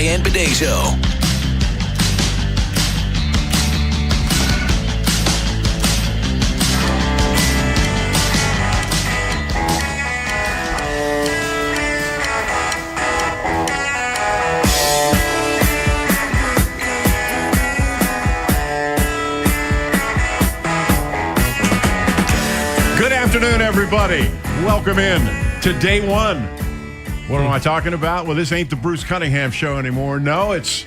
and Bidet Show. Good afternoon, everybody. Welcome in to day one. What am I talking about? Well, this ain't the Bruce Cunningham show anymore. No, it's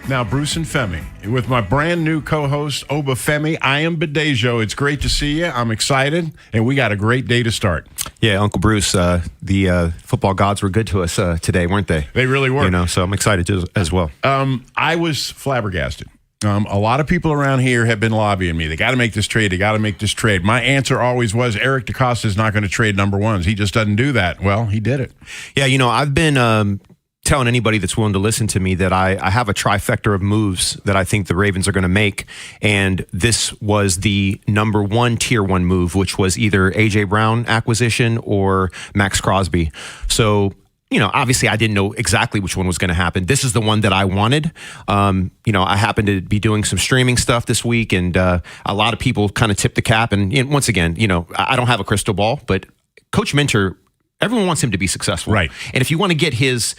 now Bruce and Femi with my brand new co-host, Oba Femi. I am Bidet Show. It's great to see you. I'm excited, and we got a great day to start. Yeah, Uncle Bruce, the football gods were good to us today, weren't they? They really were. So I'm excited as well. I was flabbergasted. A lot of people around here have been lobbying me. They got to make this trade. They got to make this trade. My answer always was Eric DeCosta is not going to trade number ones. He just doesn't do that. Well, he did it. Yeah, I've been telling anybody that's willing to listen to me that I have a trifecta of moves that I think the Ravens are going to make. And this was the number one tier one move, which was either A.J. Brown acquisition or Max Crosby. So obviously I didn't know exactly which one was going to happen. This is the one that I wanted. I happened to be doing some streaming stuff this week, and a lot of people kind of tipped the cap. And once again, I don't have a crystal ball, but Coach Minter, everyone wants him to be successful. Right. And if you want to get his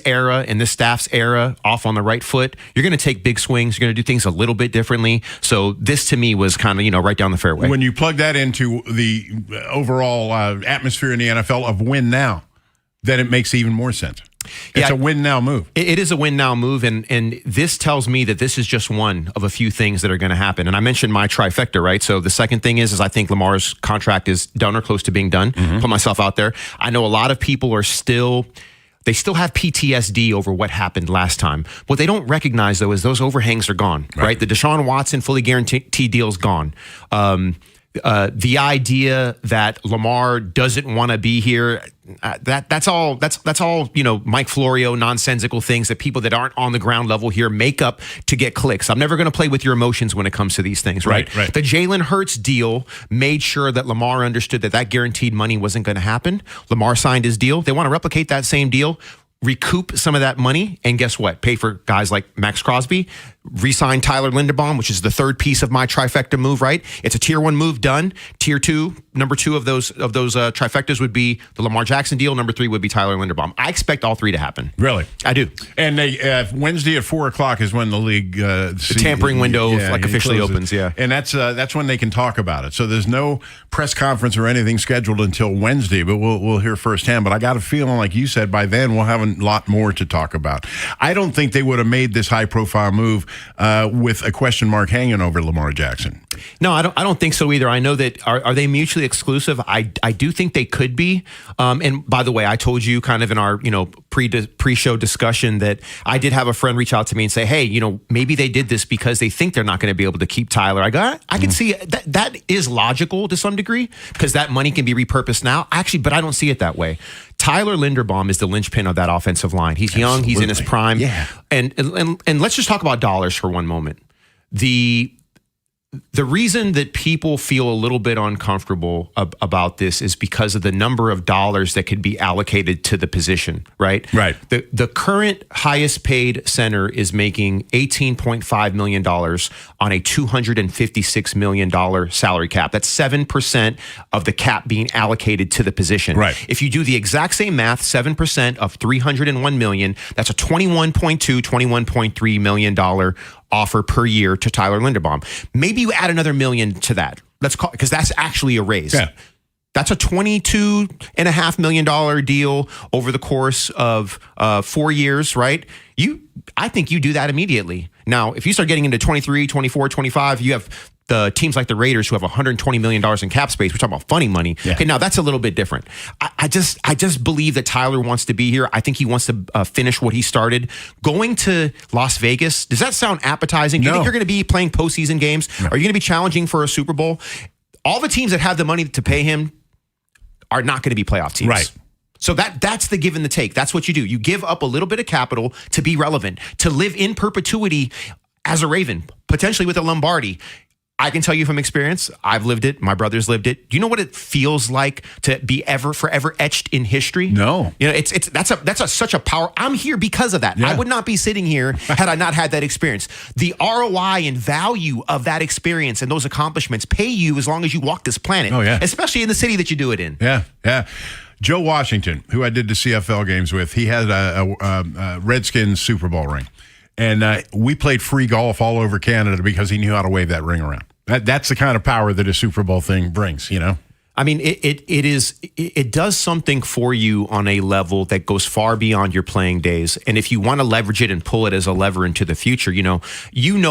era and this staff's era off on the right foot, you're going to take big swings. You're going to do things a little bit differently. So this to me was kind of, right down the fairway. When you plug that into the overall atmosphere in the NFL of win now, then it makes even more sense. It's a win-now move. It is a win-now move, and this tells me that this is just one of a few things that are going to happen. And I mentioned my trifecta, right? So the second thing is I think Lamar's contract is done or close to being done. Put myself out there. I know a lot of people are still have PTSD over what happened last time. What they don't recognize, though, is those overhangs are gone, right? The Deshaun Watson fully guaranteed deal is gone. The idea that Lamar doesn't want to be here, that's all Mike Florio nonsensical things that people that aren't on the ground level here make up to get clicks. I'm never going to play with your emotions when it comes to these things, right? The Jalen Hurts deal made sure that Lamar understood that guaranteed money wasn't going to happen. Lamar signed his deal. They want to replicate that same deal, recoup some of that money, and guess what? Pay for guys like Max Crosby, re-sign Tyler Linderbaum, which is the third piece of my trifecta move, right? It's a tier one move done. Tier two, number two of those trifectas would be the Lamar Jackson deal. Number three would be Tyler Linderbaum. I expect all three to happen. Really? I do. And Wednesday at 4:00 is when the league the tampering window officially opens. Yeah, and that's when they can talk about it. So there's no press conference or anything scheduled until Wednesday, but we'll hear firsthand. But I got a feeling, like you said, by then we'll have a lot more to talk about. I don't think they would have made this high-profile move with a question mark hanging over Lamar Jackson. No, I don't think so either. I know that are they mutually exclusive? I do think they could be. And by the way, I told you kind of in our pre-show discussion that I did have a friend reach out to me and say, hey, maybe they did this because they think they're not going to be able to keep Tyler. I can see that is logical to some degree because that money can be repurposed now. Actually, but I don't see it that way. Tyler Linderbaum is the linchpin of that offensive line. He's young. He's in his prime. Yeah. And let's just talk about dollars for one moment. The reason that people feel a little bit uncomfortable about this is because of the number of dollars that could be allocated to the position, right? Right. The current highest paid center is making $18.5 million on a $256 million salary cap. That's 7% of the cap being allocated to the position. Right. If you do the exact same math, 7% of $301 million, that's a $21.3 million offer per year to Tyler Linderbaum. Maybe you add another $1 million to that. Let's call, because that's actually a raise. Yeah. That's a $22.5 million deal over the course of 4 years, right? I think you do that immediately. Now, if you start getting into 23, 24, 25, you have the teams like the Raiders who have $120 million in cap space. We're talking about funny money. Yeah. Okay, now that's a little bit different. I just believe that Tyler wants to be here. I think he wants to finish what he started. Going to Las Vegas, does that sound appetizing? Do you think you're going to be playing postseason games? No. Are you going to be challenging for a Super Bowl? All the teams that have the money to pay him are not going to be playoff teams. Right. So that's the give and the take. That's what you do. You give up a little bit of capital to be relevant, to live in perpetuity as a Raven, potentially with a Lombardi. I can tell you from experience, I've lived it. My brothers lived it. Do you know what it feels like to be forever etched in history? No. You know, that's such a power. I'm here because of that. Yeah. I would not be sitting here had I not had that experience. The ROI and value of that experience and those accomplishments pay you as long as you walk this planet. Oh, yeah. Especially in the city that you do it in. Yeah, yeah. Joe Washington, who I did the CFL games with, he had a Redskins Super Bowl ring. And we played free golf all over Canada because he knew how to wave that ring around. That's the kind of power that a Super Bowl thing brings, you know? I mean, it does something for you on a level that goes far beyond your playing days. And if you want to leverage it and pull it as a lever into the future, you know,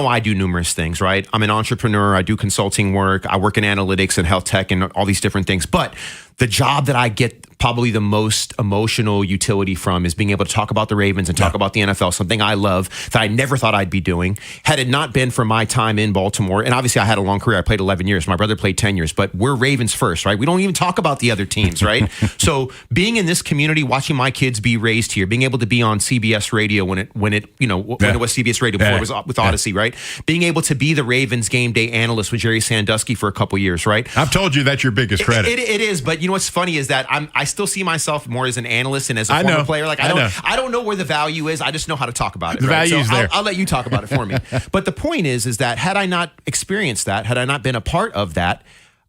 I do numerous things, right? I'm an entrepreneur. I do consulting work. I work in analytics and health tech and all these different things. But the job that I get probably the most emotional utility from is being able to talk about the Ravens and talk about the NFL, something I love that I never thought I'd be doing. Had it not been for my time in Baltimore, and obviously I had a long career. I played 11 years. My brother played 10 years, but we're Ravens first, right? We don't even talk about the other teams, right? So being in this community, watching my kids be raised here, being able to be on CBS radio when it was CBS radio before it was with Odyssey, right? Being able to be the Ravens game day analyst with Jerry Sandusky for a couple years, right? I've told you that's your biggest credit. It is, but you know what's funny is that I still see myself more as an analyst and as a former player. Like I don't know where the value is. I just know how to talk about it. The value's there. I'll let you talk about it for me. But the point is that had I not experienced that, had I not been a part of that,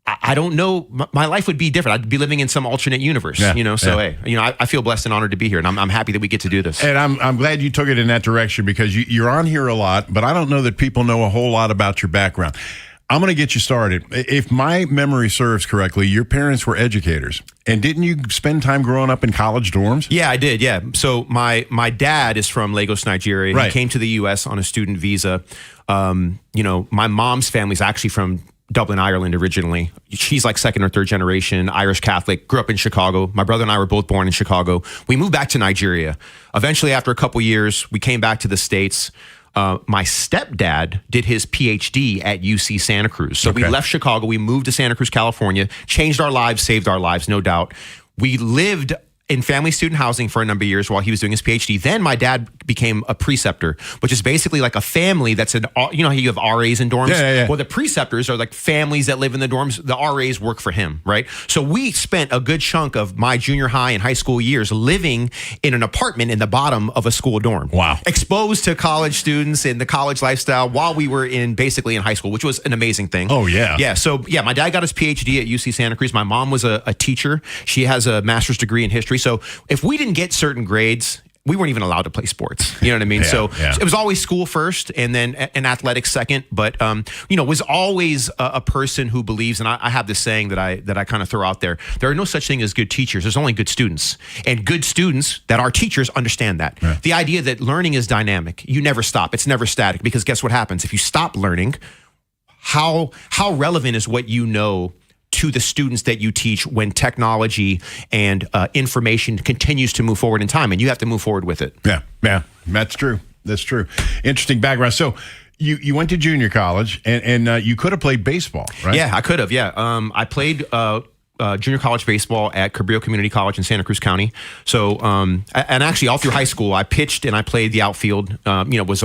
I don't know. My life would be different. I'd be living in some alternate universe, you know. So hey, you know, I feel blessed and honored to be here, and I'm happy that we get to do this. And I'm glad you took it in that direction because you're on here a lot, but I don't know that people know a whole lot about your background. I'm going to get you started. If my memory serves correctly, your parents were educators. And didn't you spend time growing up in college dorms? Yeah, I did, yeah. So my dad is from Lagos, Nigeria. Right. He came to the U.S. on a student visa. You know, my mom's family's actually from Dublin, Ireland originally. She's like second or third generation Irish Catholic, grew up in Chicago. My brother and I were both born in Chicago. We moved back to Nigeria. Eventually, after a couple years, we came back to the States. My stepdad did his PhD at UC Santa Cruz. So we left Chicago, we moved to Santa Cruz, California, changed our lives, saved our lives, no doubt. We lived in family student housing for a number of years while he was doing his PhD. Then my dad became a preceptor, which is basically like a family that's you know how you have RAs in dorms? Yeah. Well, the preceptors are like families that live in the dorms. The RAs work for him, right? So we spent a good chunk of my junior high and high school years living in an apartment in the bottom of a school dorm. Wow. Exposed to college students and the college lifestyle while we were basically in high school, which was an amazing thing. Oh, yeah. Yeah. So, yeah, my dad got his PhD at UC Santa Cruz. My mom was a teacher. She has a master's degree in history. So if we didn't get certain grades, we weren't even allowed to play sports. You know what I mean? So it was always school first and then an athletics second. But, you know, was always a person who believes, and I have this saying that I kind of throw out there. There are no such thing as good teachers. There's only good students. And good students that are teachers understand that. Yeah. The idea that learning is dynamic. You never stop. It's never static because guess what happens? If you stop learning, how relevant is what you know to the students that you teach when technology and information continues to move forward in time, and you have to move forward with it. Yeah, that's true. That's true. Interesting background. So you went to junior college, and you could have played baseball, right? Yeah, I could have. Yeah, I played junior college baseball at Cabrillo Community College in Santa Cruz County. So, and actually all through high school, I pitched and I played the outfield. You know, was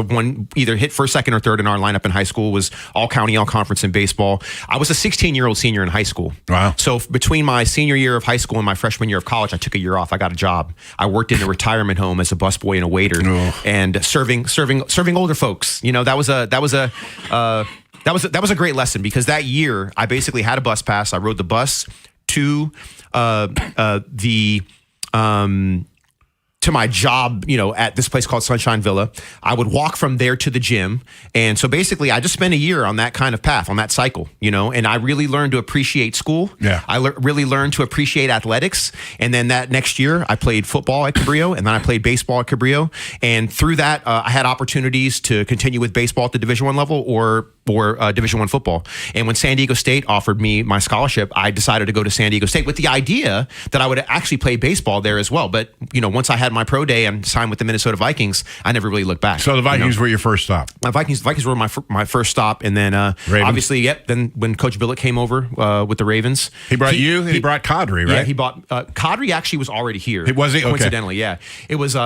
either hit first, second, or third in our lineup in high school. Was all county, all conference in baseball. I was a 16-year-old senior in high school. Wow. So between my senior year of high school and my freshman year of college, I took a year off. I got a job. I worked in a retirement home as a busboy and a waiter, and serving older folks. You know, that was a great lesson because that year I basically had a bus pass. I rode the bus to to my job, you know, at this place called Sunshine Villa. I would walk from there to the gym. And so basically I just spent a year on that kind of path, on that cycle, you know, and I really learned to appreciate school. Yeah. I really learned to appreciate athletics. And then that next year I played football at Cabrillo and then I played baseball at Cabrillo. And through that, I had opportunities to continue with baseball at the Division I level or Division I football. And when San Diego State offered me my scholarship, I decided to go to San Diego State with the idea that I would actually play baseball there as well. But, you know, once I had my pro day and signed with the Minnesota Vikings, I never really looked back. So the Vikings were your first stop. Vikings were my first stop, and then obviously, then when Coach Billett came over with the Ravens, he brought he brought Kadri, right? Yeah, he bought Kadri. Actually, was already here. Was he? Okay. Coincidentally, yeah. It was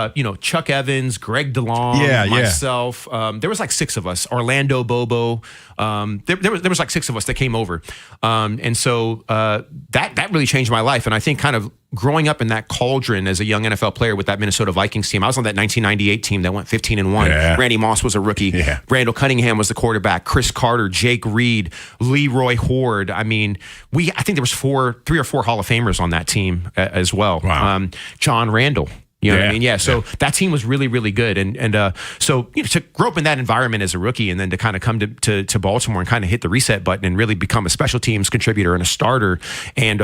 Chuck Evans, Greg DeLong, myself. There was like 6 of us. Orlando Bobo. There was like 6 of us that came over, and so that really changed my life. And I think kind of growing up in that cauldron as a young NFL player with that Minnesota Vikings team. I was on that 1998 team that went 15-1. Yeah. Randy Moss was a rookie. Yeah. Randall Cunningham was the quarterback. Chris Carter, Jake Reed, Leroy Horde. I mean, I think there was 3 or 4 Hall of Famers on that team as well. Wow. John Randall. You know what I mean? Yeah. So that team was really, really good. And so to grow up in that environment as a rookie and then to kind of come to Baltimore and kind of hit the reset button and really become a special teams contributor and a starter and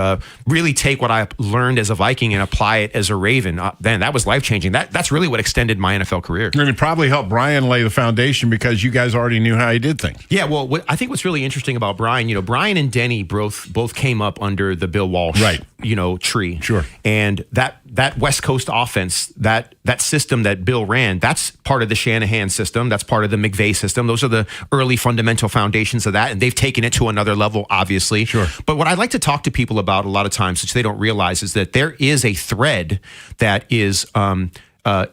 really take what I learned as a Viking and apply it as a Raven, then that was life-changing. That's really what extended my NFL career. And it probably helped Brian lay the foundation because you guys already knew how he did things. Yeah. Well, I think what's really interesting about Brian, Brian and Denny both came up under the Bill Walsh, tree. Sure. And that West Coast offense, that system that Bill ran, that's part of the Shanahan system. That's part of the McVay system. Those are the early fundamental foundations of that. And they've taken it to another level, obviously. Sure. But what I like to talk to people about a lot of times, which they don't realize, is that there is a thread that is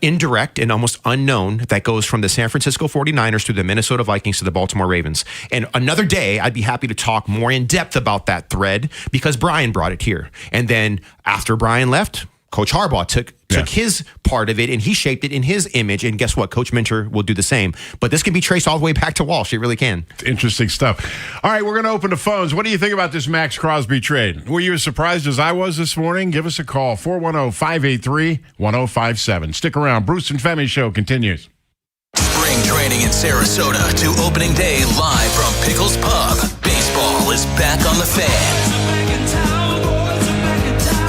indirect and almost unknown that goes from the San Francisco 49ers to the Minnesota Vikings to the Baltimore Ravens. And another day, I'd be happy to talk more in depth about that thread because Brian brought it here. And then after Brian left, Coach Harbaugh took his part of it and he shaped it in his image. And guess what? Coach Minter will do the same. But this can be traced all the way back to Walsh. It really can. It's interesting stuff. All right, we're going to open the phones. What do you think about this Max Crosby trade? Were you as surprised as I was this morning? Give us a call, 410-583-1057. Stick around. Bruce and Femi Show continues. Spring training in Sarasota to opening day live from Pickles Pub. Baseball is back on the Fan.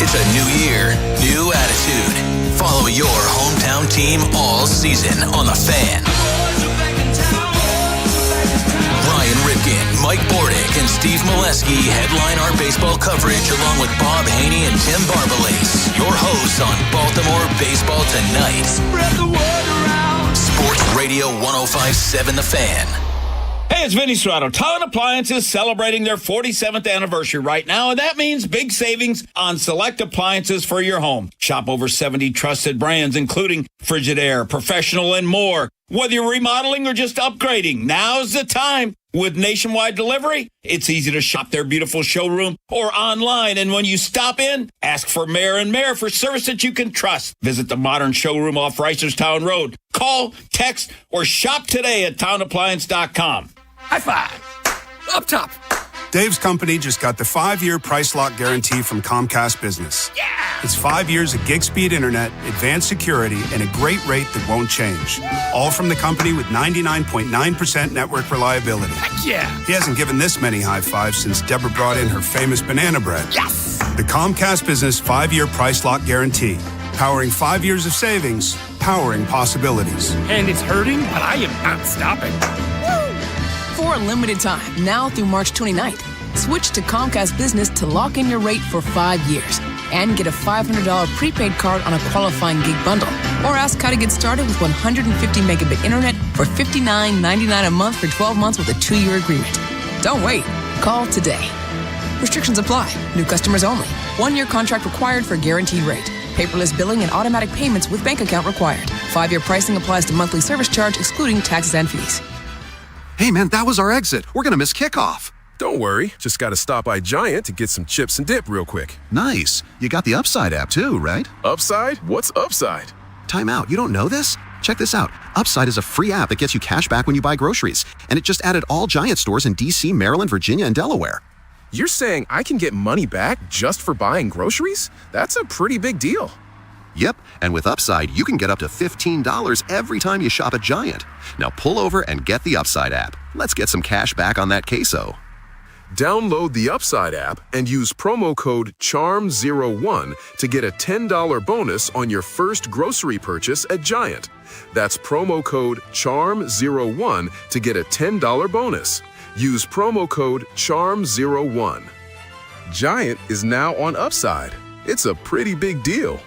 It's a new year, new attitude. Follow your hometown team all season on the Fan. Ryan Ripken, Mike Bordick, and Steve Molesky headline our baseball coverage along with Bob Haynie and Tim Barbalace. Your hosts on Baltimore Baseball Tonight. Spread the word around. Sports Radio 105.7 The Fan. Hey, it's Vinny Strato. Talent Appliances celebrating their 47th anniversary right now, and that means big savings on select appliances for your home. Shop over 70 trusted brands, including Frigidaire, Professional, and more. Whether you're remodeling or just upgrading, now's the time. With nationwide delivery, it's easy to shop their beautiful showroom or online. And when you stop in, ask for Mayor and Mayor for service that you can trust. Visit the modern showroom off Reisterstown Road. Call, text, or shop today at townappliance.com. High five. Up top. Dave's company just got the 5-year price lock guarantee from Comcast Business. Yeah! It's 5 years of gig speed internet, advanced security, and a great rate that won't change. All from the company with 99.9% network reliability. Heck yeah! He hasn't given this many high fives since Deborah brought in her famous banana bread. Yes! The Comcast Business 5-year price lock guarantee. Powering 5 years of savings, powering possibilities. And it's hurting, but I am not stopping. For a limited time, now through March 29th, switch to Comcast Business to lock in your rate for 5 years and get a $500 prepaid card on a qualifying gig bundle. Or ask how to get started with 150 megabit internet for $59.99 a month for 12 months with a 2-year agreement. Don't wait. Call today. Restrictions apply. New customers only. 1-year contract required for guaranteed rate. Paperless billing and automatic payments with bank account required. 5-year pricing applies to monthly service charge excluding taxes and fees. Hey, man, that was our exit. We're going to miss kickoff. Don't worry. Just got to stop by Giant to get some chips and dip real quick. Nice. You got the Upside app too, right? Upside? What's Upside? Time out. You don't know this? Check this out. Upside is a free app that gets you cash back when you buy groceries. And it just added all Giant stores in D.C., Maryland, Virginia, and Delaware. You're saying I can get money back just for buying groceries? That's a pretty big deal. Yep, and with Upside, you can get up to $15 every time you shop at Giant. Now pull over and get the Upside app. Let's get some cash back on that queso. Download the Upside app and use promo code CHARM01 to get a $10 bonus on your first grocery purchase at Giant. That's promo code CHARM01 to get a $10 bonus. Use promo code CHARM01. Giant is now on Upside. It's a pretty big deal.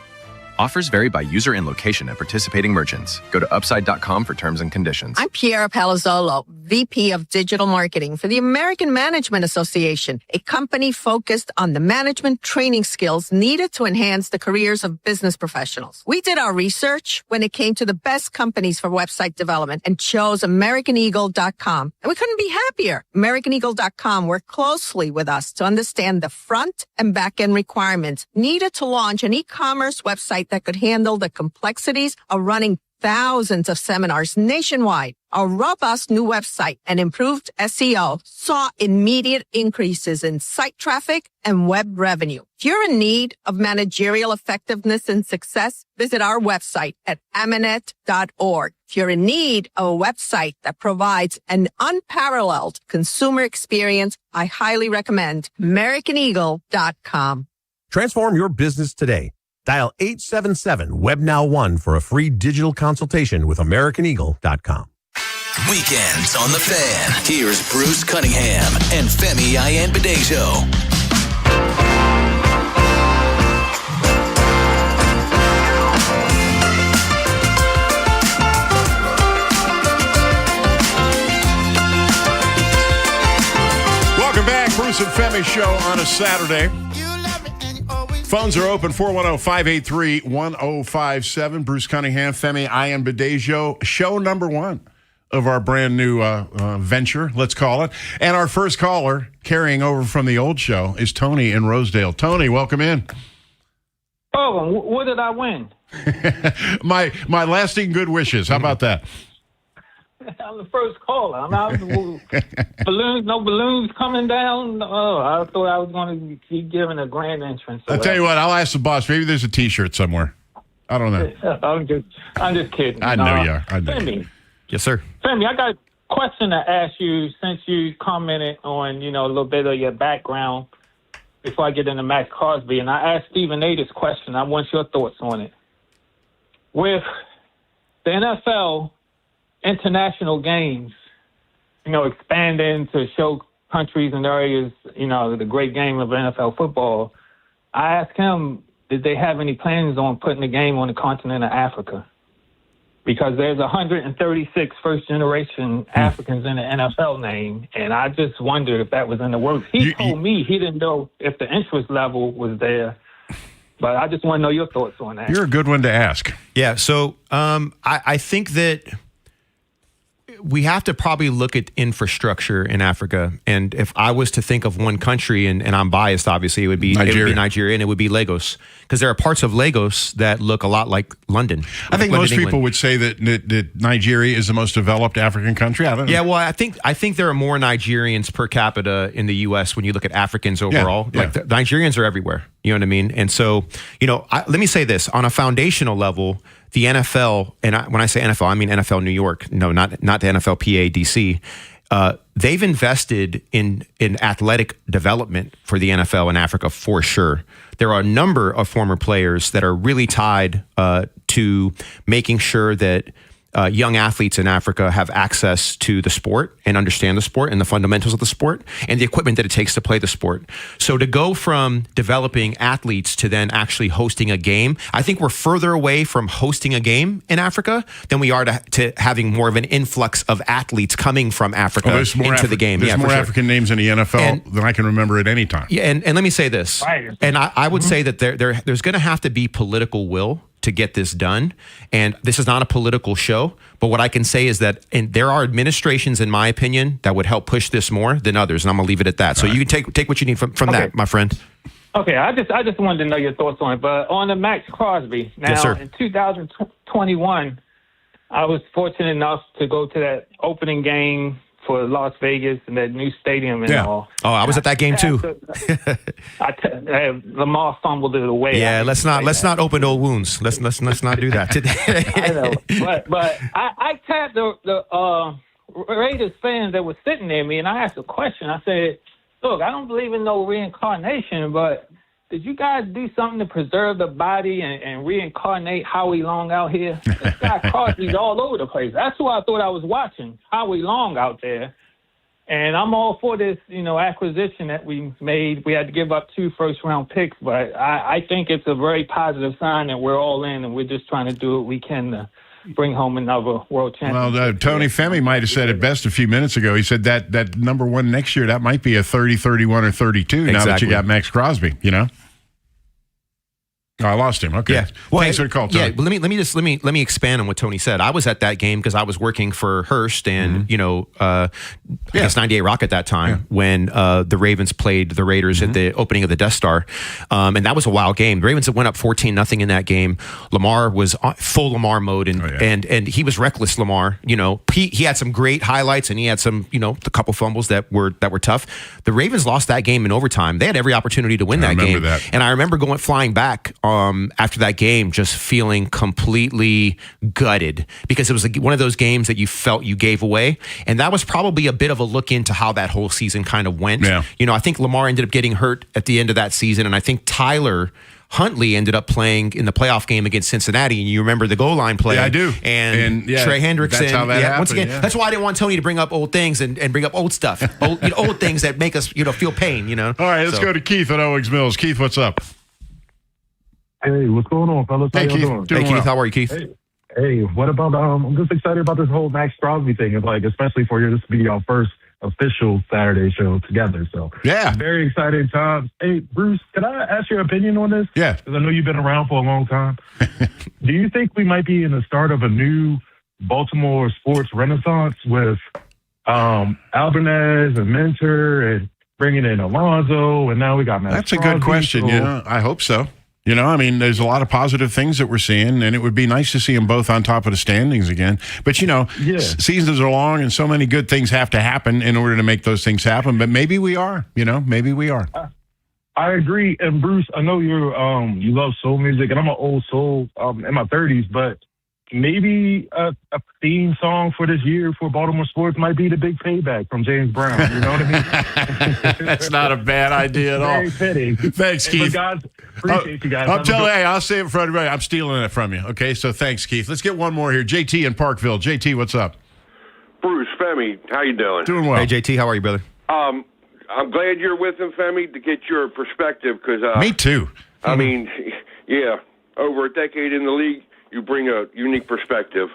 Offers vary by user and location at participating merchants. Go to upside.com for terms and conditions. I'm Piera Palazzolo, VP of Digital Marketing for the American Management Association, a company focused on the management training skills needed to enhance the careers of business professionals. We did our research when it came to the best companies for website development and chose AmericanEagle.com. And we couldn't be happier. AmericanEagle.com worked closely with us to understand the front and back end requirements needed to launch an e-commerce website that could handle the complexities of running thousands of seminars nationwide. Our robust new website and improved SEO saw immediate increases in site traffic and web revenue. If you're in need of managerial effectiveness and success, visit our website at amanet.org. If you're in need of a website that provides an unparalleled consumer experience, I highly recommend AmericanEagle.com. Transform your business today. Dial 877-WebNow1 for a free digital consultation with AmericanEagle.com. Weekends on the Fan. Here's Bruce Cunningham and Femi Ayanbadejo. Welcome back, Bruce and Femi show on a Saturday. Phones are open, 410-583-1057. Bruce Cunningham, Femi Ayanbadejo, show number one of our brand new venture, let's call it. And our first caller, carrying over from the old show, is Tony in Rosedale. Tony, welcome in. Oh, what did I win? my lasting good wishes. How about that? I'm the first caller. I'm out. Balloons, no balloons coming down. Oh, I thought I was going to be given a grand entrance. I'll tell you what. I'll ask the boss. Maybe there's a T-shirt somewhere. I don't know. I'm just kidding. I know you are. I know. Femi. Yes, sir. Femi, I got a question to ask you since you commented on, a little bit of your background before I get into Max Crosby. And I asked Stephen A this question. I want your thoughts on it. With the NFL international games, expanding to show countries and areas, the great game of NFL football, I asked him, did they have any plans on putting the game on the continent of Africa? Because there's 136 first-generation Africans in the NFL name, and I just wondered if that was in the works. He told me he didn't know if the interest level was there, but I just want to know your thoughts on that. You're a good one to ask. Yeah, so I think that we have to probably look at infrastructure in Africa. And if I was to think of one country, and I'm biased, obviously, it would be Nigeria, and it would be Lagos. Because there are parts of Lagos that look a lot like London. I think most people would say that Nigeria is the most developed African country. I don't know. Yeah, well, I think there are more Nigerians per capita in the U.S. when you look at Africans overall. Yeah. Like the Nigerians are everywhere. You know what I mean? And so, let me say this. On a foundational level, the NFL, and when I say NFL, I mean NFL New York. No, not the NFLPA DC. They've invested in athletic development for the NFL in Africa for sure. There are a number of former players that are really tied to making sure that young athletes in Africa have access to the sport and understand the sport and the fundamentals of the sport and the equipment that it takes to play the sport. So to go from developing athletes to then actually hosting a game, I think we're further away from hosting a game in Africa than we are to having more of an influx of athletes coming from Africa into the game. There's more African names in the NFL than I can remember at any time. Yeah, and let me say this. Right. And I would say that there's going to have to be political will to get this done. And this is not a political show, but what I can say is that there are administrations, in my opinion, that would help push this more than others. And I'm gonna leave it at that. So you can take what you need from that, my friend. Okay, I just wanted to know your thoughts on it. But on the Max Crosby, now yes, sir. In 2021, I was fortunate enough to go to that opening game for Las Vegas and that new stadium and all. Oh, I was at that game too. Lamar fumbled it away. Yeah, let's not open old wounds. Let's not do that today. I know, but I tapped the Raiders fans that were sitting near me, and I asked a question. I said, "Look, I don't believe in no reincarnation, but did you guys do something to preserve the body and reincarnate Howie Long out here? This guy Crosby's all over the place. That's who I thought I was watching, Howie Long out there. And I'm all for this, acquisition that we made. We had to give up 2 first-round picks, but I think it's a very positive sign that we're all in, and we're just trying to do what we can to bring home another world championship. Well, Tony Femi might have said it best a few minutes ago. He said that number 1 next year, that might be a 30, 31, or 32 now that you got Max Crosby, Oh, I lost him. Okay. Yeah. Well, thanks for the call, Tony. Yeah. Well, let me expand on what Tony said. I was at that game because I was working for Hearst and I guess 98 Rock at that time when the Ravens played the Raiders at the opening of the Death Star, and that was a wild game. The Ravens went up 14-0 in that game. Lamar was full Lamar mode, and he was reckless. Lamar, he had some great highlights and he had some a couple fumbles that were tough. The Ravens lost that game in overtime. They had every opportunity to win that game, and I remember flying back. After that game, just feeling completely gutted because it was one of those games that you felt you gave away. And that was probably a bit of a look into how that whole season kind of went. Yeah. I think Lamar ended up getting hurt at the end of that season. And I think Tyler Huntley ended up playing in the playoff game against Cincinnati. And you remember the goal line play. Yeah, I do. And Trey Hendrickson. That's how that happened. Once again, that's why I didn't want Tony to bring up old things and bring up old stuff, old things that make us, feel pain, All right, let's go to Keith at Owings Mills. Keith, what's up? Hey, what's going on, fellas? How y'all doing? Hey, Keith, how are you, Keith? Hey, what about, I'm just excited about this whole Max Crosby thing. It's like, especially for this to be our first official Saturday show together. So, yeah. Very exciting times. Hey, Bruce, can I ask your opinion on this? Yeah. Because I know you've been around for a long time. Do you think we might be in the start of a new Baltimore sports renaissance with Albanese and Mentor and bringing in Alonzo, and now we got Max That's a Crosby, good question. so- I hope so. There's a lot of positive things that we're seeing, and it would be nice to see them both on top of the standings again. But, seasons are long, and so many good things have to happen in order to make those things happen. But maybe we are, maybe we are. I agree. And, Bruce, I know you love soul music, and I'm an old soul in my 30s, but maybe a theme song for this year for Baltimore sports might be The Big Payback from James Brown. You know what I mean? That's not a bad idea at all. Very fitting. Thanks, Keith. Guys, appreciate you guys. I'll say it for everybody. I'm stealing it from you. Okay, so thanks, Keith. Let's get one more here. JT in Parkville. JT, what's up? Bruce, Femi, how you doing? Doing well. Hey, JT, how are you, brother? I'm glad you're with him, Femi, to get your perspective. Because me too. I mean, over a decade in the league, you bring a unique perspective.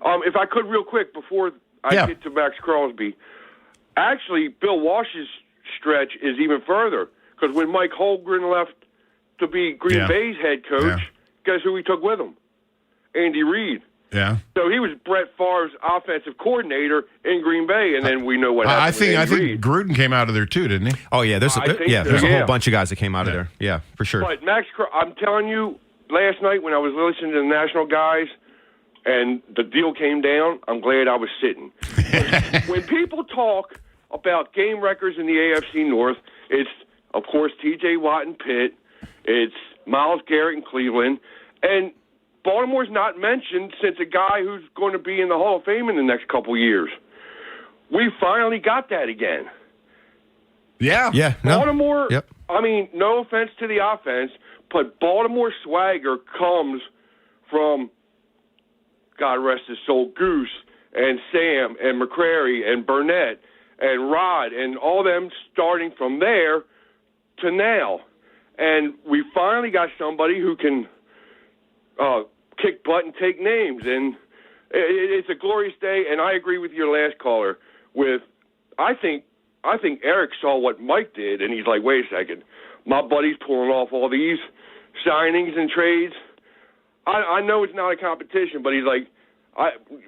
If I could, real quick, before I get to Max Crosby, actually, Bill Walsh's stretch is even further, because when Mike Holmgren left to be Green Bay's head coach, guess who he took with him? Andy Reid. Yeah. So he was Brett Favre's offensive coordinator in Green Bay, and then we know what happened. I think Gruden came out of there too, didn't he? Oh yeah, there's a whole bunch of guys that came out of there. Yeah, for sure. But I'm telling you, last night when I was listening to the national guys and the deal came down, I'm glad I was sitting. When people talk about game records in the AFC North, it's, of course, T.J. Watt and Pitt. It's Myles Garrett in Cleveland. And Baltimore's not mentioned since a guy who's going to be in the Hall of Fame in the next couple years. We finally got that again. Yeah. Yeah. Baltimore, I mean, no offense to the offense, but Baltimore swagger comes from, God rest his soul, Goose and Sam and McCrary and Burnett and Rod and all them starting from there to now. And we finally got somebody who can kick butt and take names. And it's a glorious day, and I agree with your last caller. I think Eric saw what Mike did, and he's like, wait a second, my buddy's pulling off all these signings and trades. I know it's not a competition, but he's like,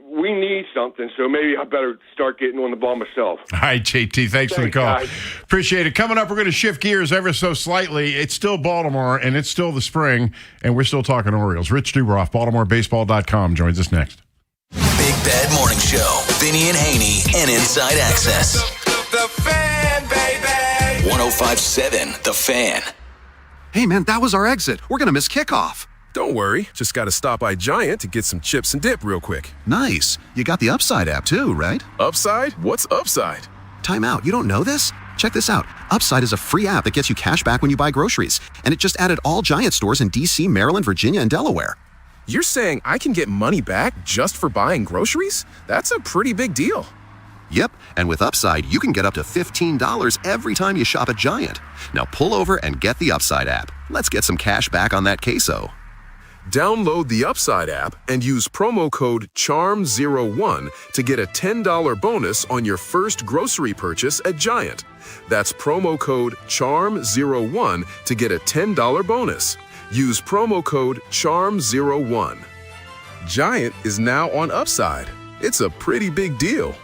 we need something, so maybe I better start getting on the ball myself. All right, JT, thanks for the call. Guys. Appreciate it. Coming up, we're going to shift gears ever so slightly. It's still Baltimore, and it's still the spring, and we're still talking Orioles. Rich Dubroff, BaltimoreBaseball.com, joins us next. Big Bad Morning Show, Vinny and Haynie, and Inside Access. The Fan, baby! 105.7 The Fan. Hey, man, that was our exit. We're going to miss kickoff. Don't worry. Just got to stop by Giant to get some chips and dip real quick. Nice. You got the Upside app too, right? Upside? What's Upside? Time out. You don't know this? Check this out. Upside is a free app that gets you cash back when you buy groceries. And it just added all Giant stores in D.C., Maryland, Virginia, and Delaware. You're saying I can get money back just for buying groceries? That's a pretty big deal. Yep, and with Upside, you can get up to $15 every time you shop at Giant. Now pull over and get the Upside app. Let's get some cash back on that queso. Download the Upside app and use promo code CHARM01 to get a $10 bonus on your first grocery purchase at Giant. That's promo code CHARM01 to get a $10 bonus. Use promo code CHARM01. Giant is now on Upside. It's a pretty big deal.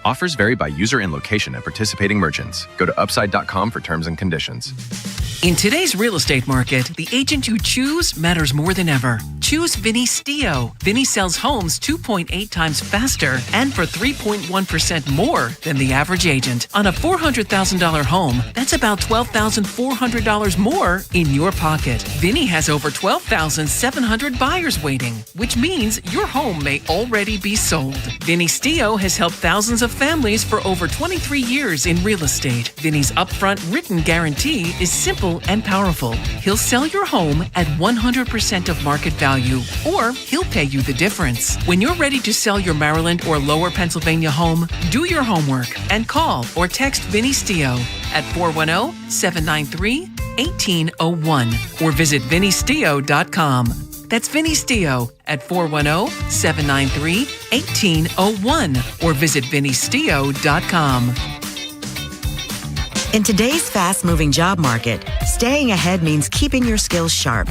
Offers vary by user and location at participating merchants. Go to upside.com for terms and conditions. In today's real estate market, the agent you choose matters more than ever. Choose Vinny Stio. Vinny sells homes 2.8 times faster and for 3.1% more than the average agent. On a $400,000 home, that's about $12,400 more in your pocket. Vinny has over 12,700 buyers waiting, which means your home may already be sold. Vinny Stio has helped thousands of families for over 23 years in real estate. Vinny's upfront written guarantee is simple and powerful. He'll sell your home at 100% of market value, or he'll pay you the difference. When you're ready to sell your Maryland or Lower Pennsylvania home, do your homework and call or text Vinny Stio at 410-793-1801 or visit vinnystio.com. That's Vinny Stio at 410-793-1801 or visit vinnystio.com. In today's fast-moving job market, staying ahead means keeping your skills sharp.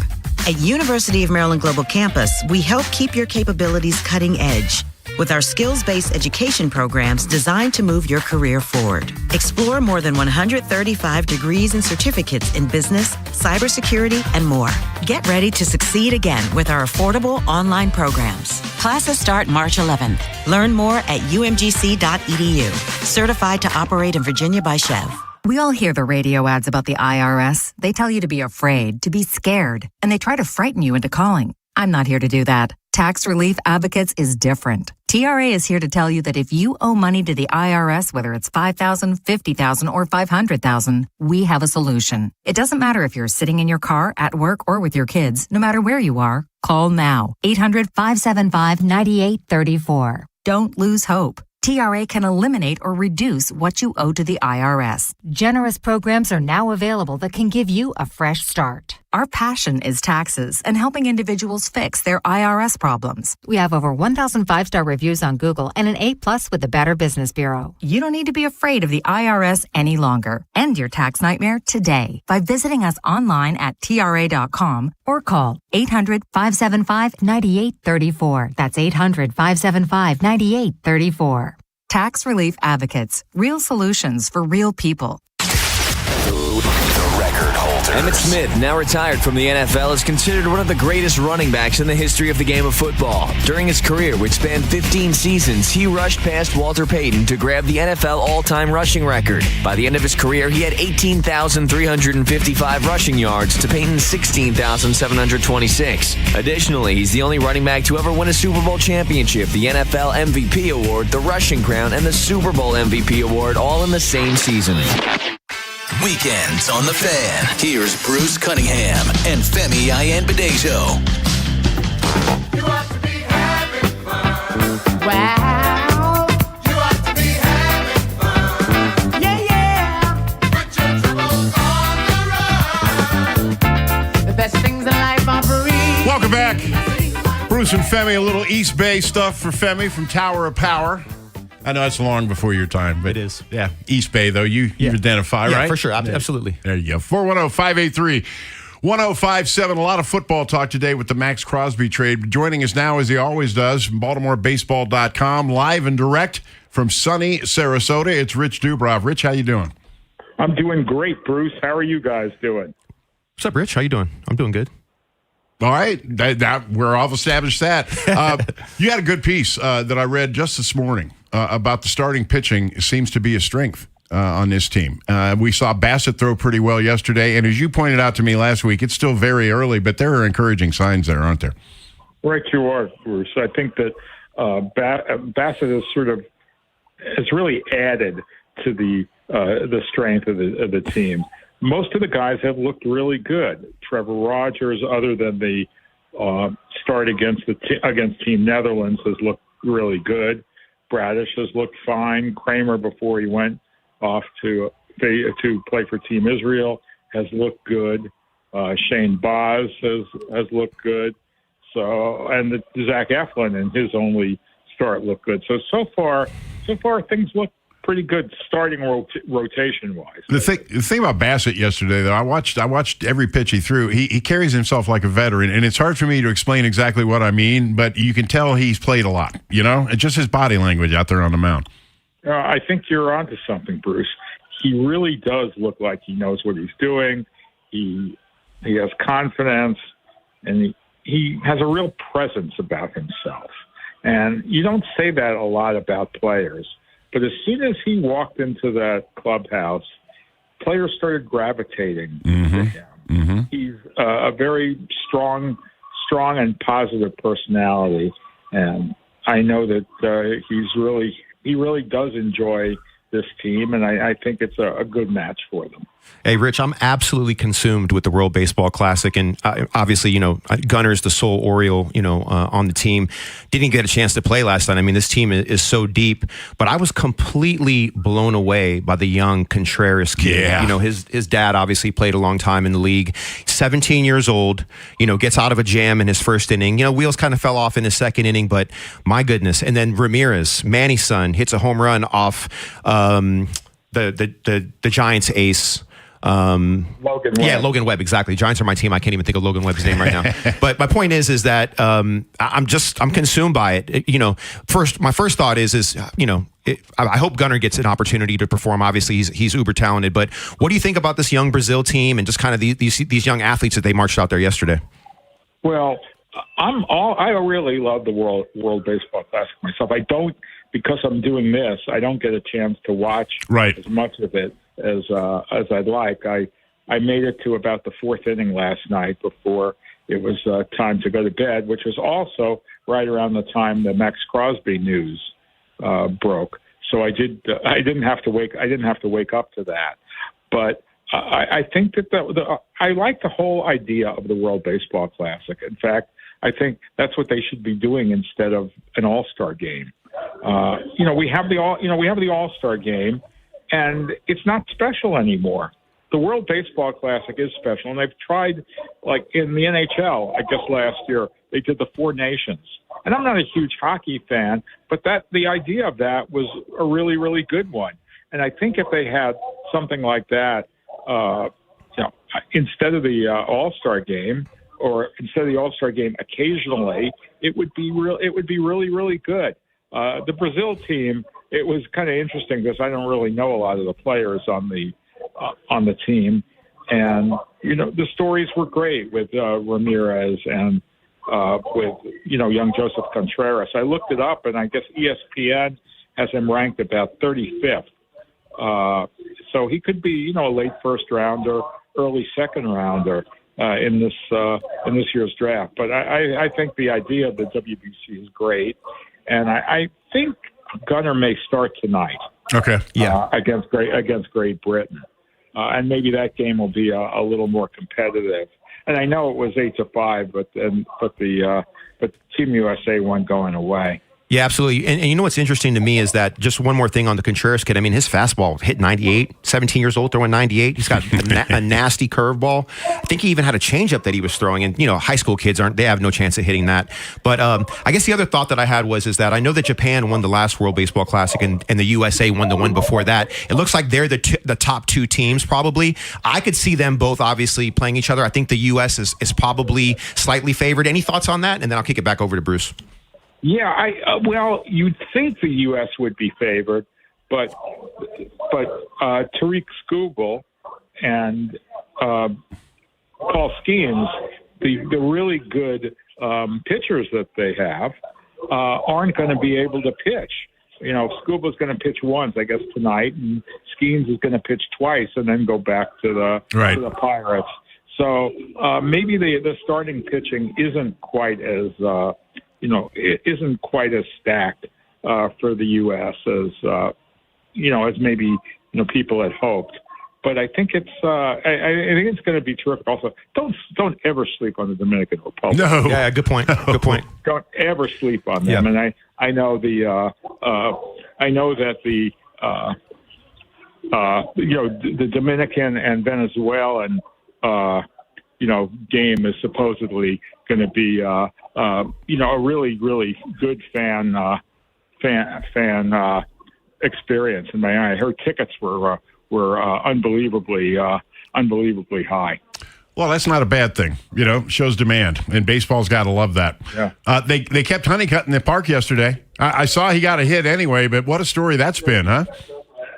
At University of Maryland Global Campus, we help keep your capabilities cutting edge with our skills-based education programs designed to move your career forward. Explore more than 135 degrees and certificates in business, cybersecurity, and more. Get ready to succeed again with our affordable online programs. Classes start March 11th. Learn more at umgc.edu. Certified to operate in Virginia by Chev. We all hear the radio ads about the IRS. They tell you to be afraid, to be scared, and they try to frighten you into calling. I'm not here to do that. Tax Relief Advocates is different. TRA is here to tell you that if you owe money to the IRS, whether it's $5,000, $50,000, or $500,000, we have a solution. It doesn't matter if you're sitting in your car, at work, or with your kids. No matter where you are, call now. 800-575-9834. Don't lose hope. TRA can eliminate or reduce what you owe to the IRS. Generous programs are now available that can give you a fresh start. Our passion is taxes and helping individuals fix their IRS problems. We have over 1,000 5-star reviews on Google and an A+ with the Better Business Bureau. You don't need to be afraid of the IRS any longer. End your tax nightmare today by visiting us online at TRA.com or call 800-575-9834. That's 800-575-9834. Tax Relief Advocates. Real solutions for real people. The record holder. Emmitt Smith, now retired from the NFL, is considered one of the greatest running backs in the history of the game of football. During his career, which spanned 15 seasons, he rushed past Walter Payton to grab the NFL all-time rushing record. By the end of his career, he had 18,355 rushing yards to Payton's 16,726. Additionally, he's the only running back to ever win a Super Bowl championship, the NFL MVP award, the rushing crown, and the Super Bowl MVP award all in the same season. Weekends on the Fan. Here's Bruce Cunningham and Femi Ayanbadejo. You ought to be having fun. Wow. You ought to be having fun. Yeah, yeah. Put your troubles on the run. The best things in life are free. Welcome back. Bruce and Femi, a little East Bay stuff for Femi from Tower of Power. I know it's long before your time, but it is. Yeah, East Bay, though, you identify, Yeah, right? for sure. Absolutely. There you go. 410-583-1057. A lot of football talk today with the Max Crosby trade. Joining us now, as he always does, from BaltimoreBaseball.com, live and direct from sunny Sarasota. It's Rich Dubrov. Rich, how you doing? I'm doing great, Bruce. How are you guys doing? What's up, Rich? How you doing? I'm doing good. All right. That we're all established that. You had a good piece that I read just this morning about the starting pitching seems to be a strength on this team. We saw Bassett throw pretty well yesterday, and as you pointed out to me last week, it's still very early, but there are encouraging signs there, aren't there? Right, you are, Bruce. I think that Bassett has really added to the strength of the team. Most of the guys have looked really good. Trevor Rogers, other than the start against Team Netherlands, has looked really good. Bradish has looked fine. Kramer, before he went off to play for Team Israel, has looked good. Shane Boz has looked good. So, and Zach Eflin in his only start looked good. So far things look pretty good starting rotation wise. The thing about Bassett yesterday, though, I watched every pitch he threw. He carries himself like a veteran, and it's hard for me to explain exactly what I mean, but you can tell he's played a lot. It's just his body language out there on the mound. I think you're onto something, Bruce. He really does look like he knows what he's doing. He has confidence, and he has a real presence about himself. And you don't say that a lot about players. But as soon as he walked into that clubhouse, players started gravitating to him. Mm-hmm. He's a very strong and positive personality. And I know that he really does enjoy this team, and I think it's a good match for them. Hey, Rich, I'm absolutely consumed with the World Baseball Classic, and obviously, Gunner's the sole Oriole, on the team. Didn't get a chance to play last night. I mean, this team is so deep, but I was completely blown away by the young Contreras kid. Yeah. His dad obviously played a long time in the league. 17 years old, gets out of a jam in his first inning. Wheels kind of fell off in his second inning, but my goodness. And then Ramirez, Manny's son, hits a home run off the Giants ace. Logan Webb. Yeah, Logan Webb, exactly. Giants are my team. I can't even think of Logan Webb's name right now. But my point is that I'm consumed by it. My first thought is I hope Gunner gets an opportunity to perform. Obviously, he's uber talented. But what do you think about this young Brazil team and just kind of these young athletes that they marched out there yesterday? Well, I really love the World Baseball Classic myself. I don't, because I'm doing this, I don't get a chance to watch as much of it as I'd like. I made it to about the fourth inning last night before it was time to go to bed, which was also right around the time the Max Crosby news broke. So I didn't have to wake up to that. But I think that I like the whole idea of the World Baseball Classic. In fact, I think that's what they should be doing instead of an All-Star game. We have the All-Star game, and it's not special anymore. The World Baseball Classic is special, and they've tried, like in the NHL, I guess last year, they did the Four Nations. And I'm not a huge hockey fan, but the idea of that was a really, really good one. And I think if they had something like that, instead of the All-Star game, or instead of the All-Star game occasionally, it would be really, really good. The Brazil team, it was kind of interesting because I don't really know a lot of the players on the team, and the stories were great with Ramirez and with young Joseph Contreras. I looked it up, and I guess ESPN has him ranked about 35th. So he could be a late first rounder, early second rounder in this year's draft. But I think the idea of the WBC is great. And I think Gunner may start tonight. Okay. Yeah. Against Great Britain, and maybe that game will be a little more competitive. And I know it was 8-5, but Team USA won going away. Yeah, absolutely. And you know what's interesting to me is that just one more thing on the Contreras kid. I mean, his fastball hit 98, 17 years old, throwing 98. He's got a nasty curveball. I think he even had a changeup that he was throwing. And, high school kids they have no chance of hitting that. But I guess the other thought that I had is that I know that Japan won the last World Baseball Classic and the USA won the one before that. It looks like they're the top two teams probably. I could see them both obviously playing each other. I think the U.S. is probably slightly favored. Any thoughts on that? And then I'll kick it back over to Bruce. Yeah, you'd think the U.S. would be favored, but Tariq Skubal and Paul Skeens, the really good pitchers that they have, aren't going to be able to pitch. Skubal's going to pitch once, I guess, tonight, and Skeens is going to pitch twice and then go back to the Pirates. So maybe the starting pitching isn't quite as it isn't quite as stacked for the U.S. as as maybe people had hoped. But I think it's I think it's going to be terrific. Also, don't ever sleep on the Dominican Republic. No. Yeah, good point. Good point. Don't ever sleep on them. Yeah. And I know that the the Dominican and Venezuelan game is supposedly going to be a really, really good fan experience. In my eye, I heard tickets were unbelievably high. Well, that's not a bad thing. Shows demand, and baseball's got to love that. Yeah. They kept Honeycutt in the park yesterday. I saw he got a hit anyway, but what a story that's been, huh?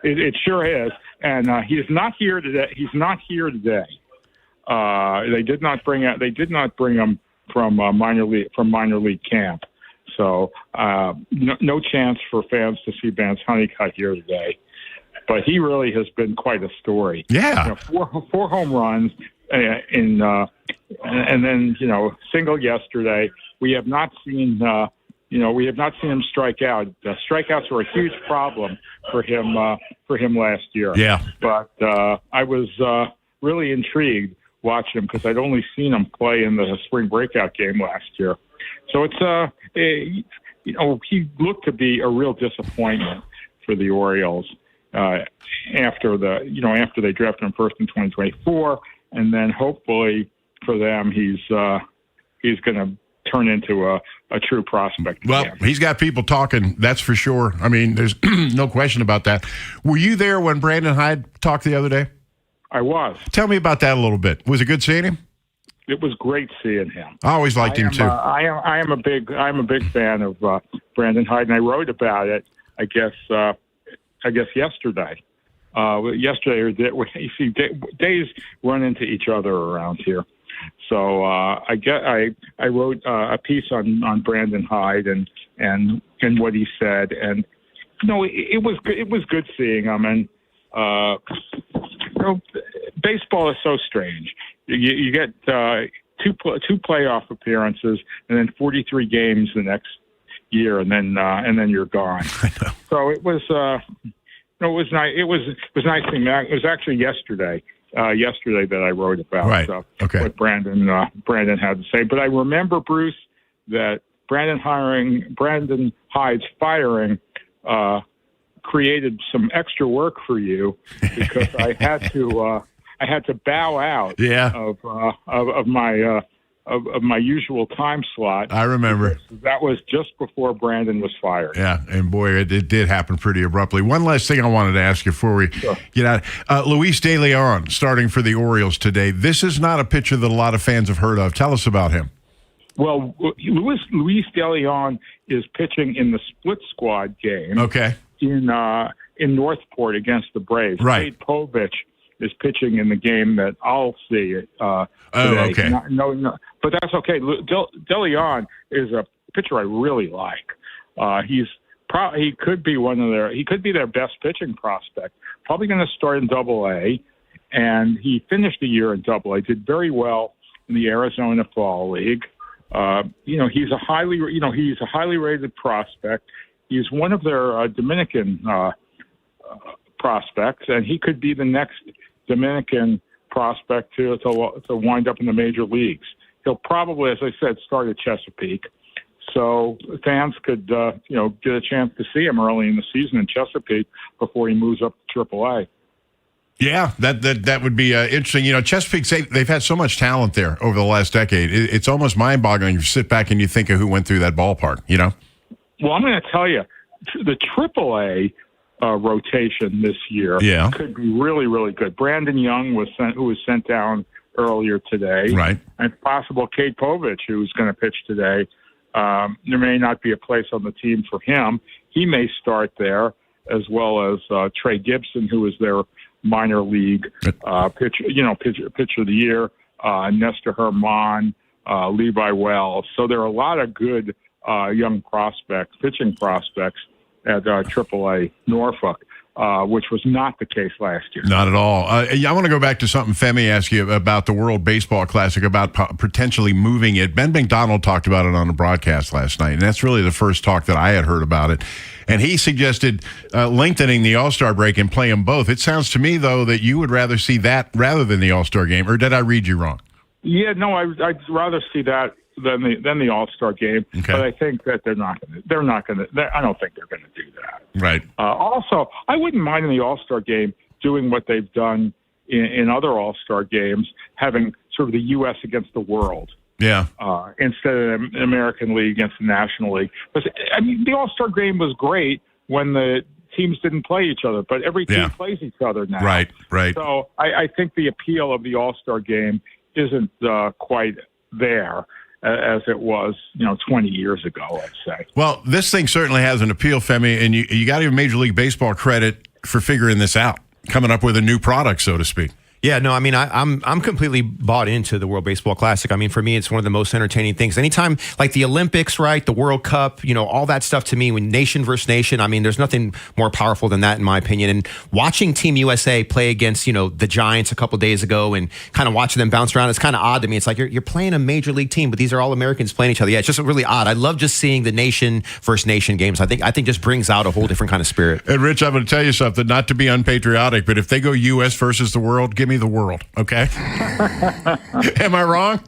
It sure is, and he's not here today. He's not here today. They did not bring him from minor league camp. So no chance for fans to see Vance Honeycutt here today. But he really has been quite a story. Yeah, four home runs and then single yesterday. We have not seen him strike out. Strikeouts were a huge problem for him last year. Yeah, but I was really intrigued watching him because I'd only seen him play in the spring breakout game last year. So it's he looked to be a real disappointment for the Orioles after they drafted him first in 2024, and then hopefully for them he's going to turn into a true prospect. Well, he's got people talking, that's for sure. I mean, there's no question about that. Were you there when Brandon Hyde talked the other day? I was. Tell me about that a little bit. Was it good seeing him? It was great seeing him. I always liked him too. I am a big fan of Brandon Hyde, and I wrote about it. I guess yesterday. You see, days run into each other around here. So I wrote a piece on Brandon Hyde and what he said, and it was good seeing him. And baseball is so strange. You get two playoff appearances and then 43 games the next year, and then you're gone. So it was nice. It was nice seeing that. It was actually yesterday that I wrote about what Brandon had to say. But I remember, Bruce, that Brandon Hyde's firing created some extra work for you because I had to bow out of my usual time slot. I remember. That was just before Brandon was fired. Yeah, and boy, it did happen pretty abruptly. One last thing I wanted to ask you before we get out. Luis De Leon starting for the Orioles today. This is not a pitcher that a lot of fans have heard of. Tell us about him. Well, Luis De Leon is pitching in the split squad game. Okay. In Northport against the Braves. Right. Cade Povich is pitching in the game that I'll see today. Okay. No, but that's okay. De Leon is a pitcher I really like. He could be their best pitching prospect. Probably going to start in Double-A, and he finished the year in Double-A. Did very well in the Arizona Fall League. He's a highly rated prospect. He's one of their Dominican prospects, and he could be the next Dominican prospect to wind up in the major leagues. He'll probably, as I said, start at Chesapeake, so fans could get a chance to see him early in the season in Chesapeake before he moves up to AAA. Yeah, that would be interesting. Chesapeake, they've had so much talent there over the last decade. It's almost mind-boggling. You sit back and you think of who went through that ballpark. Well, I'm going to tell you, the AAA rotation this year could be really, really good. Brandon Young who was sent down earlier today, right? And possible Cade Povich, who's going to pitch today. There may not be a place on the team for him. He may start there, as well as Trey Gibson, who is their minor league pitcher of the year. Nestor Herman, Levi Wells. So there are a lot of good young pitching prospects at AAA Norfolk. which was not the case last year. Not at all. I want to go back to something Femi asked you about the World Baseball Classic, about potentially moving it. Ben McDonald talked about it on the broadcast last night, and that's really the first talk that I had heard about it. And he suggested lengthening the All-Star break and play them both. It sounds to me, though, that you would rather see that rather than the All-Star game, or did I read you wrong? Yeah, no, I'd rather see that than the All-Star game. Okay. But I think that they're not going to. I don't think they're going to do that. Right. Also, I wouldn't mind in the All-Star game doing what they've done in other All-Star games, having sort of the U.S. against the world. Yeah. Instead of the American League against the National League. Because, I mean, the All-Star game was great when the teams didn't play each other, but every team plays each other now. Right. So I think the appeal of the All-Star game isn't quite there as it was, 20 years ago, I'd say. Well, this thing certainly has an appeal, Femi, and you got to give Major League Baseball credit for figuring this out, coming up with a new product, so to speak. Yeah, no, I mean, I'm completely bought into the World Baseball Classic. I mean, for me, it's one of the most entertaining things. Anytime, like the Olympics, right, the World Cup, all that stuff to me, when nation versus nation, I mean, there's nothing more powerful than that, in my opinion. And watching Team USA play against, the Giants a couple days ago and kind of watching them bounce around, it's kind of odd to me. It's like you're playing a Major League team, but these are all Americans playing each other. Yeah, it's just really odd. I love just seeing the nation versus nation games. I think just brings out a whole different kind of spirit. And Rich, I'm going to tell you something, not to be unpatriotic, but if they go U.S. versus the world, give me the world, okay? Am I wrong?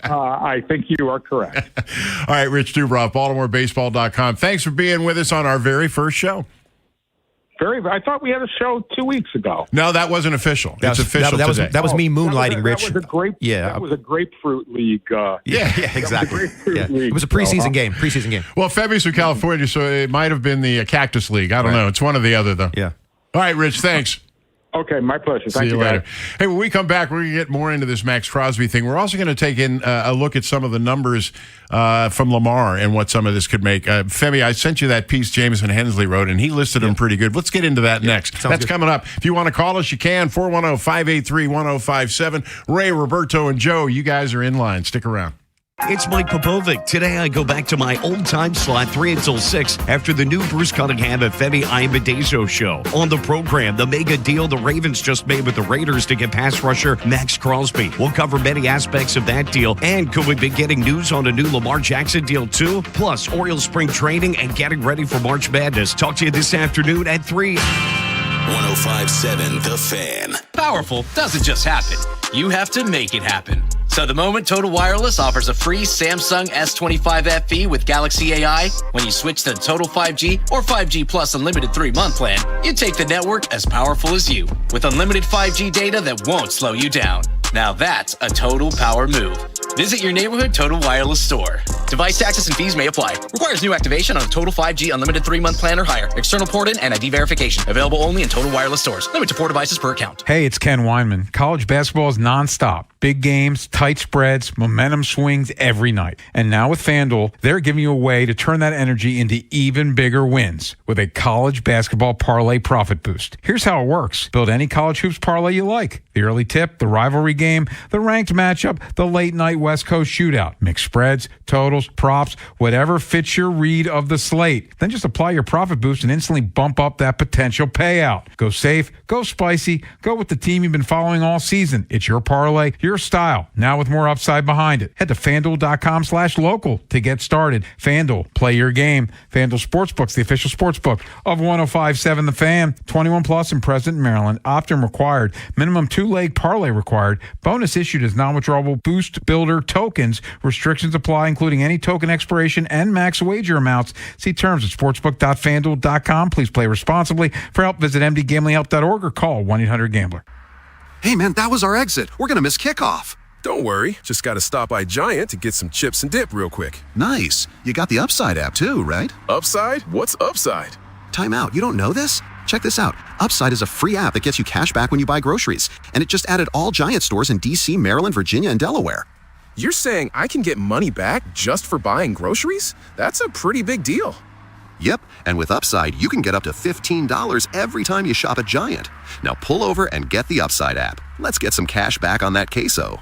I think you are correct. All right, Rich Dubroff, BaltimoreBaseball.com. Thanks for being with us on our very first show. I thought we had a show 2 weeks ago. No, that wasn't official. It's official today. That was me moonlighting, Rich. That was a grapefruit league. Yeah, exactly. It was a preseason game. Well, Femi's from California, so it might have been the Cactus League. I don't know. It's one or the other, though. Yeah. All right, Rich, thanks. Okay, my pleasure. See you later. Hey, when we come back, we're going to get more into this Max Crosby thing. We're also going to take in a look at some of the numbers from Lamar and what some of this could make. Femi, I sent you that piece Jameson Hensley wrote, and he listed them pretty good. Let's get into that next. That's coming up. If you want to call us, you can. 410-583-1057. Ray, Roberto, and Joe, you guys are in line. Stick around. It's Mike Popovic. Today I go back to my old-time slot 3 until 6 after the new Bruce Cunningham and Femi Iambedezo show. On the program, the mega deal the Ravens just made with the Raiders to get pass rusher Max Crosby. We'll cover many aspects of that deal, and could we be getting news on a new Lamar Jackson deal too? Plus, Orioles spring training and getting ready for March Madness. Talk to you this afternoon at 3. 105.7 The Fan. Powerful doesn't just happen. You have to make it happen. So the moment Total Wireless offers a free Samsung S25 FE with Galaxy AI, when you switch to Total 5G or 5G Plus Unlimited 3-month plan, you take the network as powerful as you, with unlimited 5G data that won't slow you down. Now that's a total power move. Visit your neighborhood Total Wireless store. Device taxes and fees may apply. Requires new activation on a Total 5G Unlimited 3-month plan or higher. External port in and ID verification. Available only in Total Wireless stores. Limit to 4 devices per account. Hey, it's Ken Weinman. College basketball is nonstop. Big games, tight spreads, momentum swings every night. And now with FanDuel, they're giving you a way to turn that energy into even bigger wins with a college basketball parlay profit boost. Here's how it works. Build any college hoops parlay you like. The early tip, the rivalry game, the ranked matchup, the late night West Coast shootout. Mix spreads, totals, props, whatever fits your read of the slate. Then just apply your profit boost and instantly bump up that potential payout. Go safe, go spicy, go with the team you've been following all season. It's your parlay, your style, now with more upside behind it. Head to FanDuel.com/local to get started. FanDuel, play your game. FanDuel Sportsbook's the official sportsbook of 105.7 The Fan. 21 plus in President Maryland. Opt-in required. Minimum 2-leg parlay required. Bonus issued as non-withdrawable Boost Builder tokens. Restrictions apply, including any token expiration and max wager amounts. See terms at sportsbook.fanduel.com. Please play responsibly. For help, visit mdgamblinghelp.org or call 1-800-GAMBLER. Hey, man, that was our exit. We're going to miss kickoff. Don't worry. Just got to stop by Giant to get some chips and dip real quick. Nice. You got the Upside app too, right? Upside? What's Upside? Time out. You don't know this? Check this out. Upside is a free app that gets you cash back when you buy groceries. And it just added all Giant stores in D.C., Maryland, Virginia, and Delaware. You're saying I can get money back just for buying groceries? That's a pretty big deal. Yep, and with Upside, you can get up to $15 every time you shop at Giant. Now pull over and get the Upside app. Let's get some cash back on that queso.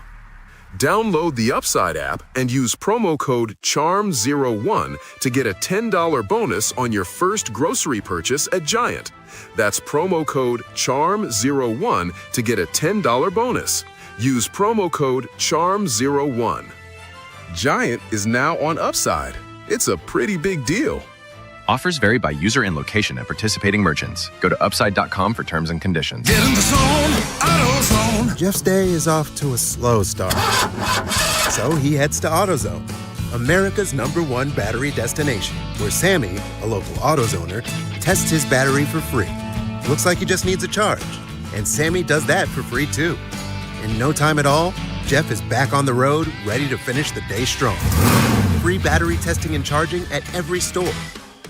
Download the Upside app and use promo code CHARM01 to get a $10 bonus on your first grocery purchase at Giant. That's promo code CHARM01 to get a $10 bonus. Use promo code CHARM01. Giant is now on Upside. It's a pretty big deal. Offers vary by user and location at participating merchants. Go to upside.com for terms and conditions. Get in the zone, AutoZone. Jeff's day is off to a slow start. So he heads to AutoZone, America's #1 battery destination, where Sammy, a local AutoZoner, tests his battery for free. Looks like he just needs a charge. And Sammy does that for free too. In no time at all, Jeff is back on the road, ready to finish the day strong. Free battery testing and charging at every store.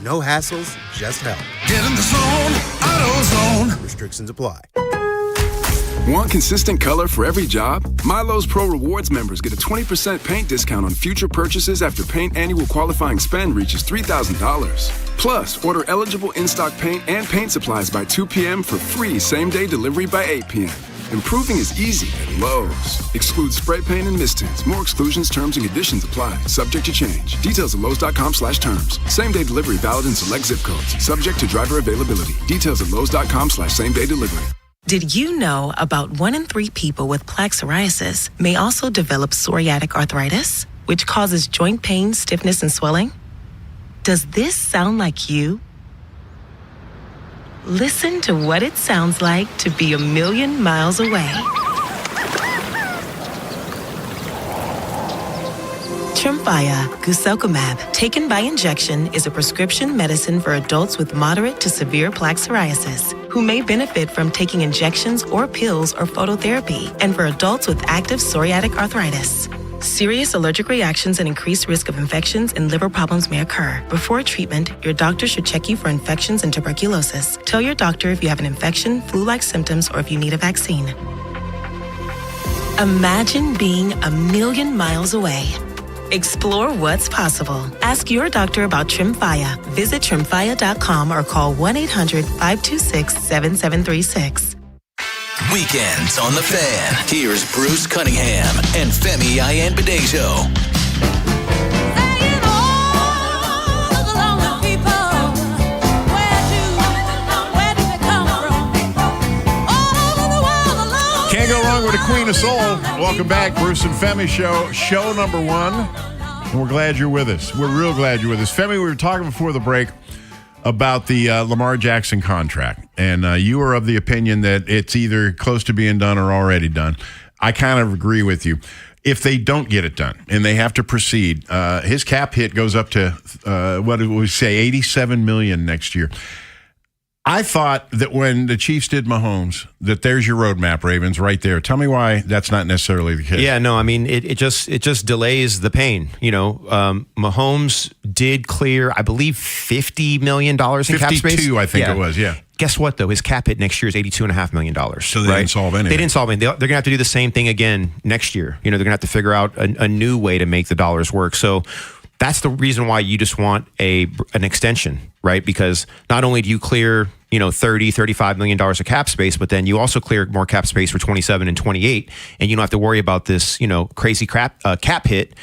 No hassles, just help. Get in the zone, AutoZone. Restrictions apply. Want consistent color for every job? Milo's Pro Rewards members get a 20% paint discount on future purchases after paint annual qualifying spend reaches $3,000. Plus, order eligible in-stock paint and paint supplies by 2 p.m. for free same-day delivery by 8 p.m. Improving is easy at Lowe's. Excludes spray paint and mist tints. More exclusions, terms, and conditions apply. Subject to change. Details at Lowe's.com/terms. Same-day delivery valid in select zip codes. Subject to driver availability. Details at Lowe's.com/same-day delivery. Did you know about 1 in 3 people with plaque psoriasis may also develop psoriatic arthritis, which causes joint pain, stiffness, and swelling? Does this sound like you? Listen to what it sounds like to be a million miles away. Tremfya guselkumab, taken by injection, is a prescription medicine for adults with moderate to severe plaque psoriasis who may benefit from taking injections or pills or phototherapy, and for adults with active psoriatic arthritis. Serious allergic reactions and increased risk of infections and liver problems may occur. Before treatment, your doctor should check you for infections and tuberculosis. Tell your doctor if you have an infection, flu-like symptoms, or if you need a vaccine. Imagine being a million miles away. Explore what's possible. Ask your doctor about Tremfya. Visit Tremfya.com or call 1-800-526-7736. Weekends on the Fan. Here's Bruce Cunningham and Femi Ayanbadejo. Can't go wrong with a Queen of Soul. Welcome back, Bruce and Femi Show, show number 1. And we're glad you're with us. We're real glad you're with us. Femi, we were talking before the break about the Lamar Jackson contract. And you were of the opinion that it's either close to being done or already done. I kind of agree with you. If they don't get it done and they have to proceed, his cap hit goes up to, what did we say, $87 million next year. I thought that when the Chiefs did Mahomes, that there's your roadmap, Ravens, right there. Tell me why that's not necessarily the case. Yeah, no, I mean, it just delays the pain. You know, Mahomes did clear, I believe, $50 million in cap space. 52, I think it was, yeah. Guess what, though? His cap hit next year is $82.5 million. So they didn't solve anything. They didn't solve anything. They're going to have to do the same thing again next year. You know, they're going to have to figure out a new way to make the dollars work. So that's the reason why you just want an extension, right? Because not only do you clear, you know, $35 million of cap space, but then you also clear more cap space for 27 and 28, and you don't have to worry about this, you know, crazy cap hit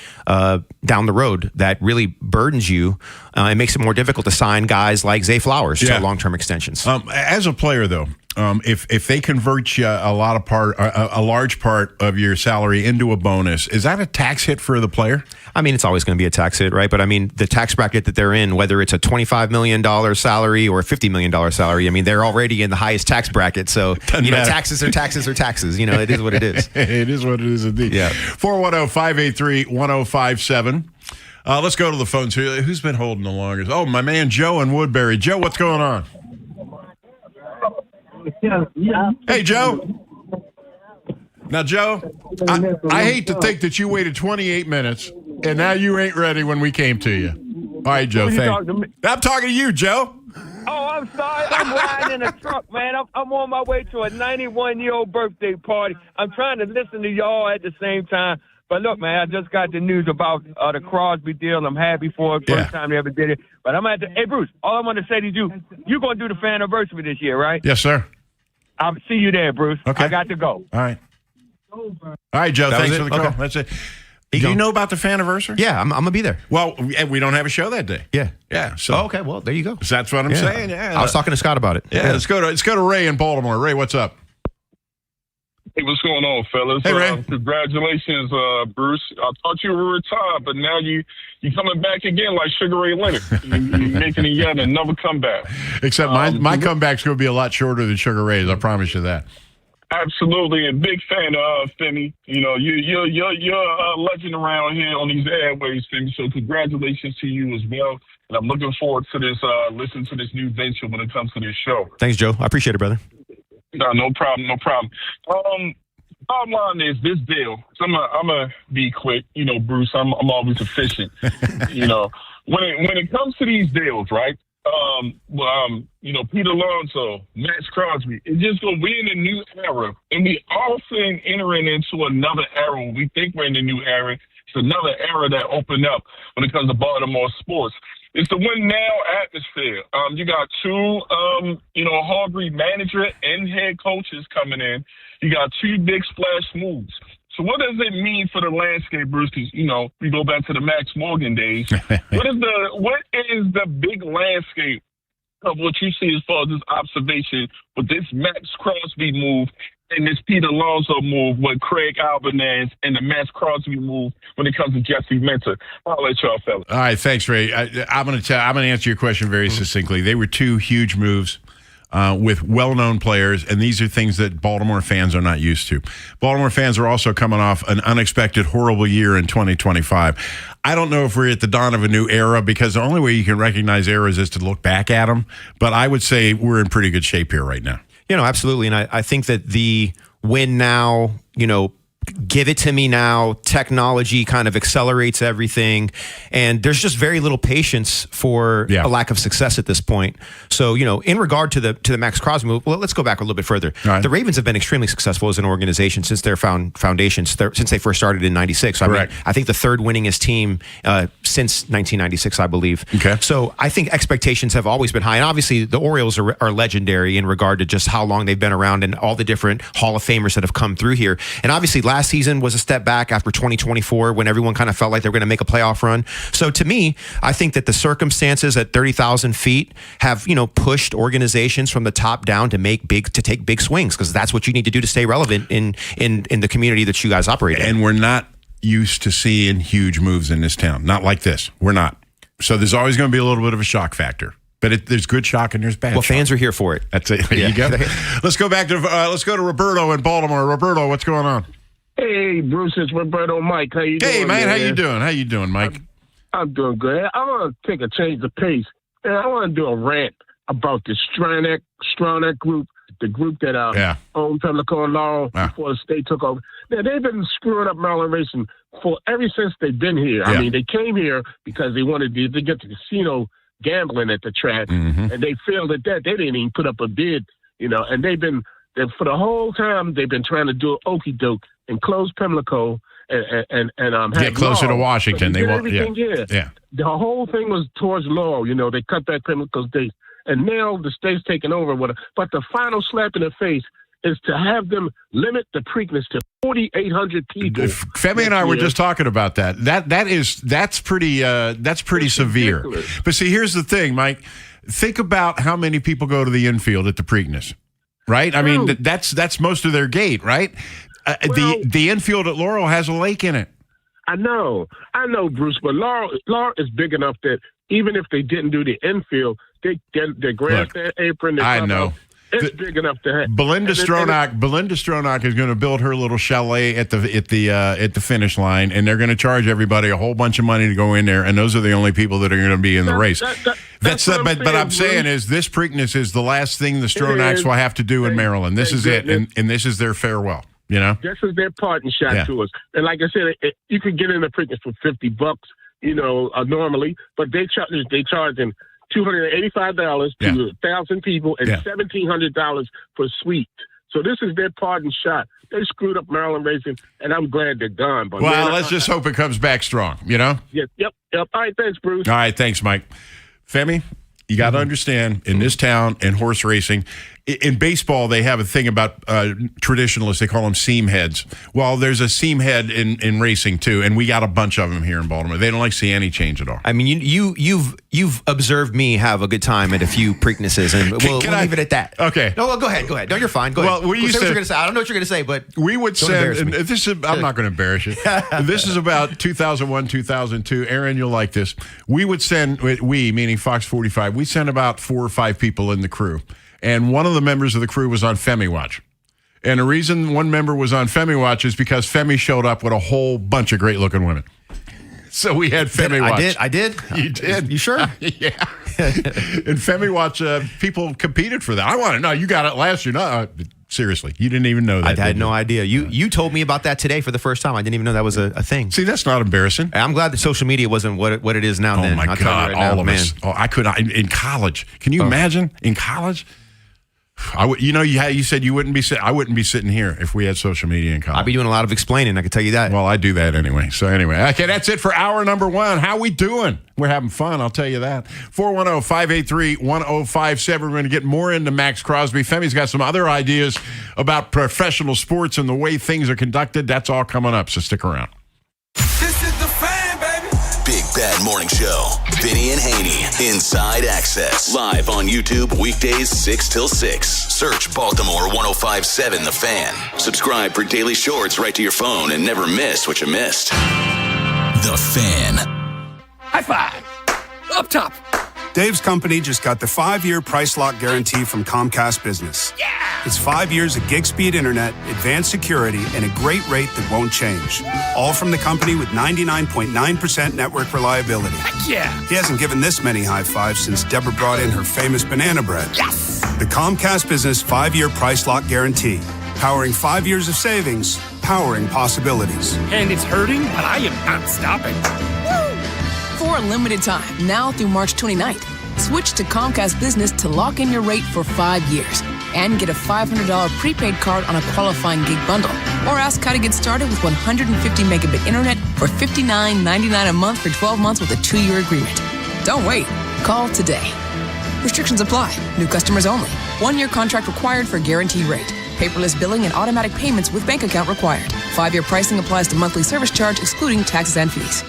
down the road that really burdens you and makes it more difficult to sign guys like Zay Flowers to long-term extensions. As a player, though, if they convert you a large part of your salary into a bonus, is that a tax hit for the player? I mean, it's always going to be a tax hit, right? But I mean, the tax bracket that they're in, whether it's a $25 million salary or a $50 million salary, I mean, they're already in the highest tax bracket. So, you know, taxes are taxes are taxes. You know, it is what it is. It is what it is indeed. Yeah. 410-583-1057. Let's go to the phones here. Who's been holding the longest? Oh, my man Joe in Woodbury. Joe, what's going on? Hey, Joe. Now, Joe, I hate to think that you waited 28 minutes, and now you ain't ready when we came to you. All right, Joe, I'm talking to you, Joe. Oh, I'm sorry. I'm riding in a truck, man. I'm on my way to a 91-year-old birthday party. I'm trying to listen to y'all at the same time. But look, man, I just got the news about the Crosby deal. I'm happy for it. First time they ever did it. But I'm at the. Hey, Bruce, all I want to say to you, you're going to do the fan anniversary this year, right? Yes, sir. I'll see you there, Bruce. Okay. I got to go. All right. All right, Joe. That Thanks was for it? the call. Okay. That's it. Do you know about the Faniversary? Yeah, I'm gonna be there. Well, we don't have a show that day. Yeah. Yeah. So okay. Well, there you go. So that's what I'm saying. Yeah. I was talking to Scott about it. Yeah. Let's go to Ray in Baltimore. Ray, what's up? Hey, what's going on, fellas? Hey, Ray. Congratulations, Bruce. I thought you were retired, but now you coming back again like Sugar Ray Leonard. You're making it yet another comeback. Except my comeback's going to be a lot shorter than Sugar Ray's. I promise you that. Absolutely, a big fan of Finny. You know, you're a legend around here on these airways, Finny. So congratulations to you as well. And I'm looking forward to this, listening to this new venture when it comes to this show. Thanks, Joe. I appreciate it, brother. No problem. Bottom line is this deal. So I'm gonna be quick. You know, Bruce, I'm always efficient. You know, when it comes to these deals, right? You know, Pete Alonso, Max Crosby, it's just we're in a new era, and we also entering into another era. We think we're in a new era. It's another era that opened up when it comes to Baltimore sports. It's the win now atmosphere. You got two, hungry manager and head coaches coming in. You got two big splash moves. So what does it mean for the landscape, Bruce? Because, you know, we go back to the Max Morgan days. What is the big landscape of what you see as far as this observation with this Max Crosby move and this Pete Alonso move with Craig Albanese and the Max Crosby move when it comes to Jesse Minter? I'll let y'all fellas. All right, thanks, Ray. I'm going to answer your question very succinctly. They were two huge moves with well-known players, and these are things that Baltimore fans are not used to. Baltimore fans are also coming off an unexpected, horrible year in 2025. I don't know if we're at the dawn of a new era, because the only way you can recognize eras is to look back at them. But I would say we're in pretty good shape here right now. You know, absolutely. And I think that the win now, you know, give it to me now, technology kind of accelerates everything. And there's just very little patience for a lack of success at this point. So, you know, in regard to the Max Crosby move, well, let's go back a little bit further. Right. The Ravens have been extremely successful as an organization since their foundation, since they first started in 96. Correct. I mean, I think the third winningest team since 1996, I believe. Okay. So I think expectations have always been high. And obviously the Orioles are legendary in regard to just how long they've been around and all the different Hall of Famers that have come through here. And obviously last season was a step back after 2024 when everyone kind of felt like they were going to make a playoff run. So to me, I think that the circumstances at 30,000 feet have, you know, pushed organizations from the top down to take big swings, because that's what you need to do to stay relevant in the community that you guys operate in. And we're not used to seeing huge moves in this town. Not like this. We're not. So there's always going to be a little bit of a shock factor. But there's good shock and there's bad shock. Fans are here for it. That's it. There you go. Let's go to Roberto in Baltimore. Roberto, what's going on? Hey, Bruce, it's Roberto Mike. How you doing? Hey, man, how you doing? How you doing, Mike? I'm doing good. I want to take a change of pace. And I want to do a rant about the Stronach group, the group that owned Pimlico and Laurel before the state took over. Now, they've been screwing up Maryland racing ever since they've been here. I mean, they came here because they wanted to get the casino gambling at the track, and they failed at that. They didn't even put up a bid, you know, and for the whole time, they've been trying to do okey doke and close Pimlico and get closer to Washington. They want The whole thing was towards Laurel. You know, they cut back Pimlico's dates, and now the state's taking over with it. But the final slap in the face is to have them limit the Preakness to 4,800 people. Femi and I were just talking about that. That's pretty severe. Ridiculous. But see, here's the thing, Mike. Think about how many people go to the infield at the Preakness, right? I mean, that's most of their gate, right? The infield at Laurel has a lake in it. I know, Bruce, but Laurel is big enough that even if they didn't do the infield, their grandstand apron. I know. It's big enough to have. Belinda Stronach is going to build her little chalet at the finish line, and they're going to charge everybody a whole bunch of money to go in there, and those are the only people that are going to be in the race. But I'm saying is this Preakness is the last thing the Stronachs will have to do in Maryland. This is it, and this is their farewell. You know, this is their parting shot to us. And like I said, you could get in the Preakness for $50, you know, normally, but they charging $285 to 1,000 people and $1,700 for suite. So this is their parting shot. They screwed up Maryland racing, and I'm glad they're gone. But let's just hope it comes back strong. You know. Yep. All right, thanks, Bruce. All right, thanks, Mike. Femi, you got to understand, in this town, in horse racing, in baseball, they have a thing about traditionalists. They call them seam heads. Well, there's a seam head in racing too, and we got a bunch of them here in Baltimore. They don't like to see any change at all. I mean, you've observed me have a good time at a few Preaknesses, and we'll leave it at that. Okay. No, well, go ahead. No, you're fine. Go ahead. Well, we used say what to, you're going to say. I don't know what you're going to say, but we would send. And me. this is. I'm not going to embarrass you. This is about 2001, 2002. Aaron, you'll like this. We would send. We, meaning Fox 45. We sent about 4 or 5 people in the crew. And one of the members of the crew was on Femi Watch. And the reason one member was on Femi Watch is because Femi showed up with a whole bunch of great-looking women. So we had Femi Watch. I did. You did? You sure? Yeah. And Femi Watch, people competed for that. I want to know. You got it last year. No, seriously, you didn't even know that. I had no idea. You told me about that today for the first time. I didn't even know that was a thing. See, that's not embarrassing. I'm glad that social media wasn't what it is now. Oh, then. my God. All of us. Oh, I could not. In college. Can you imagine? In college? I would, you said you wouldn't be sitting. I wouldn't be sitting here if we had social media in college. I'd be doing a lot of explaining. I can tell you that. Well, I do that anyway. So anyway, okay, that's it for hour number 1. How we doing? We're having fun. I'll tell you that. 410-583-1057. We're going to get more into Max Crosby. Femi's got some other ideas about professional sports and the way things are conducted. That's all coming up. So stick around. This is the Fan, baby. Big Bad Morning Show. Vinny and Haynie. Inside Access. Live on YouTube weekdays 6 till 6. Search Baltimore 1057 The Fan. Subscribe for daily shorts right to your phone and never miss what you missed. The Fan. High five. Up top. Dave's company just got the 5-year price lock guarantee from Comcast Business. Yeah! It's 5 years of gig speed internet, advanced security, and a great rate that won't change. All from the company with 99.9% network reliability. Heck yeah! He hasn't given this many high fives since Deborah brought in her famous banana bread. Yes! The Comcast Business 5-year price lock guarantee. Powering 5 years of savings, powering possibilities. And it's hurting, but I am not stopping. For a limited time, now through March 29th, switch to Comcast Business to lock in your rate for 5 years and get a $500 prepaid card on a qualifying gig bundle. Or ask how to get started with 150 megabit internet for $59.99 a month for 12 months with a 2-year agreement. Don't wait. Call today. Restrictions apply. New customers only. 1-year contract required for guaranteed rate. Paperless billing and automatic payments with bank account required. 5-year pricing applies to monthly service charge excluding taxes and fees.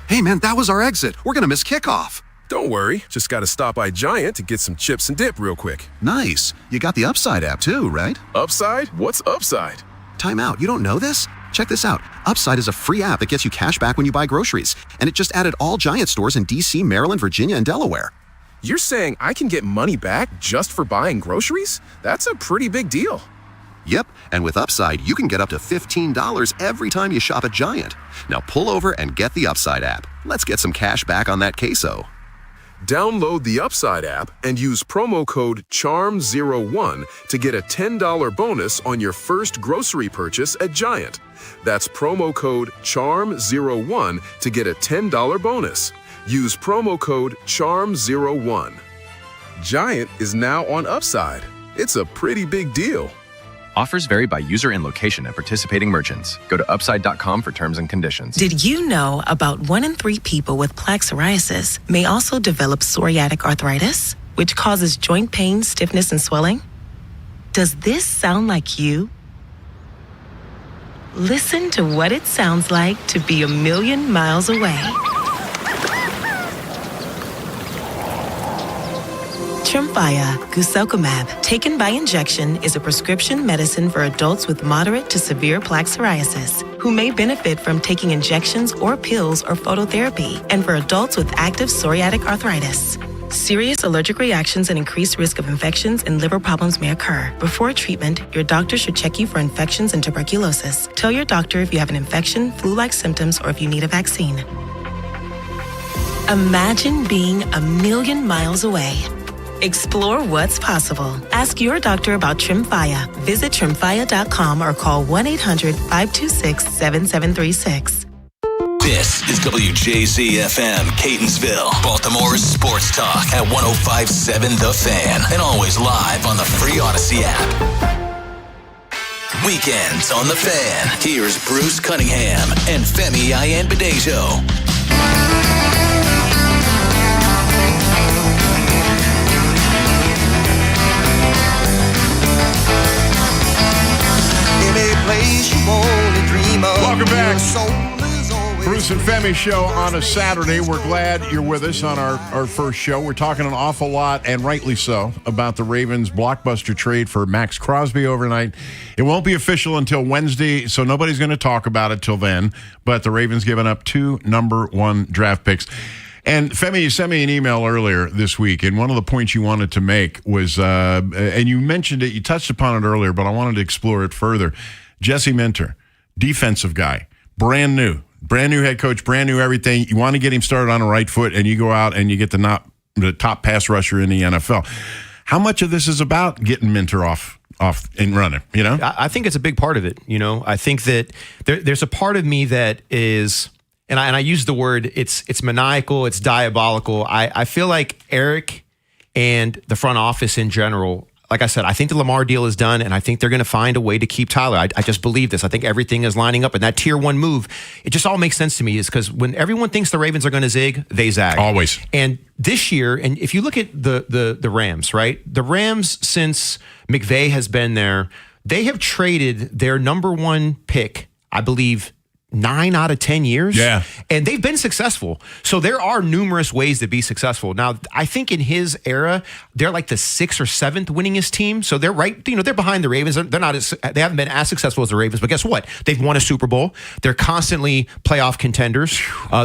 Hey, man, that was our exit. We're going to miss kickoff. Don't worry. Just got to stop by Giant to get some chips and dip real quick. Nice. You got the Upside app too, right? Upside? What's Upside? Time out. You don't know this? Check this out. Upside is a free app that gets you cash back when you buy groceries. And it just added all Giant stores in D.C., Maryland, Virginia, and Delaware. You're saying I can get money back just for buying groceries? That's a pretty big deal. Yep, and with Upside, you can get up to $15 every time you shop at Giant. Now pull over and get the Upside app. Let's get some cash back on that queso. Download the Upside app and use promo code CHARM01 to get a $10 bonus on your first grocery purchase at Giant. That's promo code CHARM01 to get a $10 bonus. Use promo code CHARM01. Giant is now on Upside. It's a pretty big deal. Offers vary by user and location at participating merchants. Go to upside.com for terms and conditions. Did you know about 1 in 3 people with plaque psoriasis may also develop psoriatic arthritis, which causes joint pain, stiffness, and swelling? Does this sound like you? Listen to what it sounds like to be a million miles away. Tremfya guselkumab, taken by injection, is a prescription medicine for adults with moderate to severe plaque psoriasis who may benefit from taking injections or pills or phototherapy, and for adults with active psoriatic arthritis. Serious allergic reactions and increased risk of infections and liver problems may occur. Before treatment, your doctor should check you for infections and tuberculosis. Tell your doctor if you have an infection, flu-like symptoms, or if you need a vaccine. Imagine being a million miles away. Explore what's possible. Ask your doctor about Tremfya. Visit Tremfya.com or call 1-800-526-7736. This is WJZ-FM, Catonsville, Baltimore's sports talk at 1057 The Fan, and always live on the free Odyssey app. Weekends on The Fan. Here's Bruce Cunningham and Femi Ayanbadejo. Bruce and Femi show on a Saturday. We're glad you're with us on our first show. We're talking an awful lot, and rightly so, about the Ravens' blockbuster trade for Max Crosby overnight. It won't be official until Wednesday, so nobody's going to talk about it till then. But the Ravens giving up 2 number 1 draft picks. And Femi, you sent me an email earlier this week, and one of the points you wanted to make was, and you mentioned it, you touched upon it earlier, but I wanted to explore it further. Jesse Minter, defensive guy, brand new head coach, brand new everything. You want to get him started on the right foot, and you go out and you get the top pass rusher in the NFL. How much of this is about getting Minter off and running? You know, I think it's a big part of it. You know, I think that there's a part of me that is, and I use the word, it's maniacal, it's diabolical. I feel like Eric and the front office in general, like I said, I think the Lamar deal is done, and I think they're going to find a way to keep Tyler. I just believe this. I think everything is lining up, and that tier 1 move, it just all makes sense to me, is because when everyone thinks the Ravens are going to zig, they zag. Always. And this year, and if you look at the Rams, right? The Rams, since McVay has been there, they have traded their number 1 pick, I believe, 9 out of 10 years. Yeah. And they've been successful. So there are numerous ways to be successful. Now, I think in his era, they're like the 6th or 7th winningest team. So they're right, they're behind the Ravens. They haven't been as successful as the Ravens, but guess what? They've won a Super Bowl. They're constantly playoff contenders.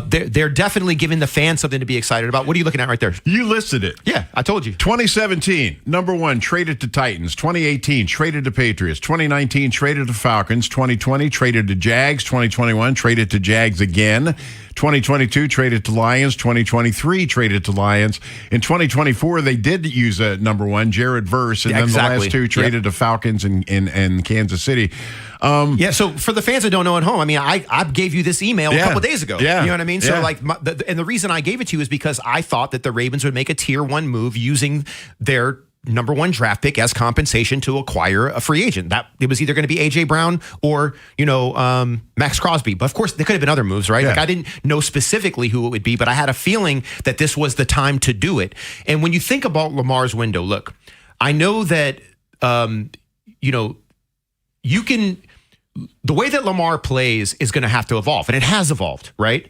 They're definitely giving the fans something to be excited about. What are you looking at right there? You listed it. Yeah, I told you. 2017, number 1, traded to Titans. 2018, traded to Patriots. 2019, traded to Falcons. 2020, traded to Jags. 2021, traded to Jags again. 2022, traded to Lions. 2023, traded to Lions. In 2024, they did use a number 1, Jared Verse, and then the last 2 traded to Falcons and Kansas City. So for the fans that don't know at home, I mean, I gave you this email a couple days ago. Yeah. You know what I mean? So and the reason I gave it to you is because I thought that the Ravens would make a tier 1 move using their number 1 draft pick as compensation to acquire a free agent. That it was either going to be AJ Brown or, Max Crosby. But of course, there could have been other moves, right? Yeah. Like I didn't know specifically who it would be, but I had a feeling that this was the time to do it. And when you think about Lamar's window, look, I know that, you can. The way that Lamar plays is going to have to evolve, and it has evolved, right?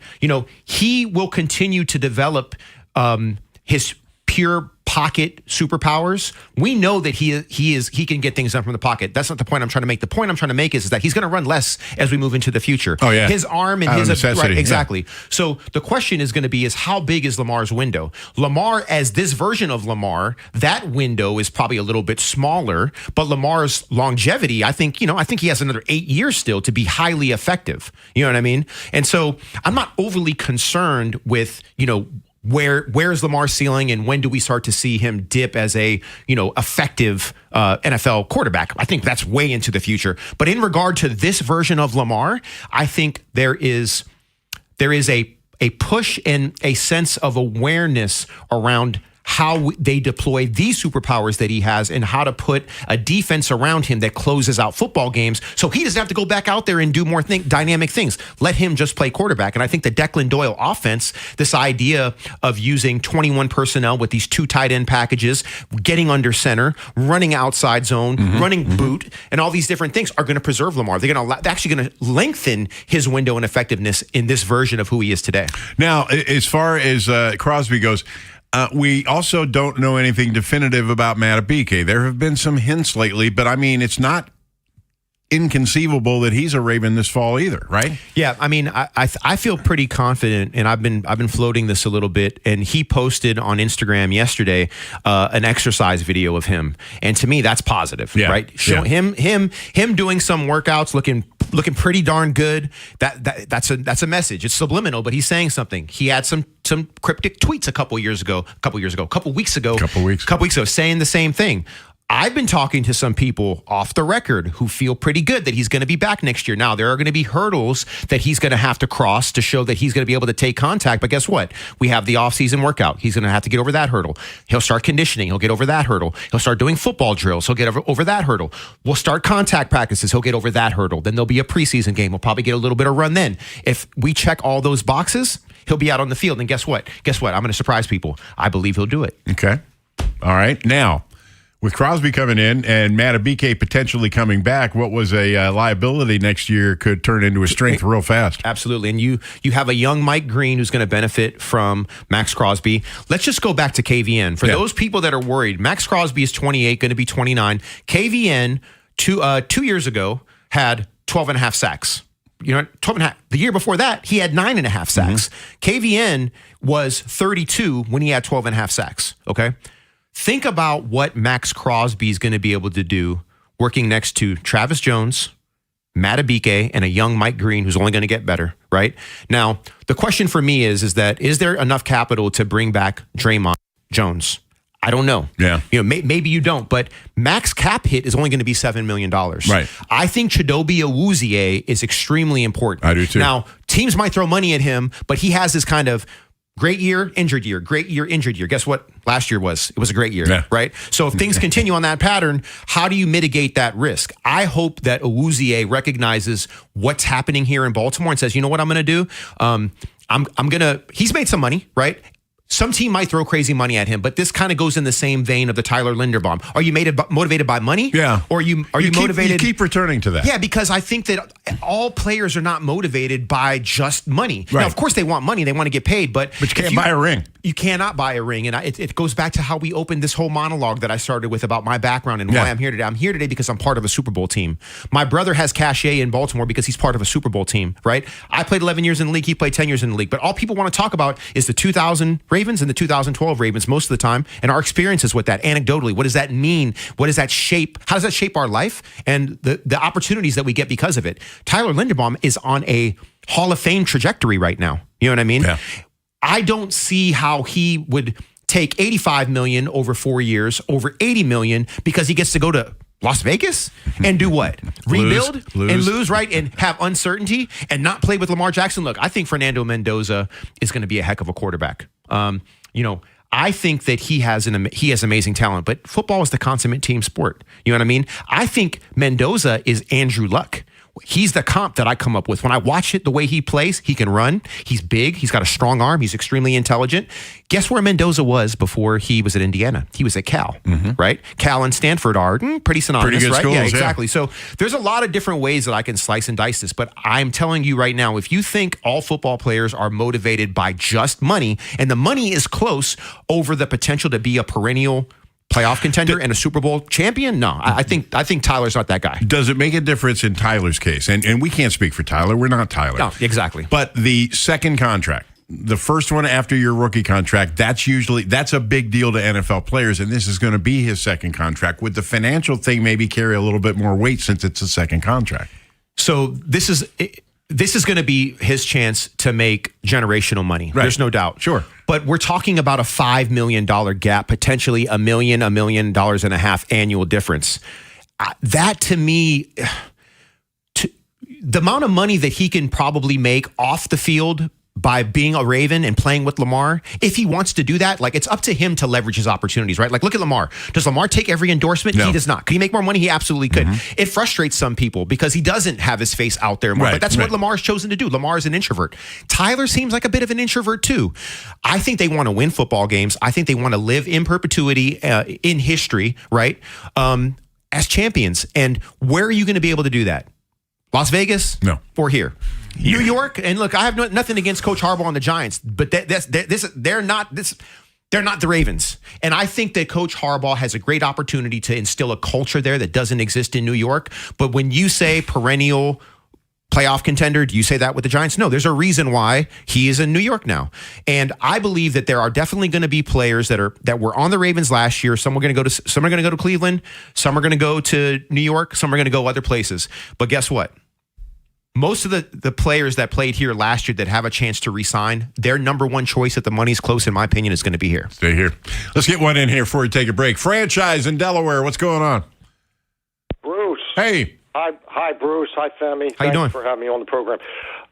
He will continue to develop his pure pocket superpowers. We know that he can get things done from the pocket. That's not the point I'm trying to make. The point I'm trying to make is that he's going to run less as we move into the future. Oh yeah, his arm and out of necessity. Right, exactly. Yeah. So the question is going to be how big is Lamar's window? Lamar, as this version of Lamar, that window is probably a little bit smaller. But Lamar's longevity, I think he has another 8 years still to be highly effective. You know what I mean? And so I'm not overly concerned with where's Lamar's ceiling and when do we start to see him dip as a effective NFL quarterback. I think that's way into the future. But in regard to this version of Lamar, I think there is a push and a sense of awareness around how they deploy these superpowers that he has and how to put a defense around him that closes out football games so he doesn't have to go back out there and do more dynamic things. Let him just play quarterback. And I think the Declan Doyle offense, this idea of using 21 personnel with these 2 tight end packages, getting under center, running outside zone, running boot, and all these different things are going to preserve Lamar. They're actually going to lengthen his window and effectiveness in this version of who he is today. Now, as far as Crosby goes, we also don't know anything definitive about Matabike. There have been some hints lately, but I mean, it's not inconceivable that he's a Raven this fall either, right? Yeah, I mean, I feel pretty confident, and I've been floating this a little bit. And he posted on Instagram yesterday an exercise video of him, and to me, that's positive, right? Show him doing some workouts, looking pretty darn good. That's a message. It's subliminal, but he's saying something. He had some cryptic tweets a couple weeks ago, saying the same thing. I've been talking to some people off the record who feel pretty good that he's going to be back next year. Now, there are going to be hurdles that he's going to have to cross to show that he's going to be able to take contact. But guess what? We have the offseason workout. He's going to have to get over that hurdle. He'll start conditioning. He'll get over that hurdle. He'll start doing football drills. He'll get over that hurdle. We'll start contact practices. He'll get over that hurdle. Then there'll be a preseason game. We'll probably get a little bit of run then. If we check all those boxes, he'll be out on the field. And guess what? I'm going to surprise people. I believe he'll do it. Okay. All right. Now, with Crosby coming in and Matabike potentially coming back, what was a liability next year could turn into a strength real fast. Absolutely. And you have a young Mike Green who's going to benefit from Max Crosby. Let's just go back to KVN. For those people that are worried, Max Crosby is 28, going to be 29. KVN, 2 years ago, had 12 and a half sacks. 12 and a half. The year before that, he had 9 and a half sacks. KVN was 32 when he had 12 and a half sacks. Okay. Think about what Max Crosby is going to be able to do working next to Travis Jones, Matabike, and a young Mike Green who's only going to get better, right? Now, the question for me is there enough capital to bring back Draymond Jones? I don't know. Yeah. Maybe you don't, but max cap hit is only going to be $7 million. Right. I think Chidobe Awuzie is extremely important. I do too. Now, teams might throw money at him, but he has this kind of great year, injured year, great year, injured year. Guess what last year was? It was a great year, right? So if things continue on that pattern, how do you mitigate that risk? I hope that Awuzie recognizes what's happening here in Baltimore and says, you know what I'm going to do? He's made some money, right? Some team might throw crazy money at him, but this kind of goes in the same vein of the Tyler Linderbaum. Are you motivated by money? Yeah. Or are you motivated? You keep returning to that. Yeah, because I think that all players are not motivated by just money. Right. Now, of course, they want money. They want to get paid, but you can't buy a ring. You cannot buy a ring. And it goes back to how we opened this whole monologue that I started with about my background and why I'm here today. I'm here today because I'm part of a Super Bowl team. My brother has cachet in Baltimore because he's part of a Super Bowl team, right? I played 11 years in the league. He played 10 years in the league. But all people want to talk about is the 2000 Ravens and the 2012 Ravens most of the time, and our experiences with that anecdotally. What does that mean? What does that shape? How does that shape our life and the opportunities that we get because of it? Tyler Linderbaum is on a Hall of Fame trajectory right now. You know what I mean? Yeah. I don't see how he would take $85 million over 4 years, over $80 million, because he gets to go to Las Vegas and do what? Rebuild and lose, right? And have uncertainty and not play with Lamar Jackson. Look, I think Fernando Mendoza is going to be a heck of a quarterback. I think that he has amazing talent, but football is the consummate team sport. You know what I mean? I think Mendoza is Andrew Luck. He's the comp that I come up with. When I watch it, the way he plays, he can run. He's big. He's got a strong arm. He's extremely intelligent. Guess where Mendoza was before he was at Indiana? He was at Cal, right? Cal and Stanford are pretty synonymous, pretty good right? schools, yeah, exactly. So there's a lot of different ways that I can slice and dice this, but I'm telling you right now, if you think all football players are motivated by just money, and the money is close over the potential to be a perennial playoff contender and a Super Bowl champion? No, I think Tyler's not that guy. Does it make a difference in Tyler's case? And we can't speak for Tyler. We're not Tyler. No, exactly. But the second contract, the first one after your rookie contract, that's a big deal to NFL players, and this is going to be his second contract. Would the financial thing maybe carry a little bit more weight since it's a second contract? So this is going to be his chance to make generational money. Right. There's no doubt. Sure. But we're talking about a $5 million gap, potentially $1 million and a half annual difference. That to me, the amount of money that he can probably make off the field by being a Raven and playing with Lamar, if he wants to do that, like, it's up to him to leverage his opportunities, right? Like, look at Lamar. Does Lamar take every endorsement? No. He does not. Could he make more money? He absolutely could. It frustrates some people because he doesn't have his face out there more. Right, but that's what Lamar's chosen to do. Lamar is an introvert. Tyler seems like a bit of an introvert too. I think they want to win football games. I think they want to live in perpetuity in history, right? As champions. And where are you going to be able to do that? Las Vegas? No. Or here? New York? And look, I have nothing against Coach Harbaugh and the Giants, but they're not the Ravens. And I think that Coach Harbaugh has a great opportunity to instill a culture there that doesn't exist in New York. But when you say perennial playoff contender, do you say that with the Giants? No, there's a reason why he is in New York now. And I believe that there are definitely going to be players that were on the Ravens last year. Some are going to go to Cleveland, some are going to go to New York, some are going to go other places. But guess what? Most of the players that played here last year that have a chance to re-sign, their number one choice if the money's close, in my opinion, is going to be here. Stay here. Let's get one in here before we take a break. Franchise in Delaware. What's going on? Bruce. Hey. Hi, Bruce. Hi, Femi. How you doing? Thanks for having me on the program.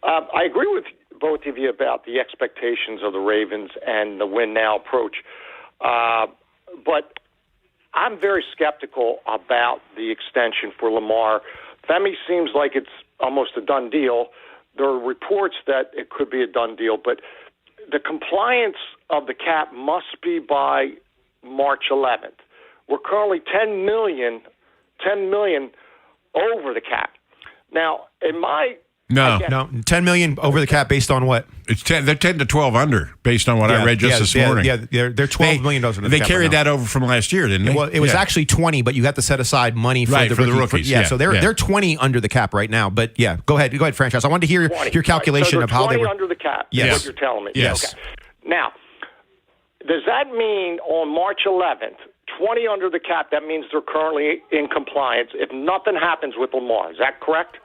I agree with both of you about the expectations of the Ravens and the win-now approach. But I'm very skeptical about the extension for Lamar. Femi seems like it's almost a done deal. There are reports that it could be a done deal, but the compliance of the cap must be by March 11th, we're currently $10 million over the cap. Now, in my No, 10 million over the cap based on what? It's 10. They're 10 to 12 under based on what I read just this morning. Yeah, they're $12 million under the They cap carried right now. that over from last year, didn't they? Well, it was actually 20, but you have to set aside money for the rookies. So they're 20 under the cap right now. But yeah, go ahead, franchise. I wanted to hear 20. your calculation of how they were under the cap. Yes. Is what you're telling me. Yes. Okay. Now, does that mean on March 11th, 20 under the cap? That means they're currently in compliance if nothing happens with Lamar. Is that correct?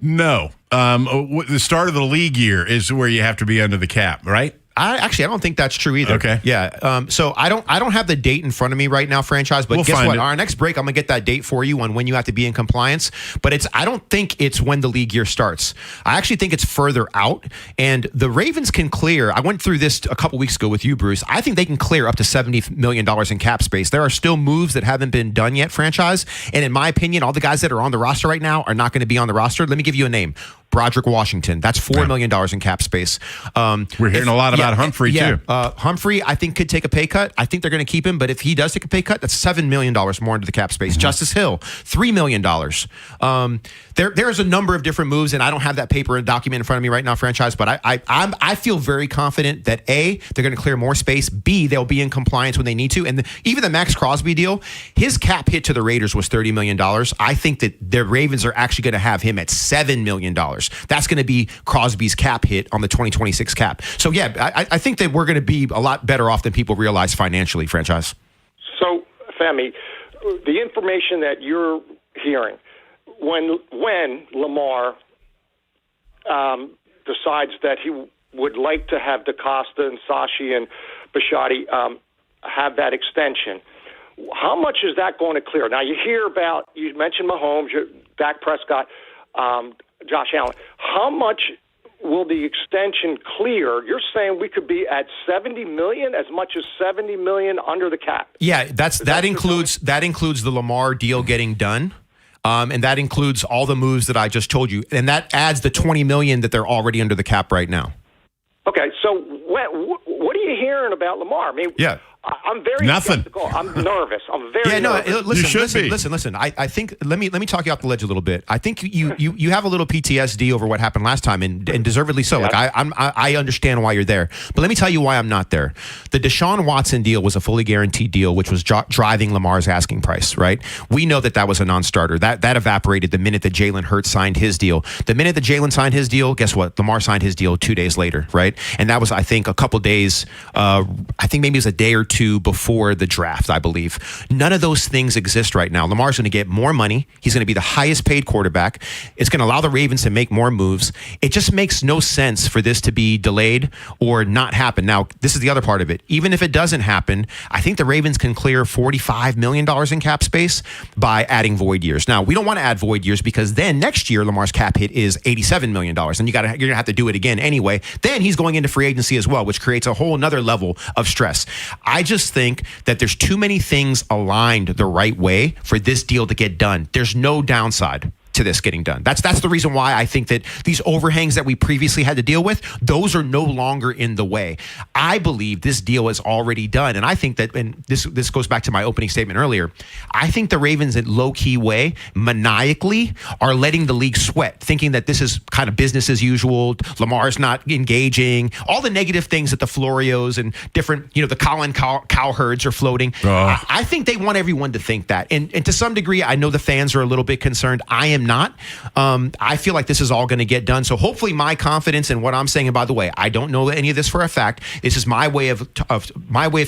No. The start of the league year is where you have to be under the cap, right? I don't think that's true either. Okay. Yeah. So I don't have the date in front of me right now, franchise. But guess what? Our next break, I'm gonna get that date for you on when you have to be in compliance. But I don't think it's when the league year starts. I actually think it's further out. And the Ravens can clear. I went through this a couple weeks ago with you, Bruce. I think they can clear up to $70 million in cap space. There are still moves that haven't been done yet, franchise. And in my opinion, all the guys that are on the roster right now are not going to be on the roster. Let me give you a name. Broderick Washington. That's $4 million in cap space. We're hearing a lot about Humphrey, too. Humphrey, I think, could take a pay cut. I think they're going to keep him, but if he does take a pay cut, that's $7 million more into the cap space. Justice Hill, $3 million. There's a number of different moves, and I don't have that paper and document in front of me right now, franchise, but I feel very confident that A, they're going to clear more space, B, they'll be in compliance when they need to, and even the Max Crosby deal, his cap hit to the Raiders was $30 million. I think that the Ravens are actually going to have him at $7 million. That's going to be Crosby's cap hit on the 2026 cap. So, yeah, I think that we're going to be a lot better off than people realize financially, franchise. So, Femi, the information that you're hearing, when Lamar decides that he would like to have DaCosta and Sashi and Bisciotti have that extension, how much is that going to clear? Now, you mentioned Mahomes, Dak Prescott, Josh Allen. How much will the extension clear? You're saying we could be at $70 million, as much as $70 million under the cap. Yeah, that includes the Lamar deal getting done. And that includes all the moves that I just told you. And that adds the $20 million that they're already under the cap right now. Okay, so what are you hearing about Lamar? I mean, I'm very skeptical. I'm nervous. I'm very nervous. Listen. I think let me talk you off the ledge a little bit. I think you have a little PTSD over what happened last time, and deservedly so. Like I understand why you're there, but let me tell you why I'm not there. The Deshaun Watson deal was a fully guaranteed deal, which was driving Lamar's asking price. Right? We know that was a non-starter. That evaporated the minute that Jalen Hurts signed his deal. The minute that Jalen signed his deal, guess what? Lamar signed his deal 2 days later. Right? And that was, I think, a couple days. I think maybe it was a day or two before the draft, I believe. None of those things exist right now. Lamar's going to get more money. He's going to be the highest paid quarterback. It's going to allow the Ravens to make more moves. It just makes no sense for this to be delayed or not happen. Now, this is the other part of it. Even if it doesn't happen, I think the Ravens can clear $45 million in cap space by adding void years. Now, we don't want to add void years because then next year, Lamar's cap hit is $87 million. And you're going to have to do it again anyway. Then he's going into free agency as well, which creates a whole nother level of stress. I just think that there's too many things aligned the right way for this deal to get done. There's no downside to this getting done. That's the reason why I think that these overhangs that we previously had to deal with, those are no longer in the way. I believe this deal is already done. And I think that, and this goes back to my opening statement earlier, I think the Ravens in low-key way, maniacally, are letting the league sweat, thinking that this is kind of business as usual. Lamar's not engaging. All the negative things that the Florios and different, the Colin Cowherds are floating. I think they want everyone to think that. And to some degree, I know the fans are a little bit concerned. I am not. I feel like this is all going to get done. So hopefully my confidence in what I'm saying, and by the way, I don't know any of this for a fact. This is my way of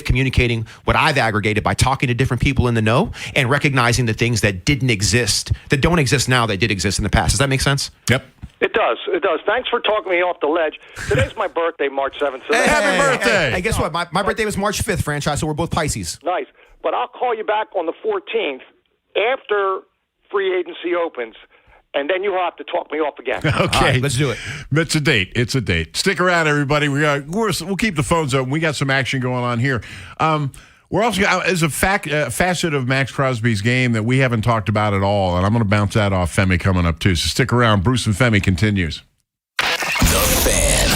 communicating what I've aggregated by talking to different people in the know and recognizing the things that don't exist now that did exist in the past. Does that make sense? Yep. It does. Thanks for talking me off the ledge. Today's my birthday, March 7th. So happy birthday. Hey, guess what? My birthday was March 5th, franchise, so we're both Pisces. Nice. But I'll call you back on the 14th after free agency opens, and then you'll have to talk me off again. Okay. All right, let's do it. It's a date. Stick around, everybody. We'll keep the phones open. We got some action going on here. We're also as a facet of Max Crosby's game that we haven't talked about at all, and I'm going to bounce that off Femi coming up too. So stick around. Bruce and Femi continues. The Fan.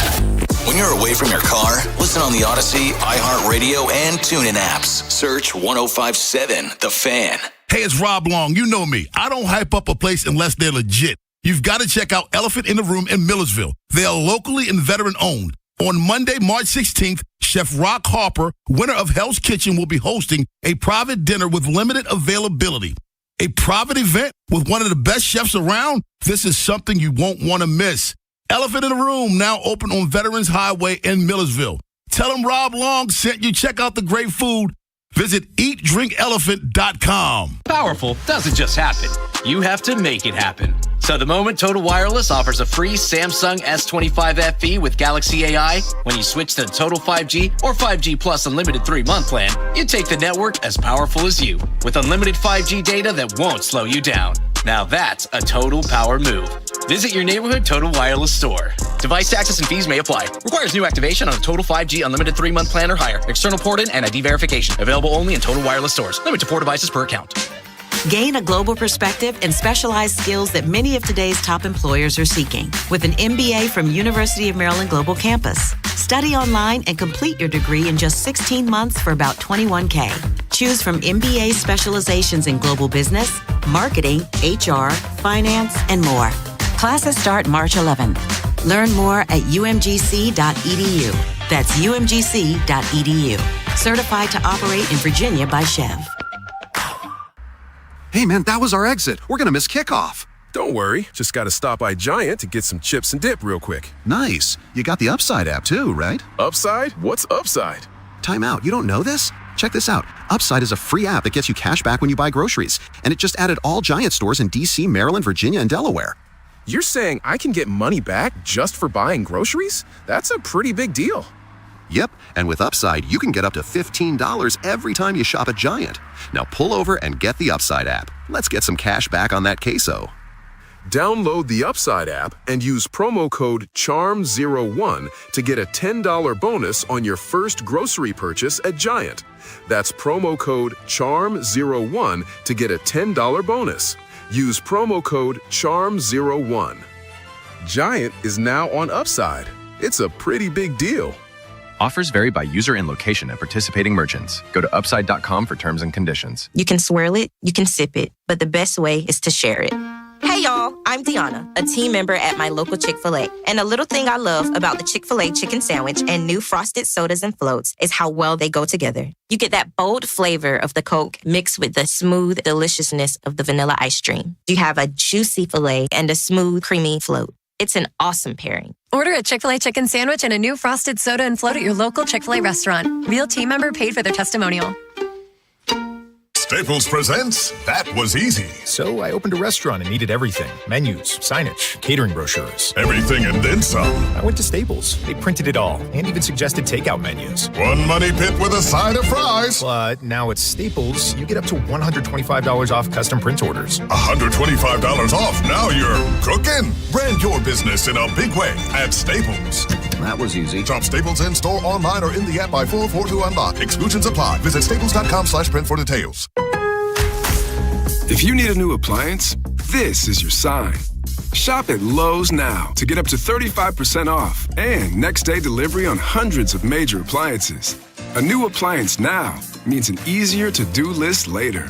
When When you're away from your car, listen on the Odyssey, iHeartRadio, and TuneIn apps. Search 105.7 The Fan. Hey, it's Rob Long. You know me. I don't hype up a place unless they're legit. You've got to check out Elephant in the Room in Millersville. They are locally and veteran-owned. On Monday, March 16th, Chef Rock Harper, winner of Hell's Kitchen, will be hosting a private dinner with limited availability. A private event with one of the best chefs around? This is something you won't want to miss. Elephant in the Room, now open on Veterans Highway in Millersville. Tell them Rob Long sent you. Check out the great food. Visit eatdrinkelephant.com. Powerful doesn't just happen. You have to make it happen. So the moment Total Wireless offers a free Samsung S25 FE with Galaxy AI, when you switch to Total 5G or 5G Plus Unlimited 3-month plan, you take the network as powerful as you, with unlimited 5G data that won't slow you down. Now that's a total power move. Visit your neighborhood Total Wireless store. Device taxes and fees may apply. Requires new activation on a Total 5G Unlimited 3-month plan or higher. External port in and ID verification. Available only in Total Wireless stores. Limit to 4 devices per account. Gain a global perspective and specialized skills that many of today's top employers are seeking with an MBA from University of Maryland Global Campus. Study online and complete your degree in just 16 months for about $21K. Choose from MBA specializations in global business, marketing, HR, finance, and more. Classes start March 11th. Learn more at umgc.edu. That's umgc.edu. Certified to operate in Virginia by Chev. Hey, man, that was our exit. We're going to miss kickoff. Don't worry. Just got to stop by Giant to get some chips and dip real quick. Nice. You got the Upside app too, right? Upside? What's Upside? Time out. You don't know this? Check this out. Upside is a free app that gets you cash back when you buy groceries. And it just added all Giant stores in D.C., Maryland, Virginia, and Delaware. You're saying I can get money back just for buying groceries? That's a pretty big deal. Yep, and with Upside, you can get up to $15 every time you shop at Giant. Now pull over and get the Upside app. Let's get some cash back on that queso. Download the Upside app and use promo code CHARM01 to get a $10 bonus on your first grocery purchase at Giant. That's promo code CHARM01 to get a $10 bonus. Use promo code CHARM01. Giant is now on Upside. It's a pretty big deal. Offers vary by user and location at participating merchants. Go to upside.com for terms and conditions. You can swirl it, you can sip it, but the best way is to share it. Hey y'all, I'm Deanna, a team member at my local Chick-fil-A. And a little thing I love about the Chick-fil-A chicken sandwich and new frosted sodas and floats is how well they go together. You get that bold flavor of the Coke mixed with the smooth deliciousness of the vanilla ice cream. You have a juicy filet and a smooth, creamy float. It's an awesome pairing. Order a Chick-fil-A chicken sandwich and a new frosted soda and float at your local Chick-fil-A restaurant. Real team member paid for their testimonial. Staples presents That Was Easy. So I opened a restaurant and needed everything. Menus, signage, catering brochures. Everything and then some. I went to Staples. They printed it all and even suggested takeout menus. One money pit with a side of fries. But now at Staples, you get up to $125 off custom print orders. $125 off. Now you're cooking. Brand your business in a big way at Staples. That was easy. Shop Staples in store, online, or in the app by 4/4 to unlock. Exclusions apply. Visit staples.com/print for details. If you need a new appliance, this is your sign. Shop at Lowe's now to get up to 35% off and next-day delivery on hundreds of major appliances. A new appliance now means an easier-to-do list later.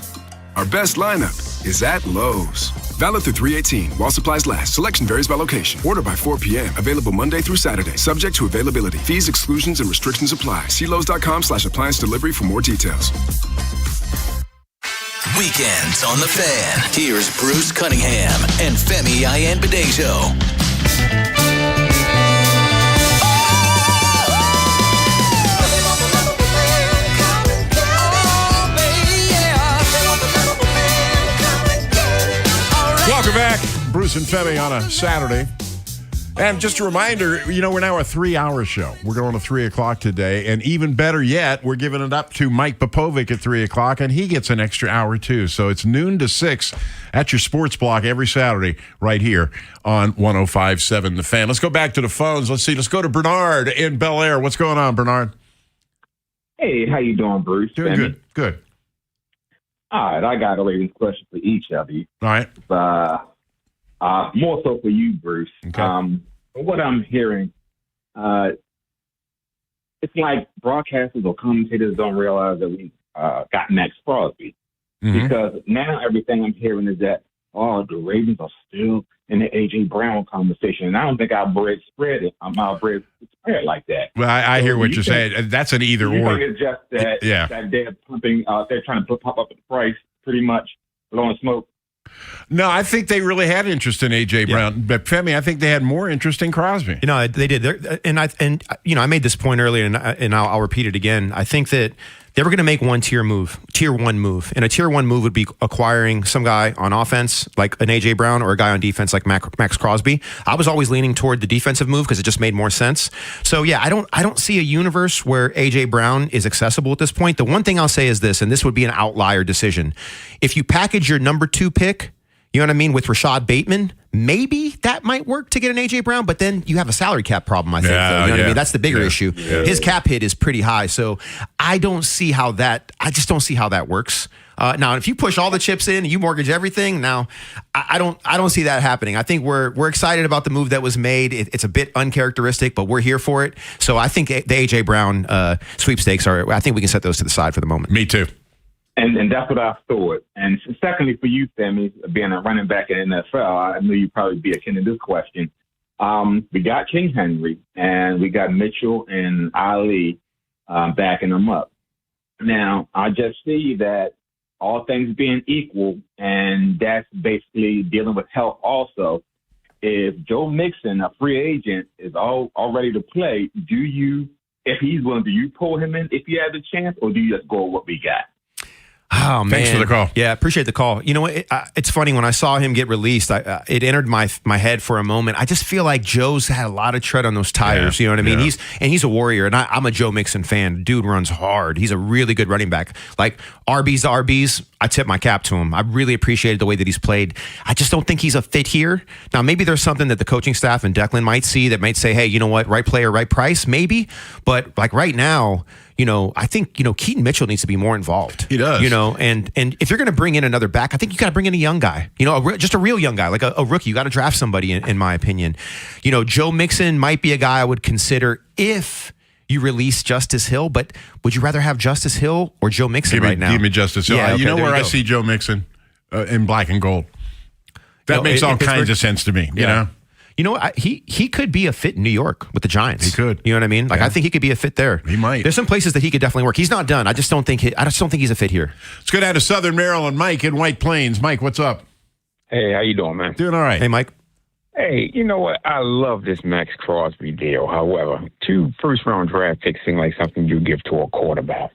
Our best lineup is at Lowe's. Valid through 3/18 while supplies last. Selection varies by location. Order by 4 p.m. Available Monday through Saturday. Subject to availability. Fees, exclusions, and restrictions apply. See Lowes.com/appliance delivery for more details. Weekends on The Fan. Here's Bruce Cunningham and Femi Ayanbadejo. Welcome back. Bruce and Femi on a Saturday. And just a reminder, we're now a 3-hour show. We're going to 3 o'clock today. And even better yet, we're giving it up to Mike Popovic at 3 o'clock, and he gets an extra hour too. So it's noon to 6 at your sports block every Saturday right here on 105.7 The Fan. Let's go back to the phones. Let's go to Bernard in Bel Air. What's going on, Bernard? Hey, how you doing, Bruce? Doing good. Good. All right, I got a Ravens question for each of you. All right. More so for you, Bruce. Okay. What I'm hearing, it's like broadcasters or commentators don't realize that we got Max Crosby. Because now everything I'm hearing is that, the Ravens are still in the A.J. Brown conversation. And I don't think our bread spread like that. Well, I hear what you're saying. That's an either you or. think it's just that, that they're pumping, they're trying to pump up the price pretty much, blowing smoke? No, I think they really had interest in A.J. Brown, but Femi, I think they had more interest in Crosby. They did. I made this point earlier, and I'll repeat it again. I think that they were going to make tier one move, and a tier one move would be acquiring some guy on offense like an A.J. Brown or a guy on defense like Max Crosby. I was always leaning toward the defensive move because it just made more sense. So yeah, I don't see a universe where A.J. Brown is accessible at this point. The one thing I'll say is this, and this would be an outlier decision: if you package your number 2 pick, you know what I mean, with Rashad Bateman, maybe that might work to get an A.J. Brown, but then you have a salary cap problem, I think. You know what I mean? That's the bigger issue. Yeah. His cap hit is pretty high, so I just don't see how that works. Now, if you push all the chips in and you mortgage everything, now I don't see that happening. I think we're excited about the move that was made. It's a bit uncharacteristic, but we're here for it. So I think the A.J. Brown sweepstakes I think we can set those to the side for the moment. Me too. And that's what I thought. And secondly, for you, Sammy, being a running back in the NFL, I knew you'd probably be akin to this question. We got King Henry, and we got Mitchell and Ali backing them up. Now, I just see that all things being equal, and that's basically dealing with health also. If Joe Mixon, a free agent, is all ready to play, if he's willing, do you pull him in if you have the chance, or do you just go with what we got? Oh, man. Thanks for the call. Yeah, appreciate the call. You know what? It's funny. When I saw him get released, it entered my head for a moment. I just feel like Joe's had a lot of tread on those tires. You know what I mean? He's a warrior, and I'm a Joe Mixon fan. Dude runs hard. He's a really good running back. Like RBs to RBs, I tip my cap to him. I really appreciated the way that he's played. I just don't think he's a fit here. Now, maybe there's something that the coaching staff and Declan might see that might say, hey, you know what? Right player, right price, maybe. But like right now, I think, Keaton Mitchell needs to be more involved. He does. And if you're going to bring in another back, I think you got to bring in a young guy, just a real young guy, like a rookie. You got to draft somebody, in my opinion. Joe Mixon might be a guy I would consider if you release Justice Hill, but would you rather have Justice Hill or Joe Mixon right now? Give me Justice Hill. Yeah, okay, you know where I see Joe Mixon? In black and gold. That makes all kinds of sense to me, you know? You know what? He could be a fit in New York with the Giants. He could. You know what I mean? Like I think he could be a fit there. He might. There's some places that he could definitely work. He's not done. I just don't think he's a fit here. Let's go down to Southern Maryland. Mike in White Plains. Mike, what's up? Hey, how you doing, man? Doing all right. Hey, Mike. Hey, you know what? I love this Max Crosby deal. However, 2 first-round draft picks seem like something you give to a quarterback.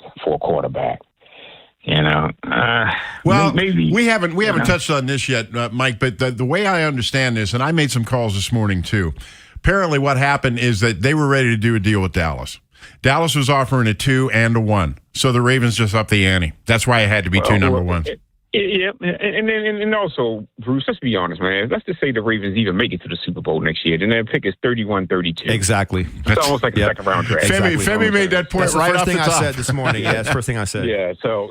Well, maybe we haven't touched on this yet, Mike. But the way I understand this, and I made some calls this morning too. Apparently, what happened is that they were ready to do a deal with Dallas. Dallas was offering a 2 and a 1, so the Ravens just upped the ante. That's why it had to be 2 number ones. Yeah, and also, Bruce, let's be honest, man. Let's just say the Ravens even make it to the Super Bowl next year, then their pick is 31-32. Exacally. It's almost like a second-round draft. Femi made that point right off the top. That's the first thing I said this morning. Yeah, that's the first thing I said. Yeah, so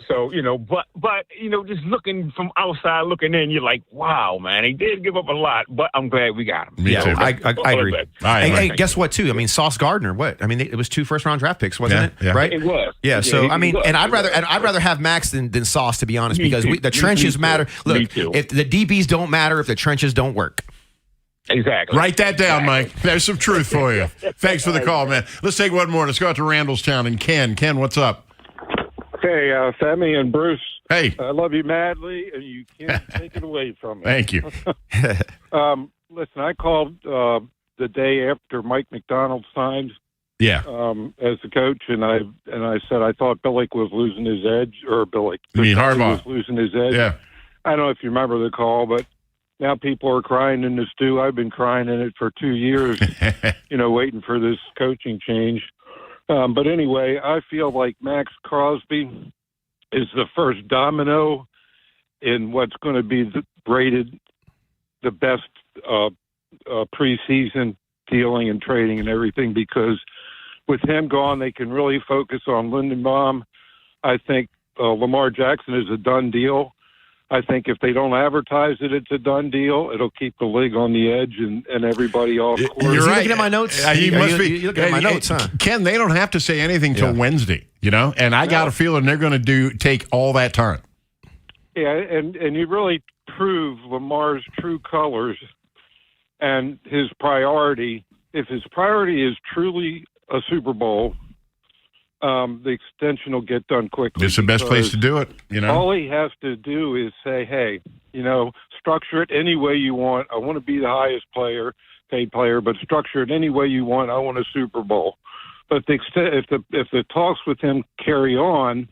but just looking from outside looking in, you're like, wow, man, he did give up a lot, but I'm glad we got him. Me too. I agree. Hey, guess what, too? I mean, Sauce Gardner, what? I mean, it was 2 first-round draft picks, wasn't it? Yeah. Right? It was. Yeah, so, I mean, and I'd rather have Max than Sauce, to be honest, because the trenches matter. Look, if the DBs don't matter, if the trenches don't work. Exactly. Write that down, Mike. There's some truth for you. Thanks for the call, man. Let's take one more. Let's go out to Randallstown and Ken. Ken, what's up? Hey, Sammy and Bruce. Hey. I love you madly, and you can't take it away from me. Thank you. Listen, I called the day after Mike McDonald signed. Yeah. As the coach, and I said I thought Billick was losing his edge, or Billick. You mean Harbaugh was losing his edge. Yeah. I don't know if you remember the call, but now people are crying in the stew. I've been crying in it for 2 years, waiting for this coaching change. But anyway, I feel like Max Crosby is the first domino in what's going to be rated the best preseason dealing and trading and everything, because with him gone, they can really focus on Lindenbaum. I think Lamar Jackson is a done deal. I think if they don't advertise it, it's a done deal. It'll keep the league on the edge and everybody off course. You're right. Looking at my notes. He must be looking at my notes, huh? Ken, they don't have to say anything till Wednesday, and I got a feeling they're going to take all that time. Yeah, and you really prove Lamar's true colors and his priority. If his priority is truly a Super Bowl, the extension will get done quickly. It's the best place to do it, All he has to do is say, hey, structure it any way you want. I want to be the highest paid player, but structure it any way you want. I want a Super Bowl. But if the talks with him carry on,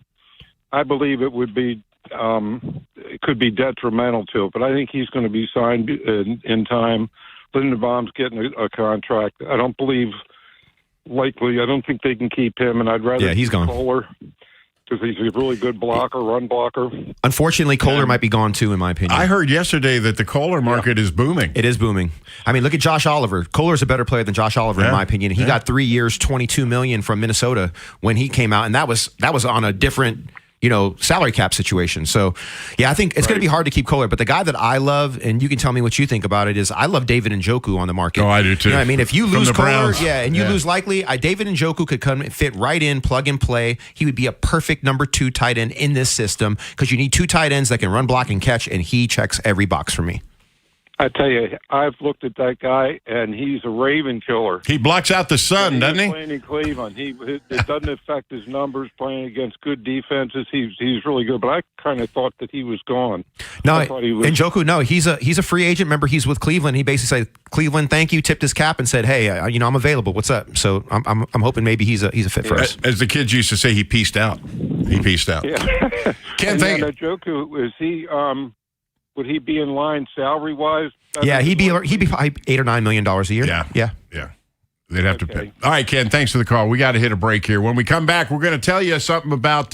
I believe it would be it could be detrimental to it. But I think he's going to be signed in time. Lindenbaum's getting a contract. I don't think they can keep him, and I'd rather he's gone. Kohler, because he's a really good run blocker. Unfortunately, Kohler might be gone too, in my opinion. I heard yesterday that the Kohler market is booming. It is booming. I mean, look at Josh Oliver. Kohler's a better player than Josh Oliver, in my opinion. He got 3 years, $22 million from Minnesota when he came out, and that was on a different salary cap situation. So, I think it's going to be hard to keep Kohler. But the guy that I love, and you can tell me what you think about it, is I love David Njoku on the market. Oh, I do too. You know what I mean? If you From lose the Kohler, Browns. and you lose Likely, David Njoku could come and fit right in, plug and play. He would be a perfect number 2 tight end in this system because you need 2 tight ends that can run, block, and catch, and he checks every box for me. I tell you, I've looked at that guy, and he's a Raven killer. He blocks out the sun, doesn't he? Playing in Cleveland, it doesn't affect his numbers. Playing against good defenses, he's really good. But I kind of thought that he was gone. No, Njoku, no, he's a free agent. Remember, he's with Cleveland. He basically said, "Cleveland, thank you," tipped his cap, and said, "Hey, I'm available. What's up?" So I'm hoping maybe he's a fit for us. As the kids used to say, he pieced out. Yeah. Can't think. Njoku, is he? Would he be in line salary wise? Yeah, he'd be $8 or $9 million a year. Yeah. They'd have to pay. All right, Ken, thanks for the call. We got to hit a break here. When we come back, we're going to tell you something about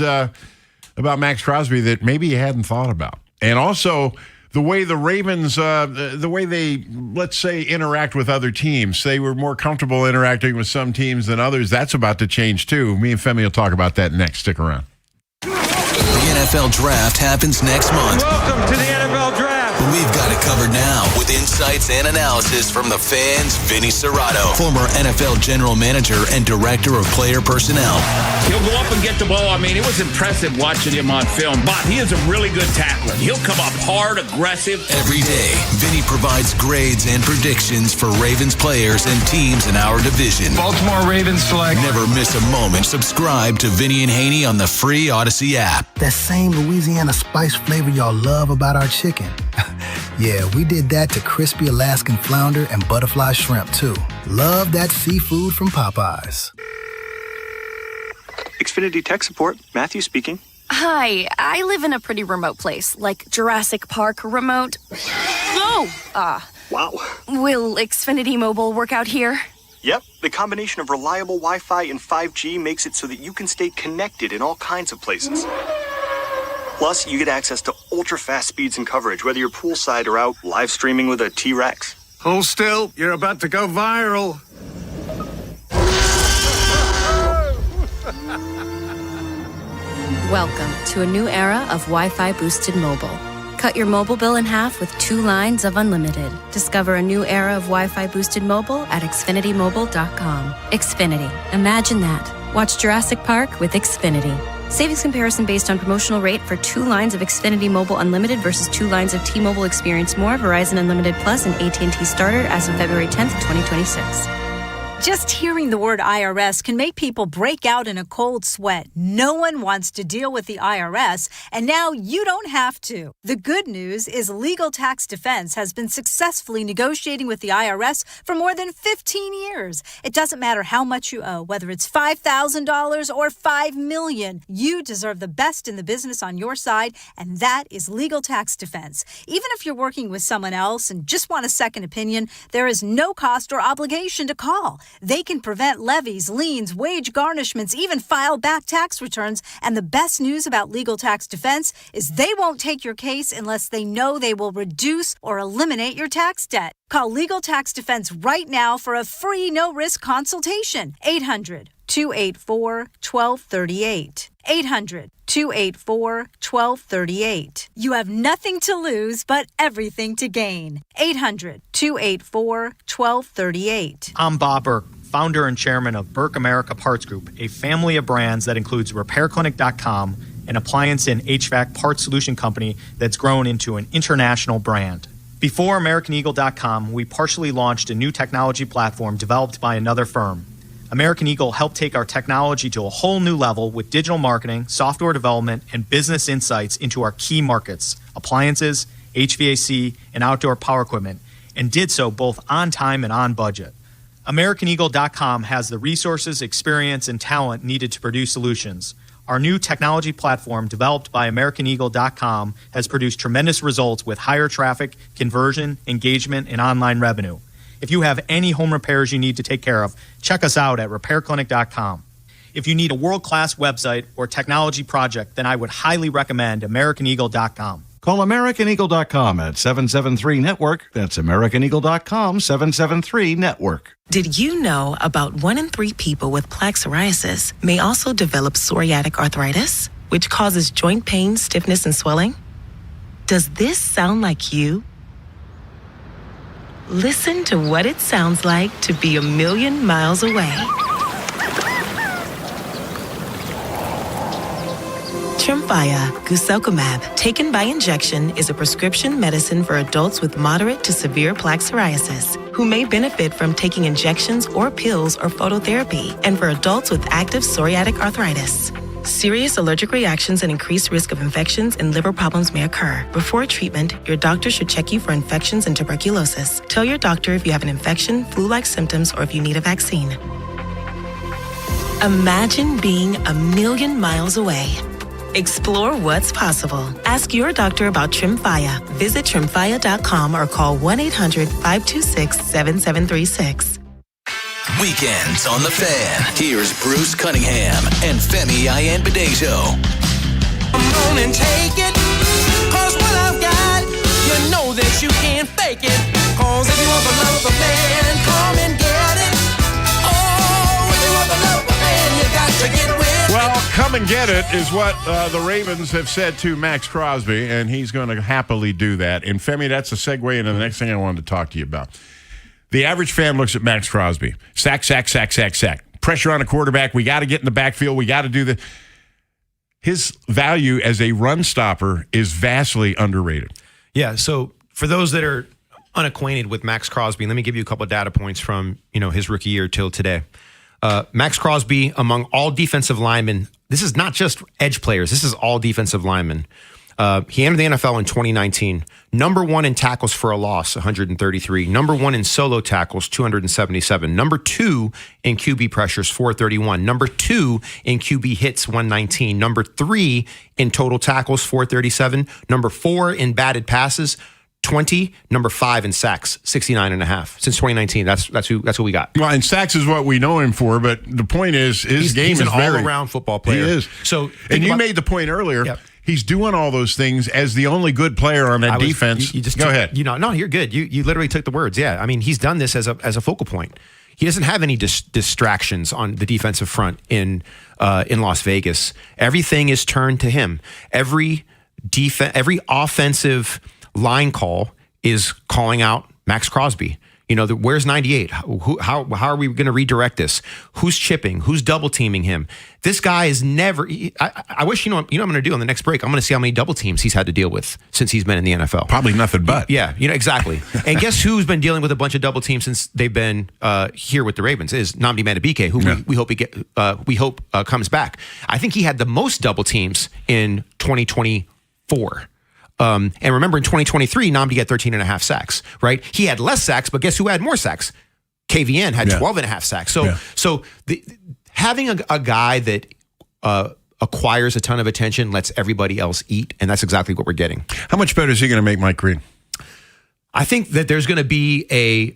Max Crosby that maybe you hadn't thought about, and also the way the Ravens, the way they, let's say, interact with other teams. They were more comfortable interacting with some teams than others. That's about to change too. Me and Femi will talk about that next. Stick around. The NFL Draft happens next month. Welcome to the NFL Draft. But we've got it covered now with insights and analysis from the Fan's Vinny Serrato, former NFL general manager and director of player personnel. He'll go up and get the ball. I mean, it was impressive watching him on film. But he is a really good tackler. He'll come up hard, aggressive. Every day, Vinny provides grades and predictions for Ravens players and teams in our division. Baltimore Ravens select. Never miss a moment. Subscribe to Vinny and Haynie on the free Odyssey app. That same Louisiana spice flavor y'all love about our chicken. Yeah, we did that to crispy Alaskan flounder and butterfly shrimp, too. Love that seafood from Popeyes. Xfinity Tech Support, Matthew speaking. Hi, I live in a pretty remote place, like Jurassic Park remote. Wow. Will Xfinity Mobile work out here? Yep, the combination of reliable Wi-Fi and 5G makes it so that you can stay connected in all kinds of places. Plus, you get access to ultra-fast speeds and coverage, whether you're poolside or out live streaming with a T-Rex. Hold still, you're about to go viral. Welcome to a new era of Wi-Fi boosted mobile. Cut your mobile bill in half with 2 lines of unlimited. Discover a new era of Wi-Fi boosted mobile at xfinitymobile.com. Xfinity. Imagine that. Watch Jurassic Park with Xfinity. Savings comparison based on promotional rate for 2 lines of Xfinity Mobile Unlimited versus 2 lines of T-Mobile Experience More, Verizon Unlimited Plus, and AT&T Starter as of February 10th, 2026. Just hearing the word IRS can make people break out in a cold sweat. No one wants to deal with the IRS, and now you don't have to. The good news is Legal Tax Defense has been successfully negotiating with the IRS for more than 15 years. It doesn't matter how much you owe, whether it's $5,000 or $5 million. You deserve the best in the business on your side, and that is Legal Tax Defense. Even if you're working with someone else and just want a second opinion, there is no cost or obligation to call. They can prevent levies, liens, wage garnishments, even file back tax returns. And the best news about Legal Tax Defense is they won't take your case unless they know they will reduce or eliminate your tax debt. Call Legal Tax Defense right now for a free no-risk consultation. 800-284-1238. 800-284-1238. You have nothing to lose but everything to gain. 800-284-1238. I'm Bob Burke, founder and chairman of Burke America Parts Group, a family of brands that includes RepairClinic.com, an appliance and HVAC parts solution company that's grown into an international brand. Before AmericanEagle.com, we partially launched a new technology platform developed by another firm. American Eagle helped take our technology to a whole new level with digital marketing, software development, and business insights into our key markets, appliances, HVAC, and outdoor power equipment, and did so both on time and on budget. AmericanEagle.com has the resources, experience, and talent needed to produce solutions. Our new technology platform, developed by AmericanEagle.com, has produced tremendous results with higher traffic, conversion, engagement, and online revenue. If you have any home repairs you need to take care of, check us out at RepairClinic.com. If you need a world-class website or technology project, then I would highly recommend AmericanEagle.com. Call AmericanEagle.com at 773-NETWORK. That's AmericanEagle.com, 773-NETWORK. Did you know about 1 in 3 people with plaque psoriasis may also develop psoriatic arthritis, which causes joint pain, stiffness, and swelling? Does this sound like you? Listen to what it sounds like to be a million miles away. Tremfya guselkumab, taken by injection, is a prescription medicine for adults with moderate to severe plaque psoriasis who may benefit from taking injections or pills or phototherapy, and for adults with active psoriatic arthritis. Serious allergic reactions and increased risk of infections and liver problems may occur. Before treatment, your doctor should check you for infections and tuberculosis. Tell your doctor if you have an infection, flu-like symptoms, or if you need a vaccine. Imagine being a million miles away. Explore what's possible. Ask your doctor about Tremfya. Visit Tremfya.com or call 1-800-526-7736. Weekends on the Fan. Here's Bruce Cunningham and Femi Ayanbadejo. Come on and take it, cause what I've got, you know that you can't fake it. Cause if you want the love of a man, come and get it. Oh, if you want the love of a man, you got to get with it. Well, come and get it is what the Ravens have said to Max Crosby, and he's going to happily do that. And Femi, that's a segue into the next thing I wanted to talk to you about. The average fan looks at Max Crosby. Sack, sack, sack, sack, sack. Pressure on a quarterback. We got to get in the backfield. We got to do the. His value as a run stopper is vastly underrated. Yeah, so for those that are unacquainted with Max Crosby, let me give you a couple of data points from his rookie year till today. Max Crosby, among all defensive linemen, this is not just edge players. This is all defensive linemen. He entered the NFL in 2019. Number 1 in tackles for a loss, 133. Number 1 in solo tackles, 277. Number 2 in QB pressures, 431. Number 2 in QB hits, 119. Number 3 in total tackles, 437. Number 4 in batted passes, 20. Number 5 in sacks, 69.5. Since 2019, that's who we got. Well, and sacks is what we know him for, but the point is his game he's is an all-around football player. He is. So, and you made the point earlier. Yep. He's doing all those things as the only good player on that defense. Go ahead. No, you're good. You literally took the words. Yeah, I mean, he's done this as a focal point. He doesn't have any distractions on the defensive front in Las Vegas. Everything is turned to him. Every offensive line call is calling out Max Crosby. Where's 98? How are we going to redirect this? Who's chipping? Who's double teaming him? This guy is never. I wish what I'm going to do on the next break. I'm going to see how many double teams he's had to deal with since he's been in the NFL. Probably nothing but. Yeah, exactly. And guess who's been dealing with a bunch of double teams since they've been here with the Ravens is Nnamdi Madubuike, who we hope comes back. I think he had the most double teams in 2024. And remember, in 2023, Nnamdi had 13.5 sacks, right? He had less sacks, but guess who had more sacks? KVN had 12.5 sacks. So having a guy that acquires a ton of attention lets everybody else eat, and that's exactly what we're getting. How much better is he going to make Mike Green? I think that there's going to be a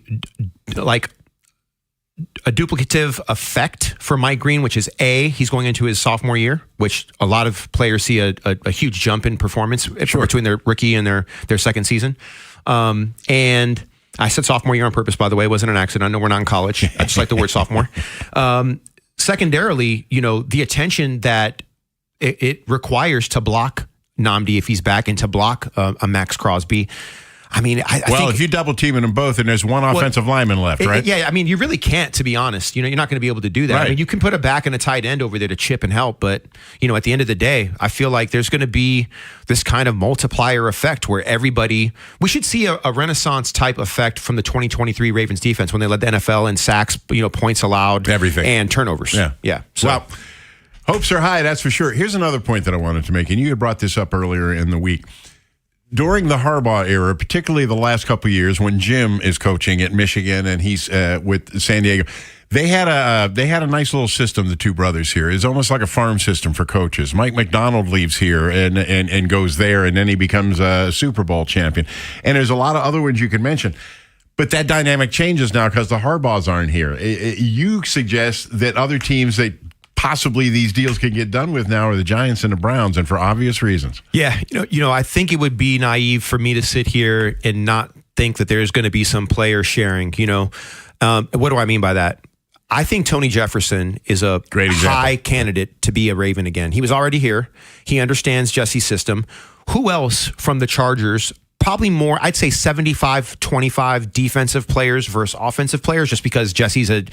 duplicative effect for Mike Green, which is he's going into his sophomore year, which a lot of players see a huge jump in performance between their rookie and their second season. And I said sophomore year on purpose, by the way. It wasn't an accident. I know we're not in college. I just like the word sophomore. Secondarily, the attention that it requires to block Nnamdi if he's back and to block a Max Crosby. I mean, I think, if you double teaming them both and there's one offensive lineman left, right? Yeah, I mean, you really can't, to be honest. You're not going to be able to do that. Right. I mean, you can put a back and a tight end over there to chip and help, but, at the end of the day, I feel like there's going to be this kind of multiplier effect where we should see a Renaissance type effect from the 2023 Ravens defense when they led the NFL in sacks, points allowed, everything, and turnovers. Yeah. So, well, hopes are high, that's for sure. Here's another point that I wanted to make, and you had brought this up earlier in the week. During the Harbaugh era, particularly the last couple of years when Jim is coaching at Michigan and he's with San Diego, they had a nice little system, the two brothers here. It's almost like a farm system for coaches. Mike McDonald leaves here and goes there, and then he becomes a Super Bowl champion. And there's a lot of other ones you can mention. But that dynamic changes now because the Harbaughs aren't here. You suggest that other teams that possibly these deals can get done with now are the Giants and the Browns, and for obvious reasons. Yeah, I think it would be naive for me to sit here and not think that there's going to be some player sharing. What do I mean by that? I think Tony Jefferson is a great high candidate to be a Raven again. He was already here. He understands Jesse's system. Who else from the Chargers? Probably more, I'd say 75-25 defensive players versus offensive players, just because Jesse's a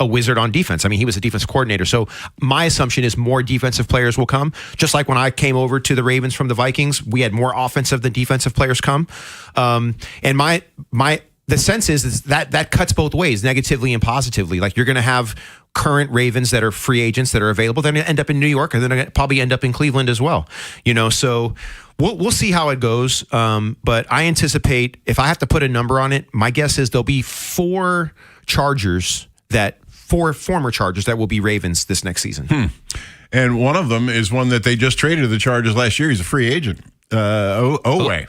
wizard on defense. I mean, he was a defensive coordinator. So my assumption is more defensive players will come. Just like when I came over to the Ravens from the Vikings, we had more offensive than defensive players come. And the sense is that cuts both ways, negatively and positively. Like, you're going to have current Ravens that are free agents that are available. They're going to end up in New York, and they're going to probably end up in Cleveland as well. So we'll see how it goes. But I anticipate, if I have to put a number on it, my guess is there'll be four former Chargers that will be Ravens this next season. And one of them is one that they just traded to the Chargers last year. He's a free agent. Oweh.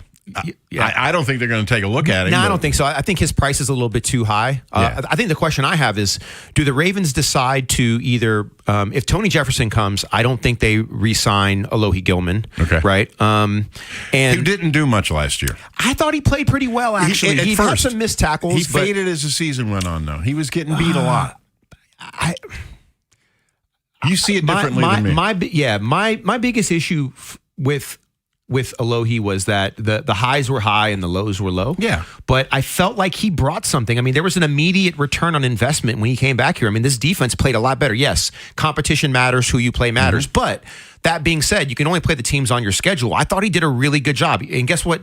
Yeah. I don't think they're going to take a look at him. No, I don't think so. I think his price is a little bit too high. I think the question I have is, do the Ravens decide to either, if Tony Jefferson comes, I don't think they re-sign Alohi Gilman. Okay. Right? And he didn't do much last year. I thought he played pretty well, actually. He had some missed tackles. He faded as the season went on, though. He was getting beat a lot. You see it differently than me. My biggest issue with Alohi was that the highs were high and the lows were low. Yeah. But I felt like he brought something. I mean, there was an immediate return on investment when he came back here. I mean, this defense played a lot better. Yes, competition matters, who you play matters. Mm-hmm. But that being said, you can only play the teams on your schedule. I thought he did a really good job. And guess what?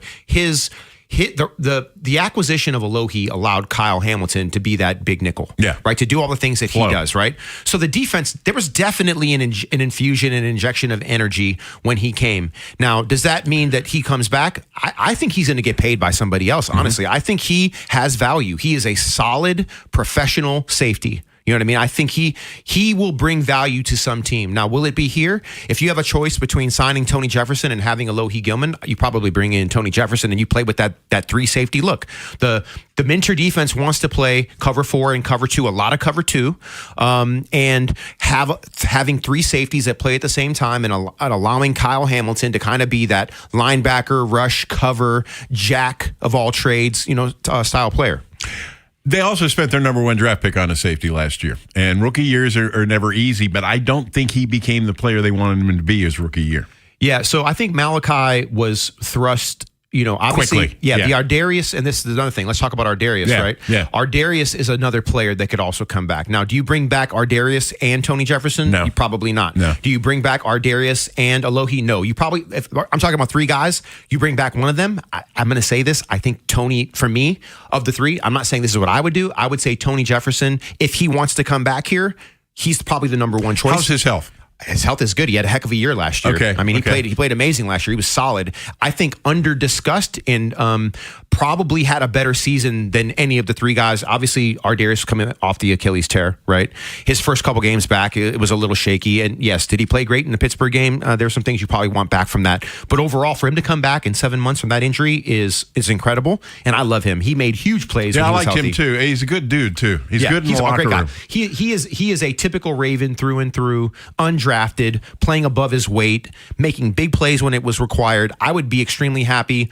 The acquisition of Alohi allowed Kyle Hamilton to be that big nickel, right? To do all the things that he does, right? So the defense, there was definitely an infusion, an injection of energy when he came. Now, does that mean that he comes back? I think he's going to get paid by somebody else, honestly. I think he has value. He is a solid professional safety. You know what I mean? I think he will bring value to some team. Now, will it be here? If you have a choice between signing Tony Jefferson and having Alohi Gilman, you probably bring in Tony Jefferson and you play with that three safety look. The Minter defense wants to play cover 4 and cover 2, a lot of cover 2, and having three safeties that play at the same time and allowing Kyle Hamilton to kind of be that linebacker, rush, cover, jack of all trades, style player. They also spent their number 1 draft pick on a safety last year. And rookie years are never easy, but I don't think he became the player they wanted him to be his rookie year. Yeah, so I think Malachi was thrust, obviously. Quickly. Yeah, the Ardarius, and this is another thing. Let's talk about Ardarius, right? Yeah. Ardarius is another player that could also come back. Now, do you bring back Ardarius and Tony Jefferson? No. You probably not. No. Do you bring back Ardarius and Alohi? No. You probably, if I'm talking about 3 guys, you bring back one of them. I'm going to say this. I think Tony, for me, of the 3, I'm not saying this is what I would do. I would say Tony Jefferson, if he wants to come back here, he's probably the number 1 choice. How's his health? His health is good. He had a heck of a year last year. Okay. I mean, he played amazing last year. He was solid. I think under-discussed and probably had a better season than any of the 3 guys. Obviously, Ardarius coming off the Achilles tear, right? His first couple games back, it was a little shaky. And yes, did he play great in the Pittsburgh game? There's some things you probably want back from that. But overall, for him to come back in 7 months from that injury is incredible. And I love him. He made huge plays. Yeah, when I he was liked healthy. him too. He's a good dude too. He's good in the locker room. He is a typical Raven through and through, undrafted. undrafted, playing above his weight, making big plays when it was required, I would be extremely happy.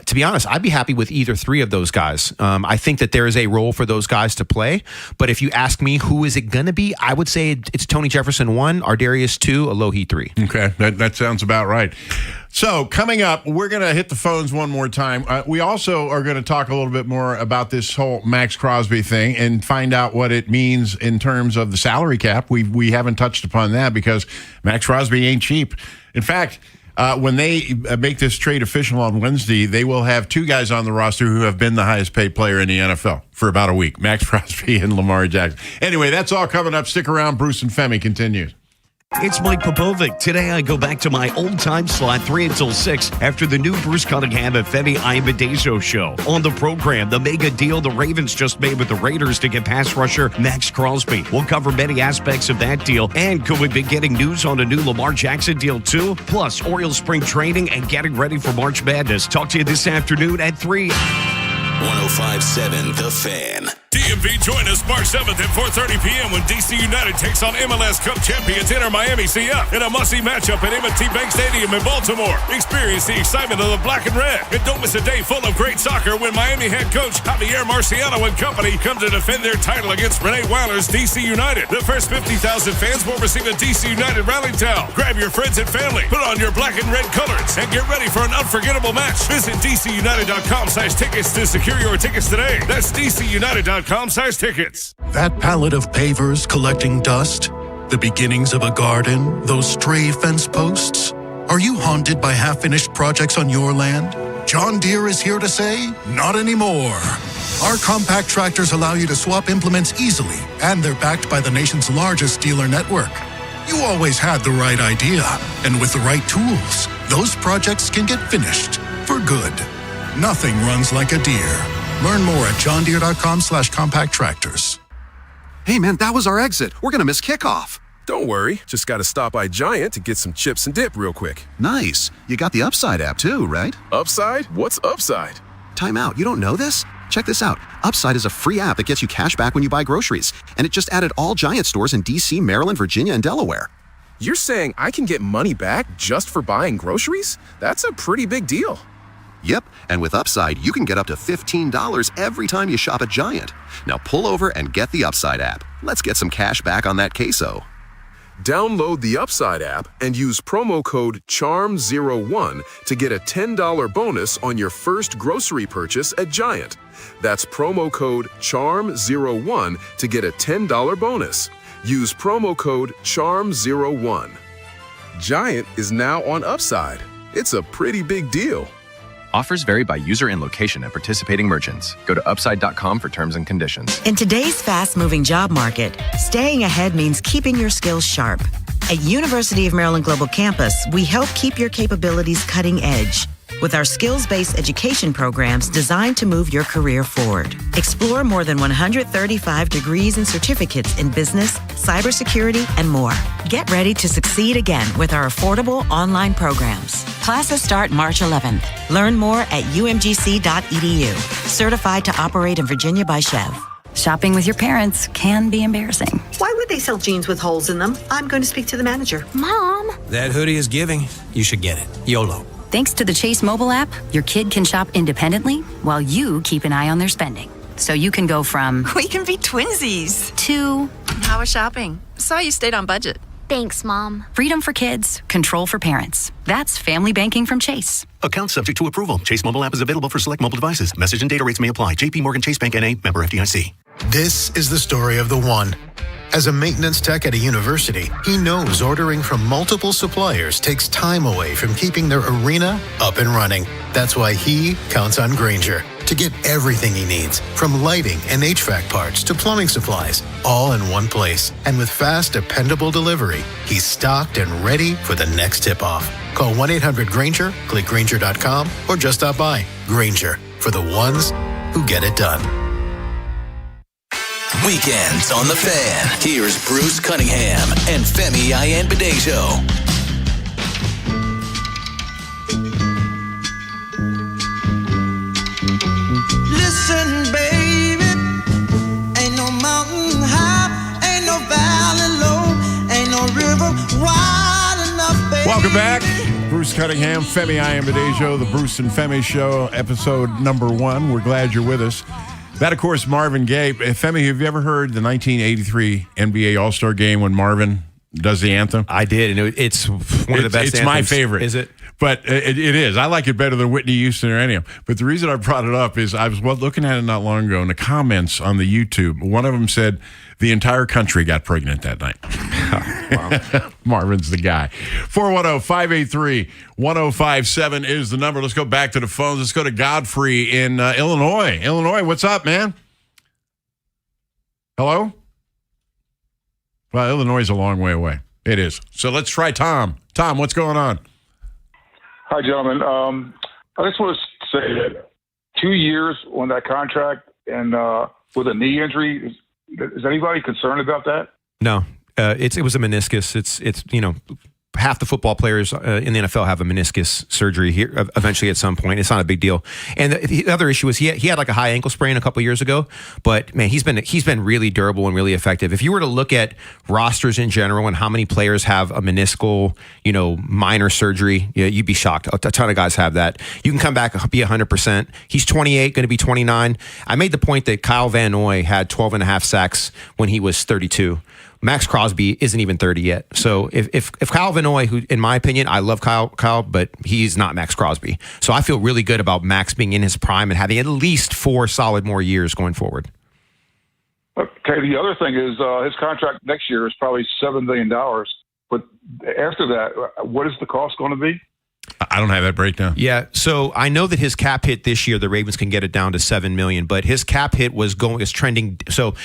To be honest, I'd be happy with either three of those guys. I think that there is a role for those guys to play. But if you ask me who is it going to be, I would say it's Tony Jefferson 1, Ardarius 2, Alohi 3. Okay, that sounds about right. So coming up, we're going to hit the phones one more time. We also are going to talk a little bit more about this whole Max Crosby thing and find out what it means in terms of the salary cap. We haven't touched upon that because Max Crosby ain't cheap. In fact, when they make this trade official on Wednesday, they will have two guys on the roster who have been the highest paid player in the NFL for about a week, Max Crosby and Lamar Jackson. Anyway, that's all coming up. Stick around. Bruce and Femi continues. It's Mike Popovic. Today I go back to my old-time slot 3 until 6 after the new Bruce Cunningham and Femi Ayabadejo show. On the program, the mega deal the Ravens just made with the Raiders to get pass rusher Max Crosby. We'll cover many aspects of that deal. And could we be getting news on a new Lamar Jackson deal too? Plus, Orioles spring training and getting ready for March Madness. Talk to you this afternoon at 3. 105.7 The Fan. DMV, join us March 7th at 4:30 p.m. when DC United takes on MLS Cup champions Inter Miami CF in a must-see matchup at M&T Bank Stadium in Baltimore. Experience the excitement of the black and red. And don't miss a day full of great soccer when Miami head coach Javier Marciano and company come to defend their title against Renee Weiler's DC United. The first 50,000 fans will receive a DC United rally towel. Grab your friends and family, put on your black and red colors, and get ready for an unforgettable match. Visit DCUnited.com/tickets to secure your tickets today. That's DCUnited.com/tickets. That pallet of pavers collecting dust, the beginnings of a garden, those stray fence posts. Are you haunted by half-finished projects on your land? John Deere is here to say, not anymore. Our compact tractors allow you to swap implements easily, and they're backed by the nation's largest dealer network. You always had the right idea, and with the right tools, those projects can get finished for good. Nothing runs like a Deere. Learn more at johndeere.com/compact tractors. Hey, man, that was our exit. We're going to miss kickoff. Don't worry. Just got to stop by Giant to get some chips and dip real quick. Nice. You got the Upside app too, right? Upside? What's Upside? Time out. You don't know this? Check this out. Upside is a free app that gets you cash back when you buy groceries. And it just added all Giant stores in D.C., Maryland, Virginia, and Delaware. You're saying I can get money back just for buying groceries? That's a pretty big deal. Yep, and with Upside, you can get up to $15 every time you shop at Giant. Now pull over and get the Upside app. Let's get some cash back on that queso. Download the Upside app and use promo code CHARM01 to get a $10 bonus on your first grocery purchase at Giant. That's promo code CHARM01 to get a $10 bonus. Use promo code CHARM01. Giant is now on Upside. It's a pretty big deal. Offers vary by user and location at participating merchants. Go to upside.com for terms and conditions. In today's fast-moving job market, staying ahead means keeping your skills sharp. At University of Maryland Global Campus, we help keep your capabilities cutting edge with our skills-based education programs designed to move your career forward. Explore more than 135 degrees and certificates in business, cybersecurity, and more. Get ready to succeed again with our affordable online programs. Classes start March 11th. Learn more at umgc.edu. Certified to operate in Virginia by Chev. Shopping with your parents can be embarrassing. Why would they sell jeans with holes in them? I'm going to speak to the manager. Mom! That hoodie is giving. You should get it. YOLO. Thanks to the Chase mobile app, your kid can shop independently while you keep an eye on their spending. So you can go from... We can be twinsies. To... How was shopping? Saw you stayed on budget. Thanks, Mom. Freedom for kids, control for parents. That's family banking from Chase. Account subject to approval. Chase mobile app is available for select mobile devices. Message and data rates may apply. JP Morgan Chase Bank N.A. member FDIC. This is the story of the one. As a maintenance tech at a university, he knows ordering from multiple suppliers takes time away from keeping their arena up and running. That's why he counts on Grainger to get everything he needs, from lighting and HVAC parts to plumbing supplies, all in one place. And with fast, dependable delivery, he's stocked and ready for the next tip-off. Call 1-800-GRAINGER, click Grainger.com, or just stop by. Grainger, for the ones who get it done. Weekends on The Fan. Here's Bruce Cunningham and Femi Ayabadejo. Listen, baby, ain't no mountain high, ain't no valley low, ain't no river wide. Welcome back. Bruce Cunningham, Femi Ayanbadejo, the Bruce and Femi Show, episode number 1. We're glad you're with us. That, of course, Marvin Gaye. Femi, have you ever heard the 1983 NBA All-Star Game when Marvin does the anthem? I did, and it's one of the best It's anthems. my favorite. Is it? But it is. I like it better than Whitney Houston or any of them. But the reason I brought it up is I was looking at it not long ago, and the comments on the YouTube, one of them said the entire country got pregnant that night. Marvin's the guy. 410-583-1057 is the number. Let's go back to the phones. Let's go to Godfrey in Illinois. Illinois, what's up, man? Hello? Well, Illinois is a long way away. It is. So let's try Tom. Tom, what's going on? Hi, gentlemen. I just want to say that 2 years on that contract and with a knee injury, is anybody concerned about that? No, it was a meniscus. It's half the football players in the NFL have a meniscus surgery here eventually at some point. It's not a big deal. And the other issue is he had like a high ankle sprain a couple years ago, but man, he's been really durable and really effective. If you were to look at rosters in general and how many players have a meniscal, minor surgery, you'd be shocked. A ton of guys have that. You can come back, be 100%. He's 28, going to be 29. I made the point that Kyle Van Noy had 12 and a half sacks when he was 32. Max Crosby isn't even 30 yet. So if Kyle Van Noy, who in my opinion, I love Kyle, but he's not Max Crosby. So I feel really good about Max being in his prime and having at least 4 solid more years going forward. Okay, the other thing is his contract next year is probably $7 million. But after that, what is the cost going to be? I don't have that breakdown. Yeah, so I know that his cap hit this year, the Ravens can get it down to $7 million, but his cap hit is trending. So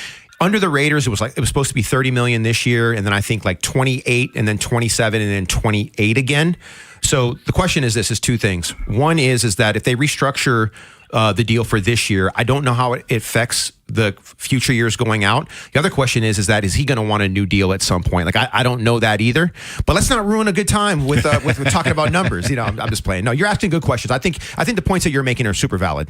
under the Raiders, it was supposed to be $30 million this year, and then I think like 28, and then 27, and then 28 again. So the question is two things. One is that if they restructure the deal for this year, I don't know how it affects the future years going out. The other question is he going to want a new deal at some point? Like I don't know that either. But let's not ruin a good time with talking about numbers. I'm just playing. No, you're asking good questions. I think the points that you're making are super valid.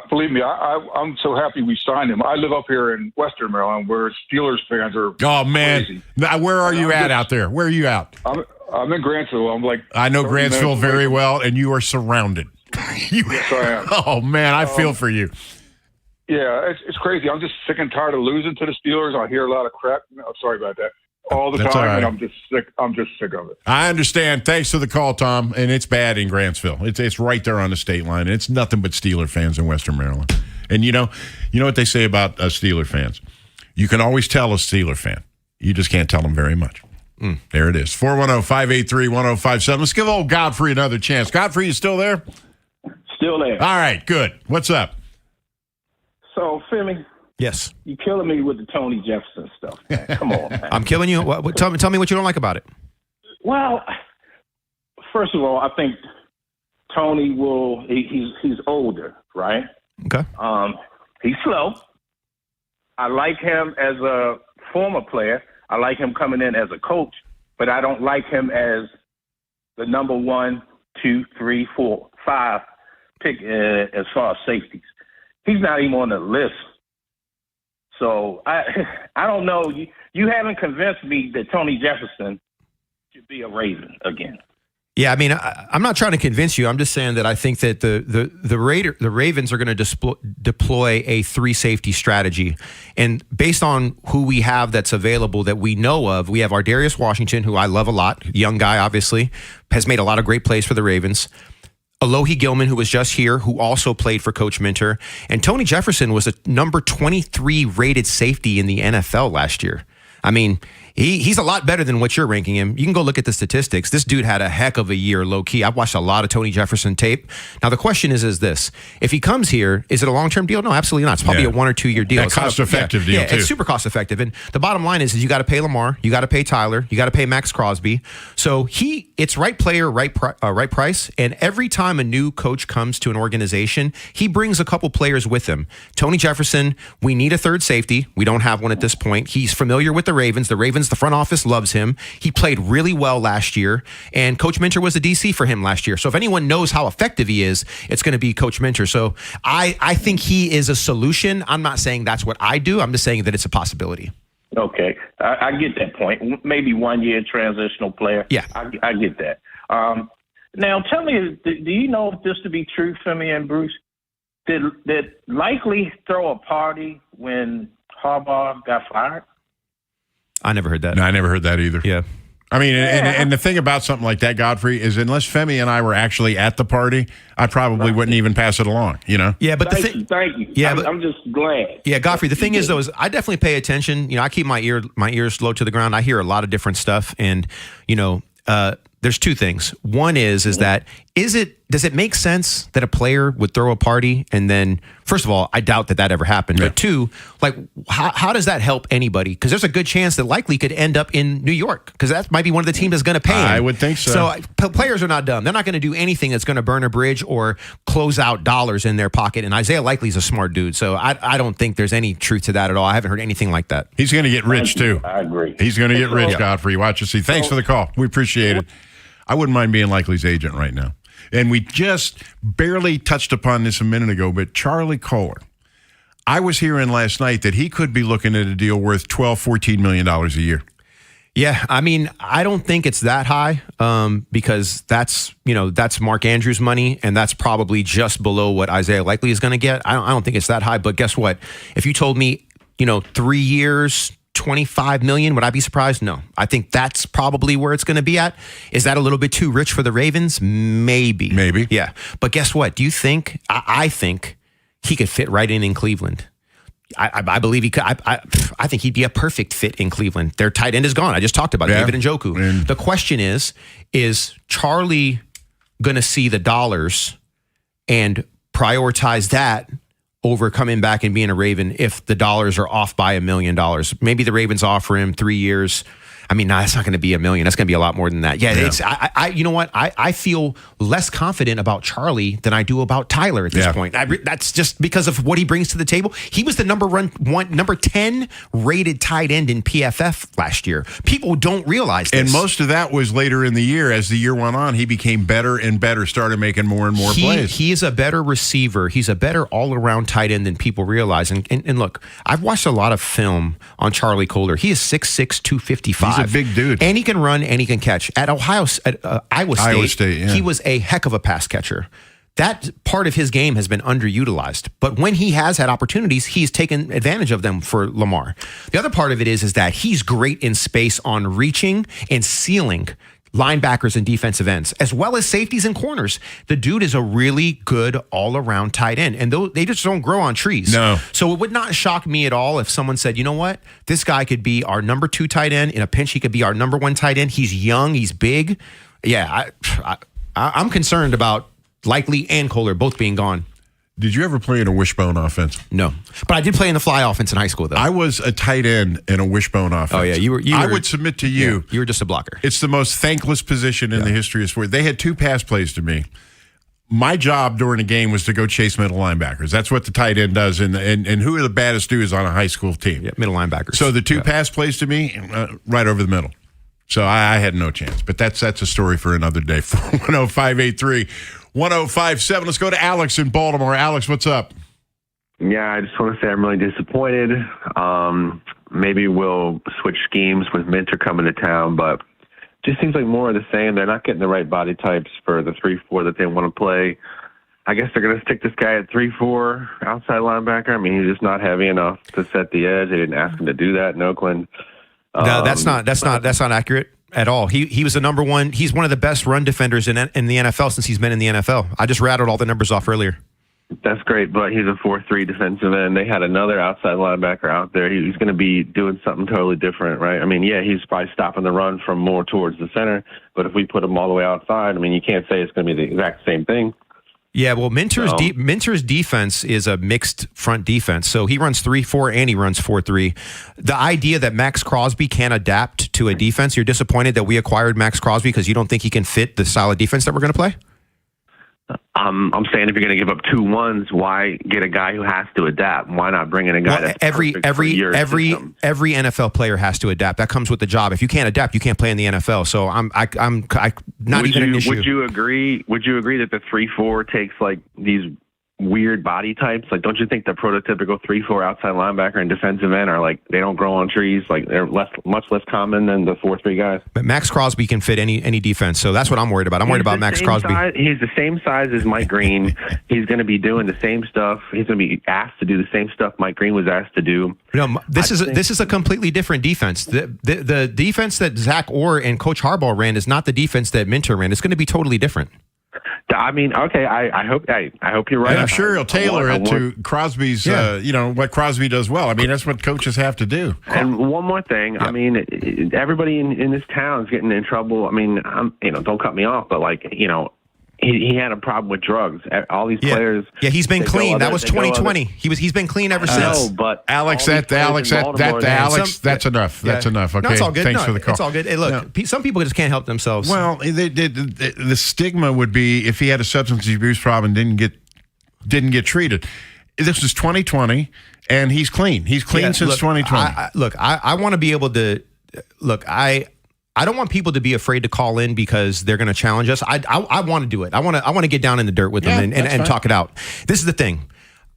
Believe me, I'm so happy we signed him. I live up here in Western Maryland, where Steelers fans are. Oh man, crazy. Now, where are you at out there? Where are you at? I'm in Grantsville. I know Grantsville very well, and you are surrounded. Yes, I am. Oh man, I feel for you. Yeah, it's crazy. I'm just sick and tired of losing to the Steelers. I hear a lot of crap. No, sorry about that. All the That's time, all right. and I'm just sick of it. I understand. Thanks for the call, Tom. And it's bad in Grantsville. It's right there on the state line. It's nothing but Steeler fans in Western Maryland. And you know what they say about Steeler fans? You can always tell a Steeler fan. You just can't tell them very much. There it is. 410-583-1057. Let's give old Godfrey another chance. Godfrey, you still there? Still there. All right, good. What's up? So, Femi. Yes. You're killing me with the Tony Jefferson stuff, man. Come on, man. I'm killing you? Tell me what you don't like about it. Well, first of all, I think Tony he's older, right? Okay. He's slow. I like him as a former player. I like him coming in as a coach, but I don't like him as the number 1, 2, 3, 4, 5 pick as far as safeties. He's not even on the list. So I don't know. You haven't convinced me that Tony Jefferson should be a Raven again. Yeah, I mean, I'm not trying to convince you. I'm just saying that I think that the Ravens are going to deploy a 3 safety strategy, and based on who we have that's available that we know of, we have Ardarius Washington, who I love a lot, young guy, obviously, has made a lot of great plays for the Ravens. Alohi Gilman, who was just here, who also played for Coach Minter. And Tony Jefferson was a number 23 rated safety in the NFL last year. I mean, he's a lot better than what you're ranking him. You can go look at the statistics. This dude had a heck of a year, low key. I've watched a lot of Tony Jefferson tape. Now, the question is this. If he comes here, is it a long-term deal? No, absolutely not. It's probably a 1 or 2 year deal. A cost-effective deal, too. It's super cost-effective. And the bottom line is you got to pay Lamar, you got to pay Tyler, you got to pay Max Crosby. So it's right player, right price. And every time a new coach comes to an organization, he brings a couple players with him. Tony Jefferson, we need a third safety. We don't have one at this point. He's familiar with the Ravens. The Ravens, the front office loves him. He played really well last year, and Coach Minter was the DC for him last year. So if anyone knows how effective he is, it's going to be Coach Minter. So I think he is a solution. I'm not saying that's what I do. I'm just saying that it's a possibility. Okay. I get that point. Maybe 1 year transitional player. Yeah. I get that. Now, tell me, do you know if this to be true, Femi and Bruce? Did Likely throw a party when Harbaugh got fired? I never heard that. No, I never heard that either. Yeah. I mean, and the thing about something like that, Godfrey, is unless Femi and I were actually at the party, I probably wouldn't even pass it along, you know? Yeah, but Thank you. Yeah, I'm just glad. Yeah, Godfrey, the thing is, though, is I definitely pay attention. You know, I keep my ears low to the ground. I hear a lot of different stuff. And, you know, there's two things. One is that does it make sense that a player would throw a party and then, first of all, I doubt that ever happened. Yeah. But two, like, how does that help anybody? Because there's a good chance that Likely could end up in New York because that might be one of the teams that's going to pay him. I would think so. So players are not dumb. They're not going to do anything that's going to burn a bridge or close out dollars in their pocket. And Isaiah Likely's a smart dude. So I don't think there's any truth to that at all. I haven't heard anything like that. He's going to get rich, too. I agree. He's going to get rich, Godfrey. Watch and see. Thanks for the call. We appreciate it. I wouldn't mind being Likely's agent right now. And we just barely touched upon this a minute ago, but Charlie Kohler, I was hearing last night that he could be looking at a deal worth $12-14 million a year. Yeah, I mean, I don't think it's that high because that's Mark Andrews' money, and that's probably just below what Isaiah Likely is going to get. I don't think it's that high, but guess what? If you told me, 3 years, $25 million, would I be surprised? No. I think that's probably where it's going to be at. Is that a little bit too rich for the Ravens? Maybe. Yeah. But guess what? Do you think, I think he could fit right in Cleveland. I believe he could. I think he'd be a perfect fit in Cleveland. Their tight end is gone. I just talked about David Njoku. The question is Charlie going to see the dollars and prioritize that over coming back and being a Raven if the dollars are off by $1 million? Maybe the Ravens offer him 3 years. I mean, no, that's not going to be $1 million. That's going to be a lot more than that. Yeah. It's. You know what? I feel less confident about Charlie than I do about Tyler at this point. That's just because of what he brings to the table. He was the number 10 rated tight end in PFF last year. People don't realize this. And most of that was later in the year. As the year went on, he became better and better, started making more and more plays. He is a better receiver. He's a better all-around tight end than people realize. And look, I've watched a lot of film on Charlie Kohler. He is 6'6", 255. He's a big dude. And he can run and he can catch. At Iowa State, he was a heck of a pass catcher. That part of his game has been underutilized. But when he has had opportunities, he's taken advantage of them for Lamar. The other part of it is that he's great in space on reaching and sealing linebackers and defensive ends, as well as safeties and corners. The dude is a really good all-around tight end, and they just don't grow on trees. No. So it would not shock me at all if someone said, you know what, this guy could be our number 2 tight end. In a pinch, he could be our number 1 tight end. He's young, he's big. Yeah, I'm concerned about Likely and Kohler both being gone. Did you ever play in a wishbone offense? No. But I did play in the fly offense in high school, though. I was a tight end in a wishbone offense. Oh, yeah. You were, I would submit to you. Yeah, you were just a blocker. It's the most thankless position in the history of sport. They had 2 pass plays to me. My job during a game was to go chase middle linebackers. That's what the tight end does. And who are the baddest dudes on a high school team? Yeah, middle linebackers. So the 2 pass plays to me, right over the middle. So I had no chance. But that's a story for another day. 410-583-1057. Let's go to Alex in Baltimore. Alex, what's up? Yeah, I just want to say I'm really disappointed. Maybe we'll switch schemes with Minter coming to town, but just seems like more of the same. They're not getting the right body types for the 3-4 that they want to play. I guess they're going to stick this guy at 3-4 outside linebacker. I mean, he's just not heavy enough to set the edge. They didn't ask him to do that in Oakland. No, that's not accurate at all. He was the number 1. He's one of the best run defenders in the NFL since he's been in the NFL. I just rattled all the numbers off earlier. That's great, but he's a 4-3 defensive end. They had another outside linebacker out there. He's going to be doing something totally different, right? I mean, yeah, he's probably stopping the run from more towards the center, but if we put him all the way outside, I mean, you can't say it's going to be the exact same thing. Yeah, well, Minter's defense is a mixed front defense. So he runs 3-4 and he runs 4-3. The idea that Max Crosby can adapt to a defense, you're disappointed that we acquired Max Crosby because you don't think he can fit the style of defense that we're going to play? I'm saying if you're going to give up 2 1s, why get a guy who has to adapt? Why not bring in a guy that's every NFL player has to adapt. That comes with the job. If you can't adapt, you can't play in the NFL. So I'm not even an issue. Would you agree? Would you agree that the 3-4 takes like these weird body types. Like, don't you think the prototypical 3-4 outside linebacker and defensive end are like, they don't grow on trees? Like, they're much less common than the 4-3 guys. But Max Crosby can fit any defense, so that's what I'm worried about. I'm worried about Max Crosby. He's the same size as Mike Green. He's going to be doing the same stuff. He's going to be asked to do the same stuff Mike Green was asked to do. No, this is a completely different defense. The defense that Zach Orr and Coach Harbaugh ran is not the defense that Minter ran. It's going to be totally different. I mean, okay, I hope you're right. And I'm sure he'll tailor it to Crosby's, what Crosby does well. I mean, that's what coaches have to do. And one more thing, I mean, everybody in this town is getting in trouble. I mean, don't cut me off, but he had a problem with drugs. All these players. Yeah, he's been clean. That was 2020. He's been clean ever since. No, but Alex, that's enough. That's enough. Okay, no, it's all good. Thanks for the call. It's all good. Hey, look, some people just can't help themselves. Well, the stigma would be if he had a substance abuse problem and didn't get treated. This is 2020, and he's clean. He's clean since 2020. I want to be able to I don't want people to be afraid to call in because they're going to challenge us. I want to do it. I want to get down in the dirt with them and talk it out. This is the thing.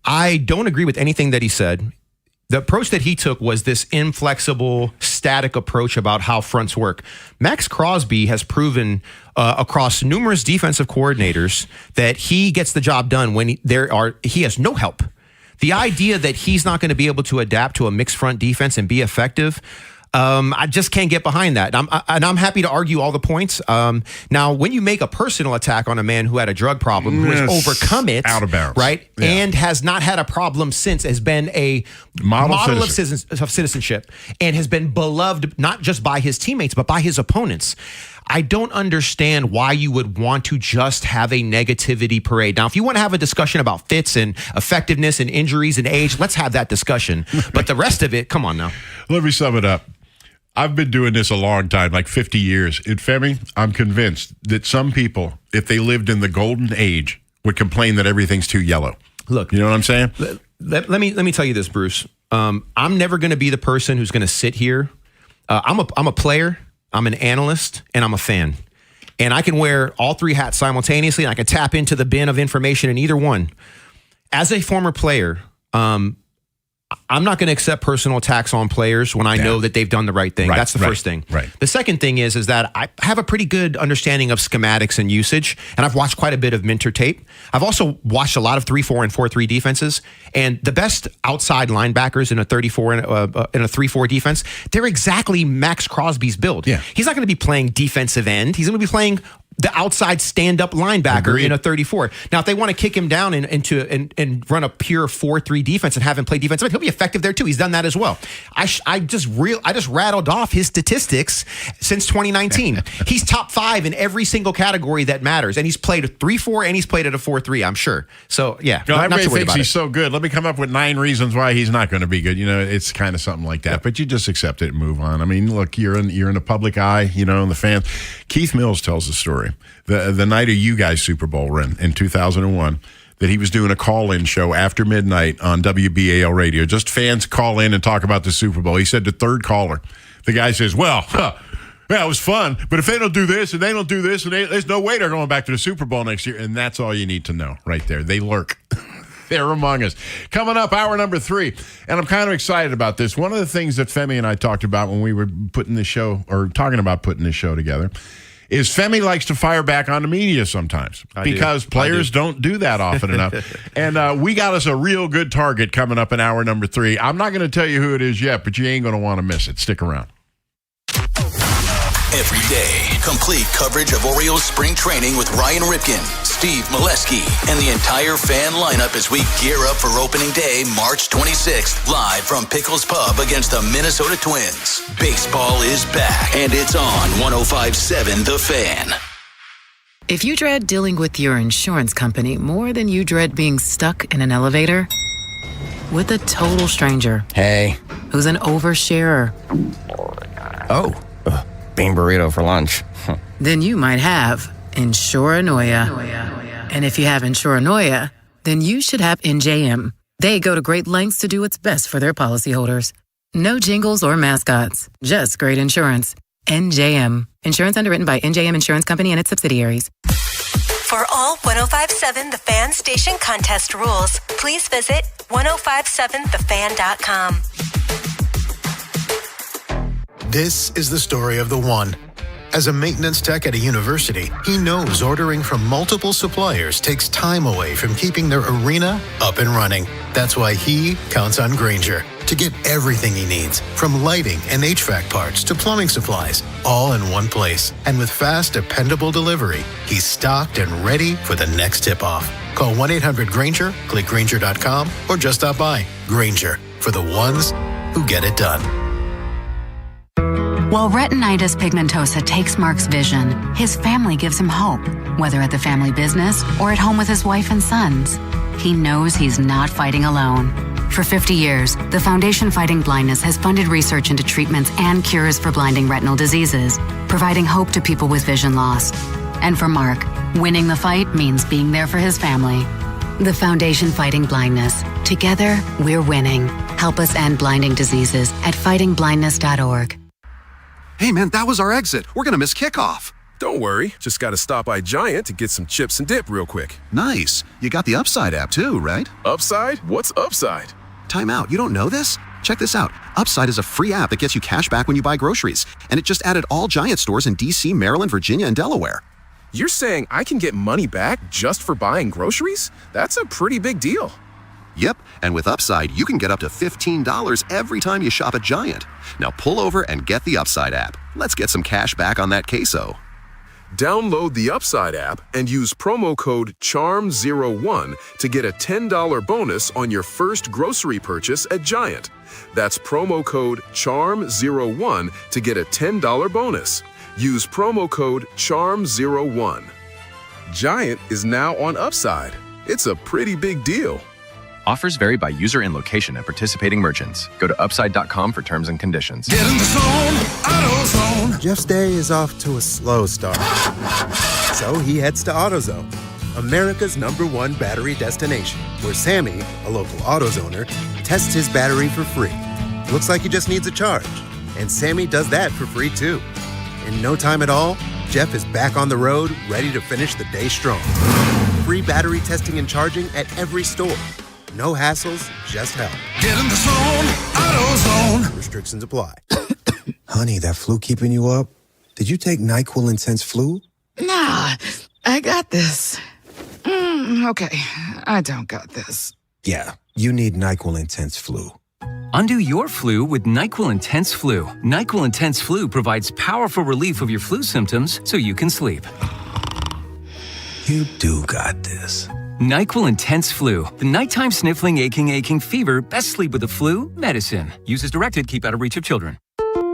I don't agree with anything that he said. The approach that he took was this inflexible, static approach about how fronts work. Max Crosby has proven across numerous defensive coordinators that he gets the job done when he has no help. The idea that he's not going to be able to adapt to a mixed front defense and be effective, I just can't get behind that. I'm happy to argue all the points. Now, when you make a personal attack on a man who had a drug problem, who has overcome it, out of bounds, right, and has not had a problem since, has been a model of citizenship, and has been beloved not just by his teammates but by his opponents. I don't understand why you would want to just have a negativity parade. Now, if you want to have a discussion about fits and effectiveness and injuries and age, let's have that discussion. But the rest of it, come on now. Let me sum it up. I've been doing this a long time, like 50 years. In Femi, I'm convinced that some people, if they lived in the golden age, would complain that everything's too yellow. Look, you know what I'm saying? Let me tell you this, Bruce. I'm never going to be the person who's going to sit here. I'm a player, I'm an analyst, and I'm a fan. And I can wear all three hats simultaneously, and I can tap into the bin of information in either one. As a former player, I'm not going to accept personal attacks on players when I know that they've done the right thing. That's the first thing. Right. The second thing is that I have a pretty good understanding of schematics and usage, and I've watched quite a bit of Minter tape. I've also watched a lot of 3-4 and 4-3 defenses, and the best outside linebackers in a 3-4 defense, they're exactly Max Crosby's build. Yeah. He's not going to be playing defensive end. He's going to be playing the outside stand-up linebacker in a 34. Now, if they want to kick him down and run a pure 4-3 defense and have him play defensive, he'll be effective there too. He's done that as well. I just rattled off his statistics since 2019. He's top 5 in every single category that matters, and he's played a 3-4 and he's played at a 4-3. I'm sure. So yeah, everybody thinks he's so good. Let me come up with 9 reasons why he's not going to be good. You know, it's kind of something like that. Yeah. But you just accept it and move on. I mean, look, you're in the public eye. You know, and the fans. Keith Mills tells the story. The night of you guys' Super Bowl run in 2001, that he was doing a call-in show after midnight on WBAL radio. Just fans call in and talk about the Super Bowl. He said the third caller, the guy says, yeah, it was fun, but if they don't do this and they don't do this, and there's no way they're going back to the Super Bowl next year. And that's all you need to know right there. They lurk. They're among us. Coming up, hour number 3, and I'm kind of excited about this. One of the things that Femi and I talked about when we were putting this show, or talking about putting this show together, is Femi likes to fire back on the media sometimes because players don't do that often enough. And we got us a real good target coming up in hour number 3. I'm not going to tell you who it is yet, but you ain't going to want to miss it. Stick around. Every day, complete coverage of Orioles spring training with Ryan Ripken, Steve Molesky, and the entire fan lineup as we gear up for opening day, March 26th, live from Pickles Pub against the Minnesota Twins. Baseball is back, and it's on 105.7 The Fan. If you dread dealing with your insurance company more than you dread being stuck in an elevator with a total stranger, hey, who's an oversharer, bean burrito for lunch, then you might have Insuranoia. And if you have Insuranoia, then you should have NJM. They go to great lengths to do what's best for their policyholders. No jingles or mascots, just great insurance. NJM. Insurance underwritten by NJM Insurance Company and its subsidiaries. For all 105.7 The Fan station contest rules, please visit 1057thefan.com. This is the story of the one. As a maintenance tech at a university, he knows ordering from multiple suppliers takes time away from keeping their arena up and running. That's why he counts on Grainger to get everything he needs, from lighting and HVAC parts to plumbing supplies, all in one place. And with fast, dependable delivery, he's stocked and ready for the next tip-off. Call 1-800-GRAINGER, click Grainger.com, or just stop by. Grainger, for the ones who get it done. While retinitis pigmentosa takes Mark's vision, his family gives him hope, whether at the family business or at home with his wife and sons. He knows he's not fighting alone. For 50 years, the Foundation Fighting Blindness has funded research into treatments and cures for blinding retinal diseases, providing hope to people with vision loss. And for Mark, winning the fight means being there for his family. The Foundation Fighting Blindness. Together, we're winning. Help us end blinding diseases at fightingblindness.org. Hey, man, that was our exit. We're going to miss kickoff. Don't worry. Just got to stop by Giant to get some chips and dip real quick. Nice. You got the Upside app too, right? Upside? What's Upside? Time out. You don't know this? Check this out. Upside is a free app that gets you cash back when you buy groceries. And it just added all Giant stores in D.C., Maryland, Virginia, and Delaware. You're saying I can get money back just for buying groceries? That's a pretty big deal. Yep, and with Upside, you can get up to $15 every time you shop at Giant. Now pull over and get the Upside app. Let's get some cash back on that queso. Download the Upside app and use promo code CHARM01 to get a $10 bonus on your first grocery purchase at Giant. That's promo code CHARM01 to get a $10 bonus. Use promo code CHARM01. Giant is now on Upside. It's a pretty big deal. Offers vary by user and location at participating merchants. Go to upside.com for terms and conditions. Get in the zone, AutoZone. Jeff's day is off to a slow start. So he heads to AutoZone, America's #1 battery destination, where Sammy, a local AutoZoner, tests his battery for free. Looks like he just needs a charge. And Sammy does that for free too. In no time at all, Jeff is back on the road, ready to finish the day strong. Free battery testing and charging at every store. No hassles, just help. Get in the zone, AutoZone. Restrictions apply. Honey, that flu keeping you up? Did you take NyQuil Intense Flu? Nah, I got this. Okay, I don't got this. Yeah, you need NyQuil Intense Flu. Undo your flu with NyQuil Intense Flu. NyQuil Intense Flu provides powerful relief of your flu symptoms so you can sleep. You do got this. NyQuil Intense Flu. The nighttime sniffling, aching fever. Best sleep with the flu medicine. Use as directed. Keep out of reach of children.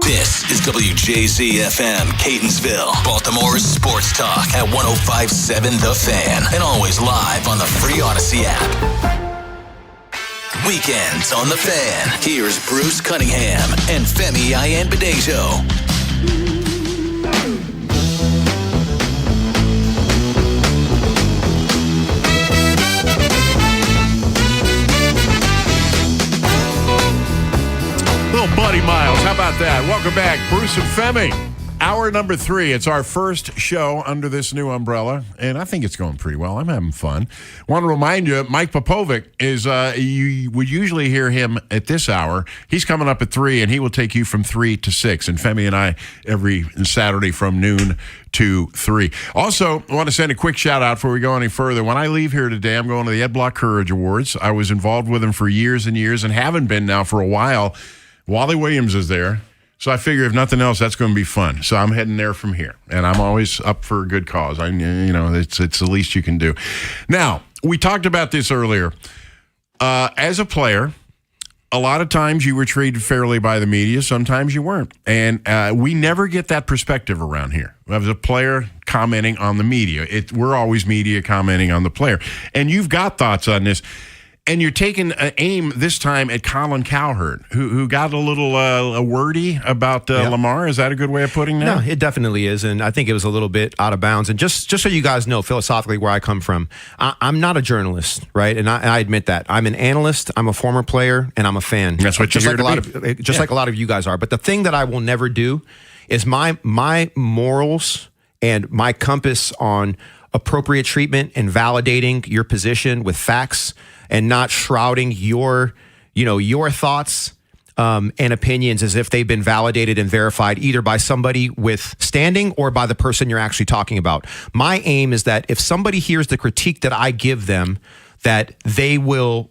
This is WJZ-FM, Catonsville, Baltimore's sports talk at 105.7 The Fan, and always live on the free Odyssey app. Weekends on The Fan. Here's Bruce Cunningham and Femi Ayanbadejo. Buddy Miles, how about that? Welcome back, Bruce and Femi. Hour number 3. It's our first show under this new umbrella, and I think it's going pretty well. I'm having fun. Want to remind you, Mike Popovic is, you would usually hear him at this hour. He's coming up at 3, and he will take you from 3 to 6. And Femi and I every Saturday from noon to 3. Also, I want to send a quick shout out before we go any further. When I leave here today, I'm going to the Ed Block Courage Awards. I was involved with them for years and years and haven't been now for a while. Wally Williams is there, so I figure if nothing else, that's going to be fun. So I'm heading there from here, and I'm always up for a good cause. It's the least you can do. Now, we talked about this earlier. As a player, a lot of times you were treated fairly by the media. Sometimes you weren't, and we never get that perspective around here. As a player commenting on the media, we're always media commenting on the player, and you've got thoughts on this. And you're taking aim this time at Colin Cowherd, who got a little wordy about Lamar. Is that a good way of putting that? No, it definitely is, and I think it was a little bit out of bounds. And just so you guys know philosophically where I come from, I'm not a journalist, right? And I admit that. I'm an analyst, I'm a former player, and I'm a fan. That's what you're here to be. Just like a lot of you guys are. But the thing that I will never do is my morals and my compass on appropriate treatment and validating your position with facts and not shrouding your thoughts and opinions as if they've been validated and verified either by somebody with standing or by the person you're actually talking about. My aim is that if somebody hears the critique that I give them, that they will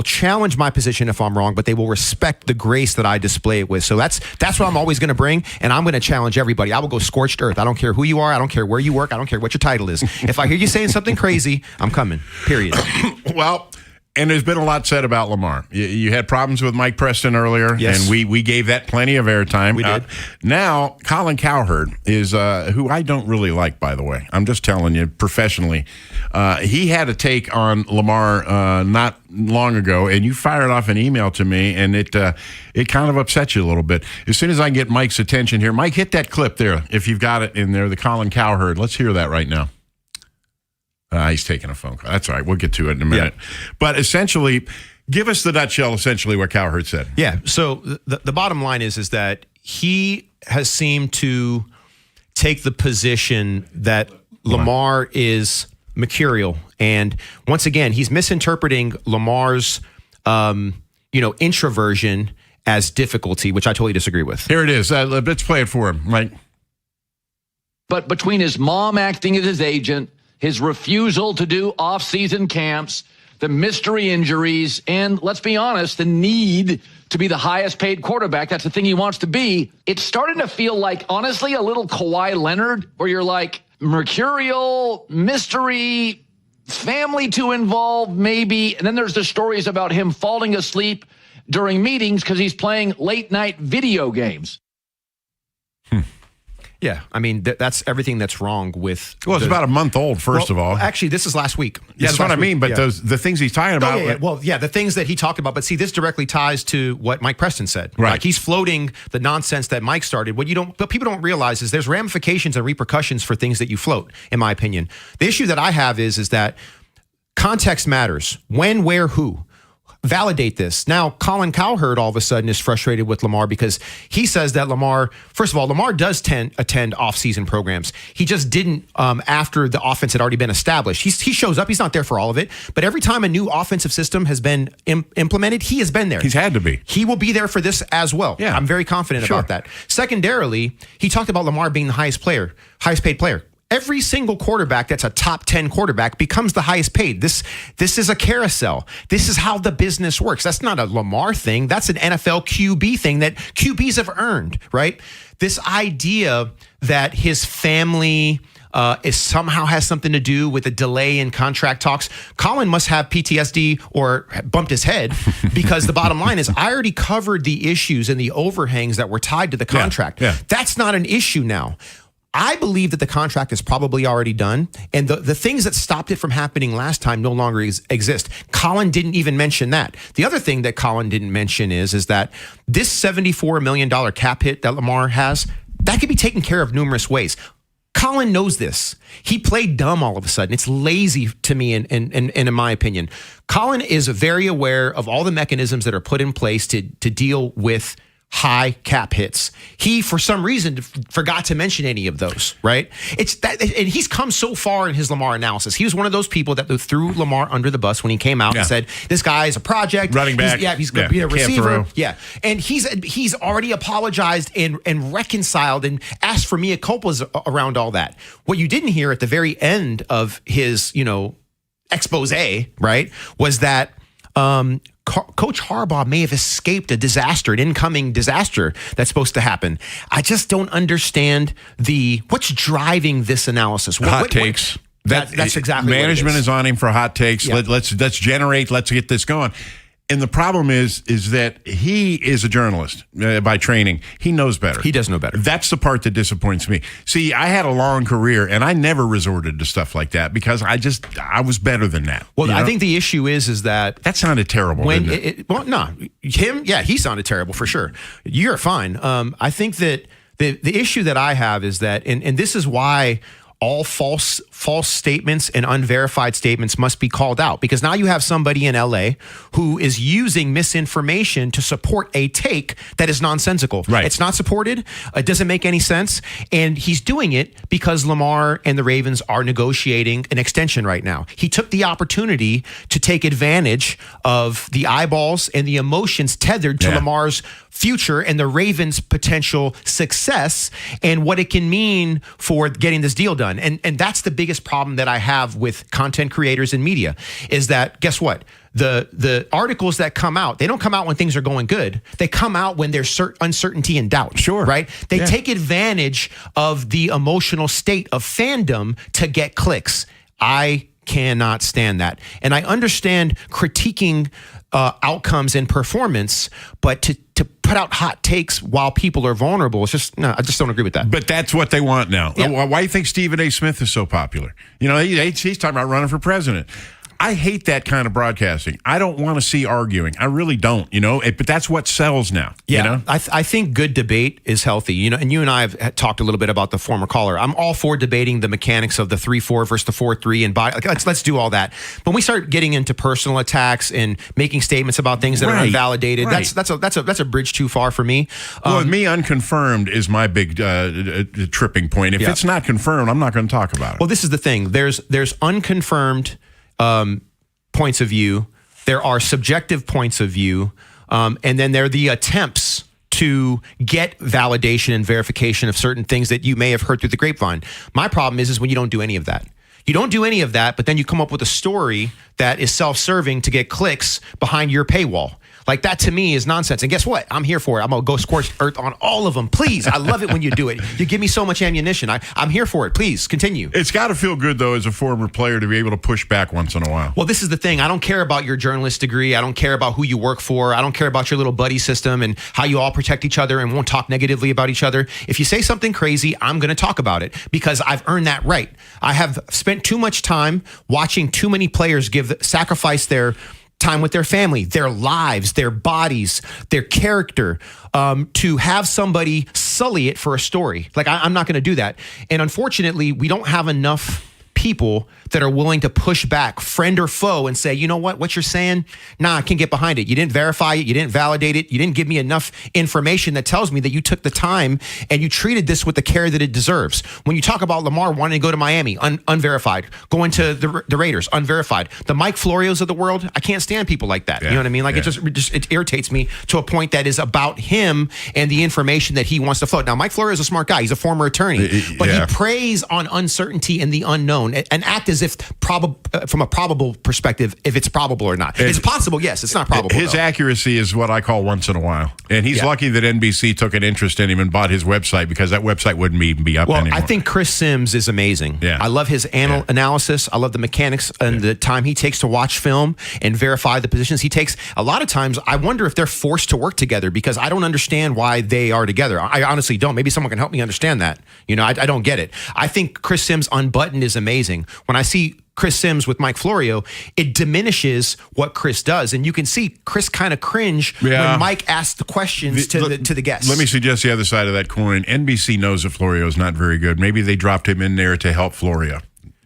challenge my position if I'm wrong, but they will respect the grace that I display it with. So that's what I'm always going to bring, and I'm going to challenge everybody. I will go scorched earth. I don't care who you are. I don't care where you work. I don't care what your title is. If I hear you saying something crazy, I'm coming, period. Well, and there's been a lot said about Lamar. You had problems with Mike Preston earlier, and we gave that plenty of airtime. We did. Now, Colin Cowherd is, who I don't really like, by the way. I'm just telling you, professionally. He had a take on Lamar not long ago, and you fired off an email to me, and it kind of upset you a little bit. As soon as I get Mike's attention here, Mike, hit that clip there, if you've got it in there, the Colin Cowherd. Let's hear that right now. He's taking a phone call. That's all right. We'll get to it in a minute. Yeah. But essentially, give us the nutshell, essentially, what Cowherd said. Yeah. So the bottom line is that he has seemed to take the position that Lamar is mercurial. And once again, he's misinterpreting Lamar's, introversion as difficulty, which I totally disagree with. Here it is. Let's play it for him, Mike. But between his mom acting as his agent, his refusal to do off-season camps, the mystery injuries, and let's be honest, the need to be the highest paid quarterback, that's the thing he wants to be, it's starting to feel like, honestly, a little Kawhi Leonard, where you're like, mercurial, mystery, family to involve, maybe, and then there's the stories about him falling asleep during meetings because he's playing late-night video games. Yeah, I mean, that's everything that's wrong with... Well, it's about a month old, first of all. Actually, this is last week. That's what I mean, but the things he's talking about... the things that he talked about. But see, this directly ties to what Mike Preston said. Right. Like, he's floating the nonsense that Mike started. What people don't realize is there's ramifications and repercussions for things that you float, in my opinion. The issue that I have is that context matters. When, where, who. Validate this. Now, Colin Cowherd all of a sudden is frustrated with Lamar because he says that Lamar does attend off-season programs. He just didn't after the offense had already been established. He shows up. He's not there for all of it. But every time a new offensive system has been implemented, he has been there. He's had to be. He will be there for this as well. Yeah. I'm very confident about that. Secondarily, he talked about Lamar being the highest paid player. Every single quarterback that's a top 10 quarterback becomes the highest paid. This is a carousel. This is how the business works. That's not a Lamar thing. That's an NFL QB thing that QBs have earned, right? This idea that his family somehow has something to do with a delay in contract talks. Colin must have PTSD or bumped his head because the bottom line is I already covered the issues and the overhangs that were tied to the contract. Yeah. That's not an issue now. I believe that the contract is probably already done, and the things that stopped it from happening last time no longer exist. Colin didn't even mention that. The other thing that Colin didn't mention is that this $74 million cap hit that Lamar has, that could be taken care of numerous ways. Colin knows this. He played dumb all of a sudden. It's lazy to me, and in my opinion. Colin is very aware of all the mechanisms that are put in place to deal with high cap hits. He, for some reason, forgot to mention any of those, right? It's that, and he's come so far in his Lamar analysis. He was one of those people that threw Lamar under the bus when he came out and said, this guy is a project. Running back. He's going to be a receiver. Yeah. And he's already apologized and reconciled and asked for mea culpas around all that. What you didn't hear at the very end of his, expose, right, was that Coach Harbaugh may have escaped a disaster, an incoming disaster that's supposed to happen. I just don't understand what's driving this analysis. Hot takes. That's exactly management what it is on him for hot takes. Yeah. Let's get this going. And the problem is that he is a journalist by training. He knows better. He does know better. That's the part that disappoints me. See, I had a long career, and I never resorted to stuff like that because I was better than that. Well, I think the issue is that sounded terrible. When he sounded terrible for sure. You're fine. I think that the issue that I have is that, and this is why all false false statements and unverified statements must be called out, because now you have somebody in LA who is using misinformation to support a take that is nonsensical. Right. It's not supported. It doesn't make any sense. And he's doing it because Lamar and the Ravens are negotiating an extension right now. He took the opportunity to take advantage of the eyeballs and the emotions tethered to Lamar's future and the Ravens' potential success and what it can mean for getting this deal done. And that's the biggest problem that I have with content creators and media, is that, guess what? The articles that come out, they don't come out when things are going good. They come out when there's uncertainty and doubt. Sure. Right? They take advantage of the emotional state of fandom to get clicks. I cannot stand that. And I understand critiquing outcomes and performance, but to put out hot takes while people are vulnerable, it's just, no, I just don't agree with that. But that's what they want now. Yeah. Why do you think Stephen A. Smith is so popular? You know, he's talking about running for president. I hate that kind of broadcasting. I don't want to see arguing. I really don't, but that's what sells now. Yeah, You know? I think good debate is healthy. And you and I have talked a little bit about the former caller. I'm all for debating the mechanics of the 3-4 versus the 4-3 and let's do all that. But when we start getting into personal attacks and making statements about things that are unvalidated, that's a bridge too far for me. Well, with me, unconfirmed is my big tripping point. If it's not confirmed, I'm not going to talk about it. Well, this is the thing. There's unconfirmed points of view. There are subjective points of view. And then there are the attempts to get validation and verification of certain things that you may have heard through the grapevine. My problem is when you don't do any of that. You don't do any of that, but then you come up with a story that is self-serving to get clicks behind your paywall. Like, that to me is nonsense. And guess what? I'm here for it. I'm going to go scorched earth on all of them. Please. I love it when you do it. You give me so much ammunition. I'm here for it. Please continue. It's got to feel good, though, as a former player to be able to push back once in a while. Well, this is the thing. I don't care about your journalist degree. I don't care about who you work for. I don't care about your little buddy system and how you all protect each other and won't talk negatively about each other. If you say something crazy, I'm going to talk about it because I've earned that right. I have spent too much time watching too many players sacrifice their time with their family, their lives, their bodies, their character, to have somebody sully it for a story. Like, I'm not going to do that. And unfortunately, we don't have enough people that are willing to push back, friend or foe, and say, you know what you're saying? Nah, I can't get behind it. You didn't verify it. You didn't validate it. You didn't give me enough information that tells me that you took the time and you treated this with the care that it deserves. When you talk about Lamar wanting to go to Miami, unverified, going to the Raiders, unverified, the Mike Florios of the world, I can't stand people like that. You know what I mean? Like, it irritates me to a point that is about him and the information that he wants to float. Now, Mike Florio is a smart guy. He's a former attorney, but he preys on uncertainty and the unknown and act as if from a probable perspective, if it's probable or not. It's possible, yes. It's not probable. His accuracy is what I call once in a while. And he's lucky that NBC took an interest in him and bought his website, because that website wouldn't even be up anymore. I think Chris Sims is amazing. Yeah. I love his analysis. I love the mechanics and the time he takes to watch film and verify the positions he takes. A lot of times, I wonder if they're forced to work together, because I don't understand why they are together. I honestly don't. Maybe someone can help me understand that. I don't get it. I think Chris Sims Unbuttoned is amazing. When I see Chris Sims with Mike Florio, it diminishes what Chris does. And you can see Chris kind of cringe when Mike asks the questions to the guests. Let me suggest the other side of that coin. NBC knows that Florio is not very good. Maybe they dropped him in there to help Florio,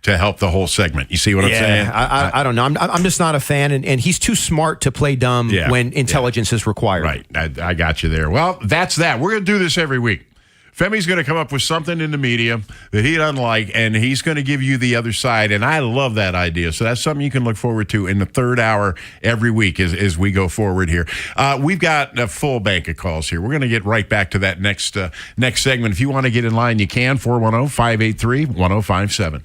to help the whole segment. You see what I'm saying? I don't know. I'm just not a fan, and he's too smart to play dumb when intelligence is required. Right. I got you there. Well, that's that. We're going to do this every week. Femi's going to come up with something in the media that he doesn't like, and he's going to give you the other side, and I love that idea. So that's something you can look forward to in the third hour every week as we go forward here. We've got a full bank of calls here. We're going to get right back to that next segment. If you want to get in line, you can. 410-583-1057.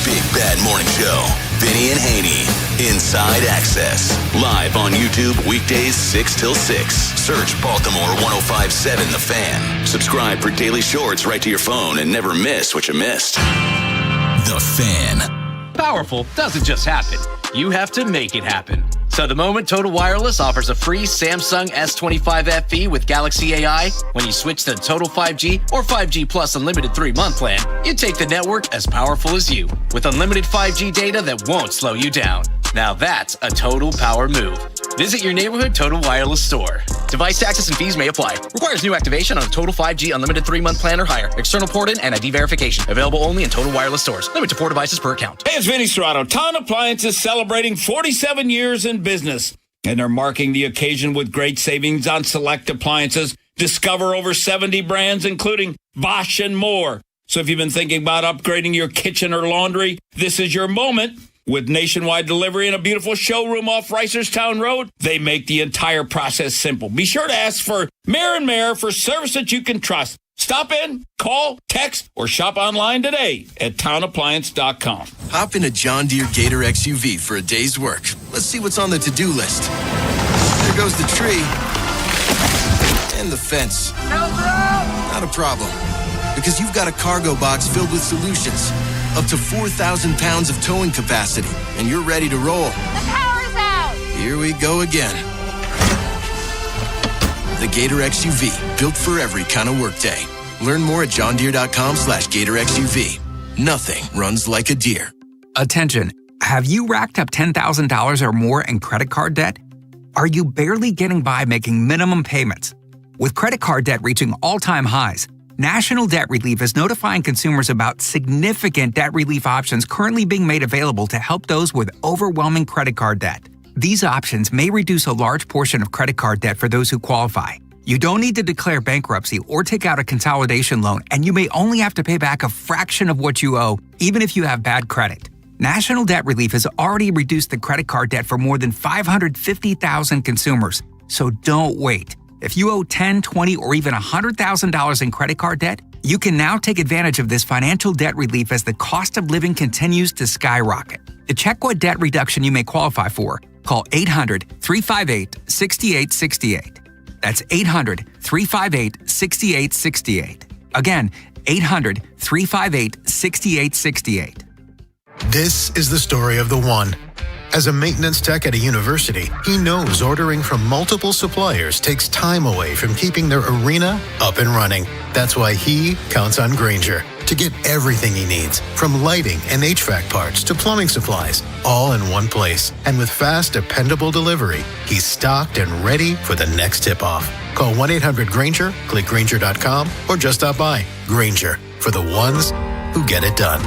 Big Bad Morning Show. Vinny and Haynie. Inside Access. Live on YouTube weekdays 6 till 6. Search Baltimore 1057 The Fan. Subscribe for daily shorts right to your phone and never miss what you missed. The Fan. Powerful doesn't just happen. You have to make it happen. So the moment Total Wireless offers a free Samsung S25 FE with Galaxy AI, when you switch to Total 5G or 5G Plus Unlimited 3-month plan, you take the network as powerful as you, with unlimited 5G data that won't slow you down. Now that's a total power move. Visit your neighborhood Total Wireless store. Device taxes and fees may apply. Requires new activation on a Total 5G unlimited 3-month plan or higher. External port-in and ID verification. Available only in Total Wireless stores. Limit to 4 devices per account. Hey, it's Vinny Serrato. Town Appliances celebrating 47 years in business. And they're marking the occasion with great savings on select appliances. Discover over 70 brands, including Bosch and more. So if you've been thinking about upgrading your kitchen or laundry, this is your moment. With nationwide delivery and a beautiful showroom off Reisterstown Road, they make the entire process simple. Be sure to ask for Mayor & Mayor for service that you can trust. Stop in, call, text, or shop online today at townappliance.com. Hop in a John Deere Gator XUV for a day's work. Let's see what's on the to-do list. There goes the tree. And the fence. Not a problem. Because you've got a cargo box filled with solutions. Up to 4,000 pounds of towing capacity, and you're ready to roll. The power's out! Here we go again. The Gator XUV, built for every kind of workday. Learn more at johndeere.com/Gator XUV. Nothing runs like a deer. Attention, have you racked up $10,000 or more in credit card debt? Are you barely getting by making minimum payments? With credit card debt reaching all-time highs, National Debt Relief is notifying consumers about significant debt relief options currently being made available to help those with overwhelming credit card debt. These options may reduce a large portion of credit card debt for those who qualify. You don't need to declare bankruptcy or take out a consolidation loan, and you may only have to pay back a fraction of what you owe, even if you have bad credit. National Debt Relief has already reduced the credit card debt for more than 550,000 consumers, so don't wait. If you owe $10,000, $20,000, or even $100,000 in credit card debt, you can now take advantage of this financial debt relief as the cost of living continues to skyrocket. To check what debt reduction you may qualify for, call 800-358-6868. That's 800-358-6868. Again, 800-358-6868. This is the story of the one. As a maintenance tech at a university, he knows ordering from multiple suppliers takes time away from keeping their arena up and running. That's why he counts on Grainger to get everything he needs, from lighting and HVAC parts to plumbing supplies, all in one place. And with fast, dependable delivery, he's stocked and ready for the next tip-off. Call 1-800-GRAINGER, click Grainger.com, or just stop by. Grainger, for the ones who get it done.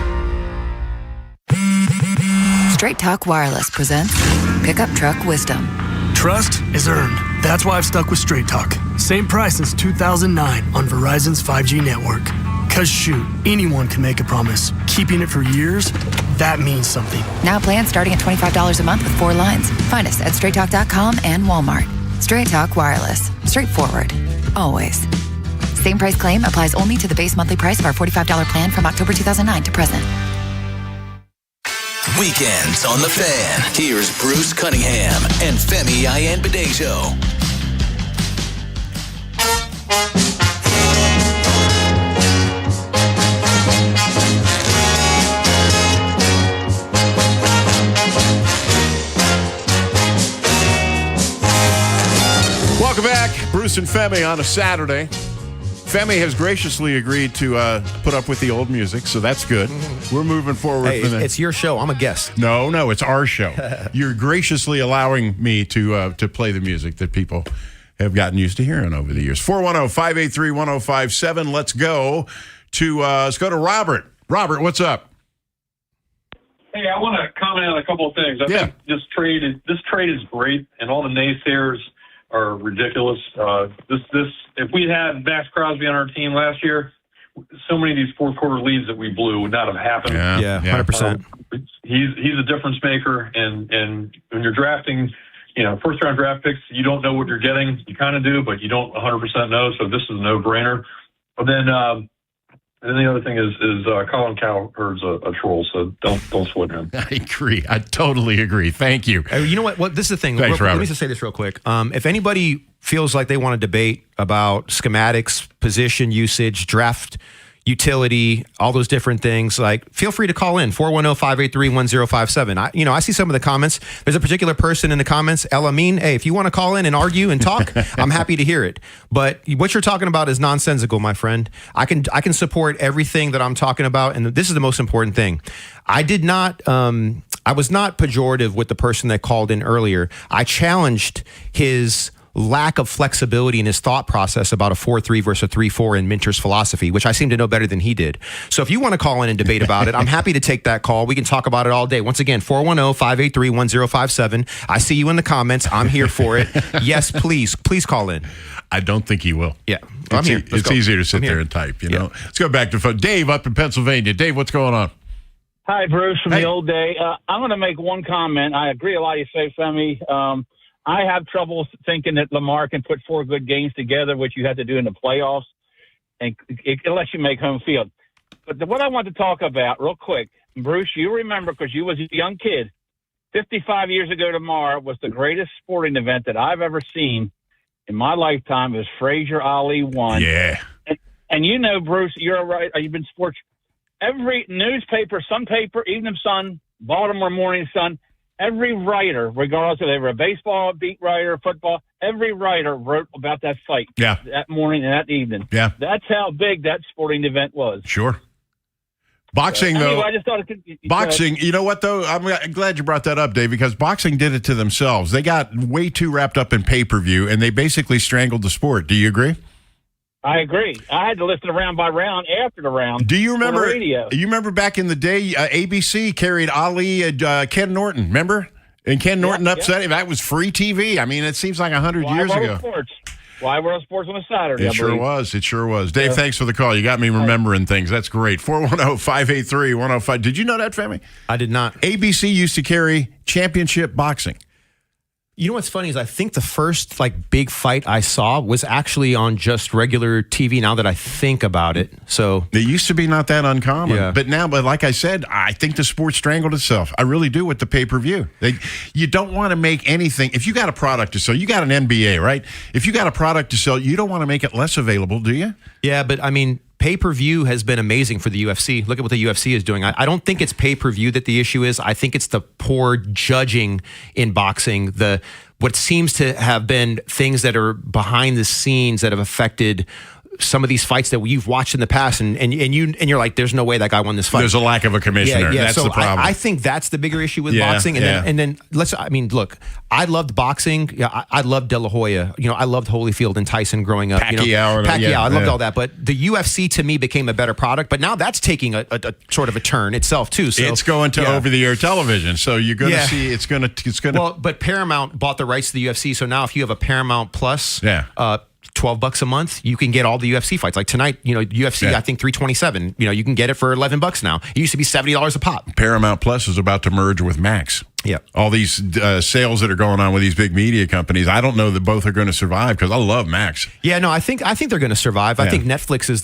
Straight Talk Wireless presents Pickup Truck Wisdom. Trust is earned. That's why I've stuck with Straight Talk. Same price since 2009 on Verizon's 5G network. Cause shoot, anyone can make a promise. Keeping it for years, that means something. Now plans starting at $25 a month with 4 lines. Find us at straighttalk.com and Walmart. Straight Talk Wireless. Straightforward. Always. Same price claim applies only to the base monthly price of our $45 plan from October 2009 to present. Weekends on the Fan. Here's Bruce Cunningham and Femi Ayanbadejo. Welcome back, Bruce and Femi on a Saturday. Femi has graciously agreed to put up with the old music, so that's good. We're moving forward. Hey, it's your show. I'm a guest. No, it's our show. You're graciously allowing me to play the music that people have gotten used to hearing over the years. 410-583-1057. Let's go to Robert. Robert, what's up? Hey, I want to comment on a couple of things. I think this trade is great, and all the naysayers are ridiculous. If we had Max Crosby on our team last year, so many of these fourth quarter leads that we blew would not have happened. Yeah, 100%. He's a difference maker, and when you're drafting, first round draft picks, you don't know what you're getting. You kind of do, but you don't 100% know. So this is a no brainer. But then the other thing is Colin Cowherd's a troll, so don't sweat him. I agree. I totally agree. Thank you. You know what? This is the thing. Thanks, Let Robert. me just say this real quick. If anybody feels like they want to debate about schematics, position usage, draft utility, all those different things, feel free to call in 410-583-1057. I see some of the comments. There's a particular person in the comments, El Amin. Hey, if you want to call in and argue and talk, I'm happy to hear it. But what you're talking about is nonsensical, my friend. I can support everything that I'm talking about, and this is the most important thing. I did not I was not pejorative with the person that called in earlier. I challenged his lack of flexibility in his thought process about a 4-3 versus a 3-4 in Minter's philosophy, which I seem to know better than he did. So if you want to call in and debate about it, I'm happy to take that call. We can talk about it all day. Once again, 410-583-1057. I see you in the comments. I'm here for it. Yes, please call in. I don't think he will. Yeah. I'm here. It's easier to sit there and type, you know. Let's go back to phone. Dave up in Pennsylvania. Dave, what's going on? Hi, Bruce, from the old day. I'm going to make one comment. I agree a lot you say, Femi. I have trouble thinking that Lamar can put 4 good games together, which you have to do in the playoffs, and it lets you make home field. But what I want to talk about real quick, Bruce, you remember, because you was a young kid, 55 years ago tomorrow was the greatest sporting event that I've ever seen in my lifetime. It was Frazier Ali won. Yeah. And you know, Bruce, you're right. You've been sports. Every newspaper, Sun paper, Evening Sun, Baltimore Morning Sun, every writer, regardless if they were a baseball beat writer, football, every writer wrote about that fight that morning and that evening. Yeah. That's how big that sporting event was. Sure. Boxing, though. Anyway, I just thought it could, boxing, you know what, though? I'm glad you brought that up, Dave, because boxing did it to themselves. They got way too wrapped up in pay-per-view, and they basically strangled the sport. Do you agree? I agree. I had to listen to round by round after the round. Do you remember? On the radio. You remember back in the day, ABC carried Ali, Ken Norton. Remember? And Ken Norton upset him. That was free TV. I mean, it seems like 100 years ago. Live World Sports on a Saturday. It sure was. It sure was. Dave, thanks for the call. You got me remembering things. That's great. 410-583-105. Did you know that, Femi? I did not. ABC used to carry championship boxing. You know what's funny is I think the first big fight I saw was actually on just regular TV. Now that I think about it, so it used to be not that uncommon. Yeah. But now, like I said, I think the sport strangled itself. I really do with the pay-per-view. You don't want to make anything. If you got a product to sell, you got an NBA, right? If you got a product to sell, you don't want to make it less available, do you? Yeah, but I mean, pay-per-view has been amazing for the UFC. Look at what the UFC is doing. I don't think it's pay-per-view that the issue is. I think it's the poor judging in boxing, what seems to have been things that are behind the scenes that have affected some of these fights that you've watched in the past, and you're like, there's no way that guy won this fight. There's a lack of a commissioner. Yeah. That's So the problem. I think that's the bigger issue with boxing. And then look, I loved boxing. Yeah, I loved De La Hoya. I loved Holyfield and Tyson growing up. Pacquiao. I loved all that. But the UFC to me became a better product. But now that's taking a sort of a turn itself too. So it's going to over-the-air television. So you're going to see it's going to. Well, but Paramount bought the rights to the UFC. So now if you have a Paramount Plus, $12 a month, you can get all the UFC fights. Like tonight, UFC, I think 327. You can get it for $11 now. It used to be $70 a pop. Paramount Plus is about to merge with Max. Yeah, all these sales that are going on with these big media companies. I don't know that both are going to survive because I love Max. Yeah, no, I think they're going to survive. I think Netflix is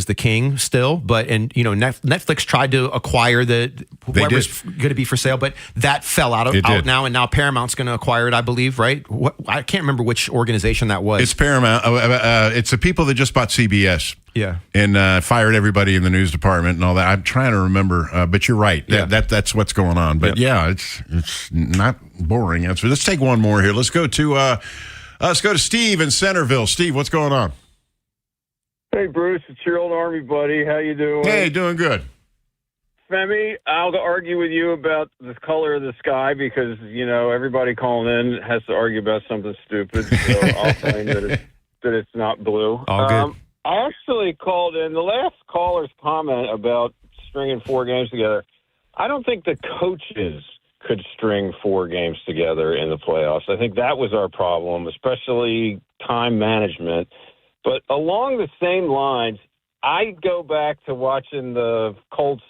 the king still, but Netflix tried to acquire whoever's going to be for sale, but that fell out now, and now Paramount's going to acquire it, I believe. Right? I can't remember which organization that was. It's Paramount. It's the people that just bought CBS. Yeah, and fired everybody in the news department and all that. I'm trying to remember, but you're right. That's what's going on. But it's not boring. Let's take one more here. Let's go to Steve in Centerville. Steve, what's going on? Hey, Bruce, it's your old Army buddy. How you doing? Hey, doing good. Femi, I'll argue with you about the color of the sky because everybody calling in has to argue about something stupid. So I'll claim that it's not blue. All good. I actually called in the last caller's comment about stringing 4 games together. I don't think the coaches could string 4 games together in the playoffs. I think that was our problem, especially time management. But along the same lines, I go back to watching the Colts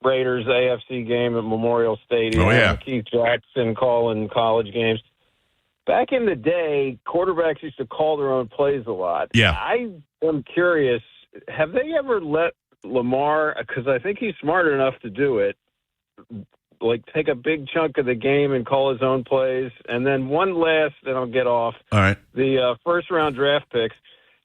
Raiders AFC game at Memorial Stadium. Oh, yeah. Keith Jackson calling college games. Back in the day, quarterbacks used to call their own plays a lot. Yeah. I am curious, have they ever let Lamar, because I think he's smart enough to do it, take a big chunk of the game and call his own plays? And then one last, then I'll get off. All right. The first-round draft picks.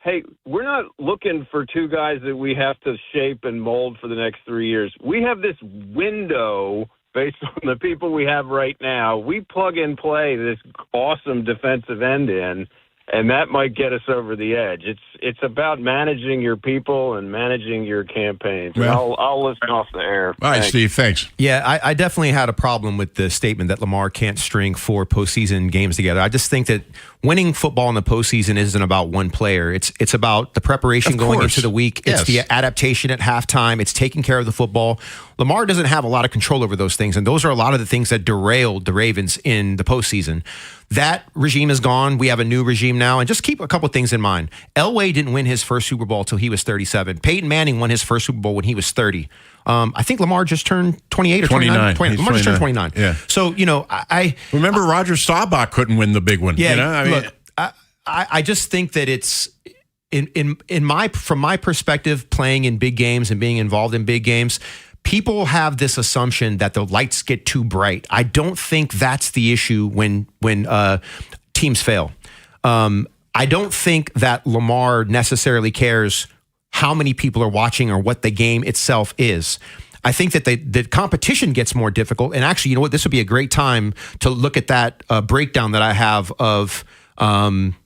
Hey, we're not looking for 2 guys that we have to shape and mold for the next 3 years. We have this window based on the people we have right now. We plug and play this awesome defensive end in, and that might get us over the edge. It's about managing your people and managing your campaigns. Well, I'll listen off the air. All right, Thanks. Steve, thanks. Yeah, I definitely had a problem with the statement that Lamar can't string 4 postseason games together. I just think that winning football in the postseason isn't about one player. It's about the preparation going into the week. It's the adaptation at halftime. It's taking care of the football. Lamar doesn't have a lot of control over those things, and those are a lot of the things that derailed the Ravens in the postseason. That regime is gone. We have a new regime now. And just keep a couple things in mind. Elway didn't win his first Super Bowl till he was 37. Peyton Manning won his first Super Bowl when he was 30. I think Lamar just turned 28 or 29. Lamar just turned 29. Yeah. So, I remember Roger Staubach couldn't win the big one. Yeah. Look, I just think that it's from my perspective, playing in big games and being involved in big games, people have this assumption that the lights get too bright. I don't think that's the issue when teams fail. I don't think that Lamar necessarily cares how many people are watching or what the game itself is. I think that the competition gets more difficult. And actually, you know what? This would be a great time to look at that breakdown that I have of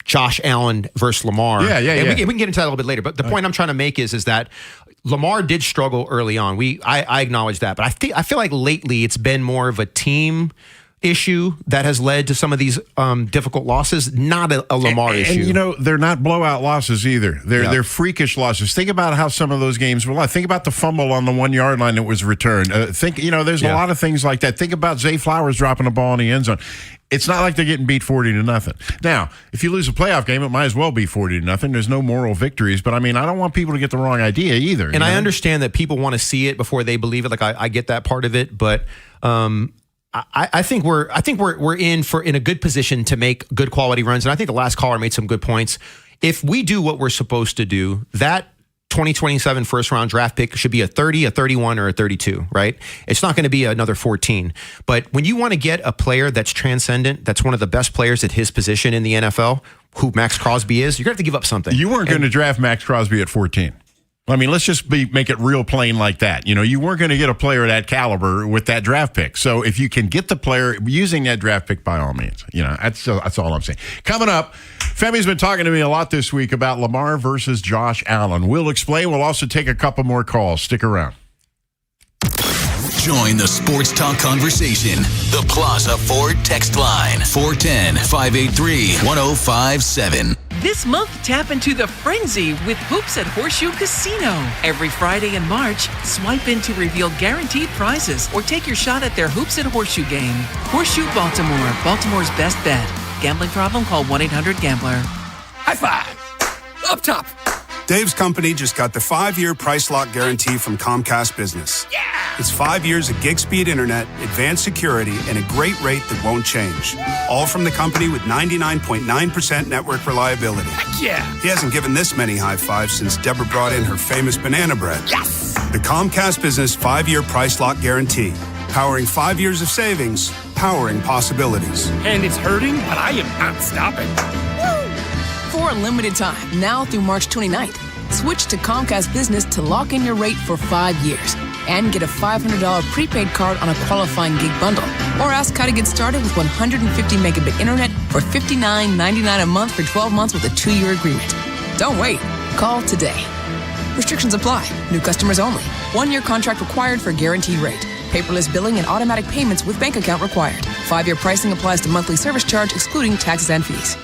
Josh Allen versus Lamar. Yeah. We can get into that a little bit later. But the point I'm trying to make is that Lamar did struggle early on. I acknowledge that. But I feel like lately it's been more of a team issue that has led to some of these difficult losses, not a Lamar issue. And they're not blowout losses either. They're freakish losses. Think about how some of those games were like. Think about the fumble on the 1 yard line that was returned. There's a lot of things like that. Think about Zay Flowers dropping a ball in the end zone. It's not like they're getting beat 40-0. Now, if you lose a playoff game, it might as well be 40-0. There's no moral victories, but I don't want people to get the wrong idea either. And I understand that people want to see it before they believe it. Like I get that part of it, but I think we're in a good position to make good quality runs. And I think the last caller made some good points. If we do what we're supposed to do, that 2027 first round draft pick should be a 30, a 31, or a 32, right? It's not going to be another 14. But when you want to get a player that's transcendent, that's one of the best players at his position in the NFL, who Max Crosby is, you're going to have to give up something. You weren't going to draft Max Crosby at 14. Let's just make it real plain like that. You weren't going to get a player of that caliber with that draft pick. So if you can get the player using that draft pick, by all means, that's all I'm saying. Coming up, Femi's been talking to me a lot this week about Lamar versus Josh Allen. We'll explain. We'll also take a couple more calls. Stick around. Join the sports talk conversation. The Plaza Ford text line, 410-583-1057. This month, tap into the frenzy with Hoops at Horseshoe Casino. Every Friday in March, swipe in to reveal guaranteed prizes or take your shot at their Hoops at Horseshoe game. Horseshoe Baltimore, Baltimore's best bet. Gambling problem? Call 1-800-GAMBLER. High five! Up top! Dave's company just got the 5-year price lock guarantee from Comcast Business. Yeah! It's 5 years of gig speed internet, advanced security, and a great rate that won't change. All from the company with 99.9% network reliability. Heck yeah! He hasn't given this many high fives since Deborah brought in her famous banana bread. Yes! The Comcast Business 5-year price lock guarantee. Powering 5 years of savings, powering possibilities. And it's hurting, but I am not stopping. For a limited time, now through March 29th, switch to Comcast Business to lock in your rate for 5 years and get a $500 prepaid card on a qualifying gig bundle. Or ask how to get started with 150 megabit internet for $59.99 a month for 12 months with a 2-year agreement. Don't wait. Call today. Restrictions apply. New customers only. 1-year contract required for guaranteed rate. Paperless billing and automatic payments with bank account required. 5-year pricing applies to monthly service charge excluding taxes and fees.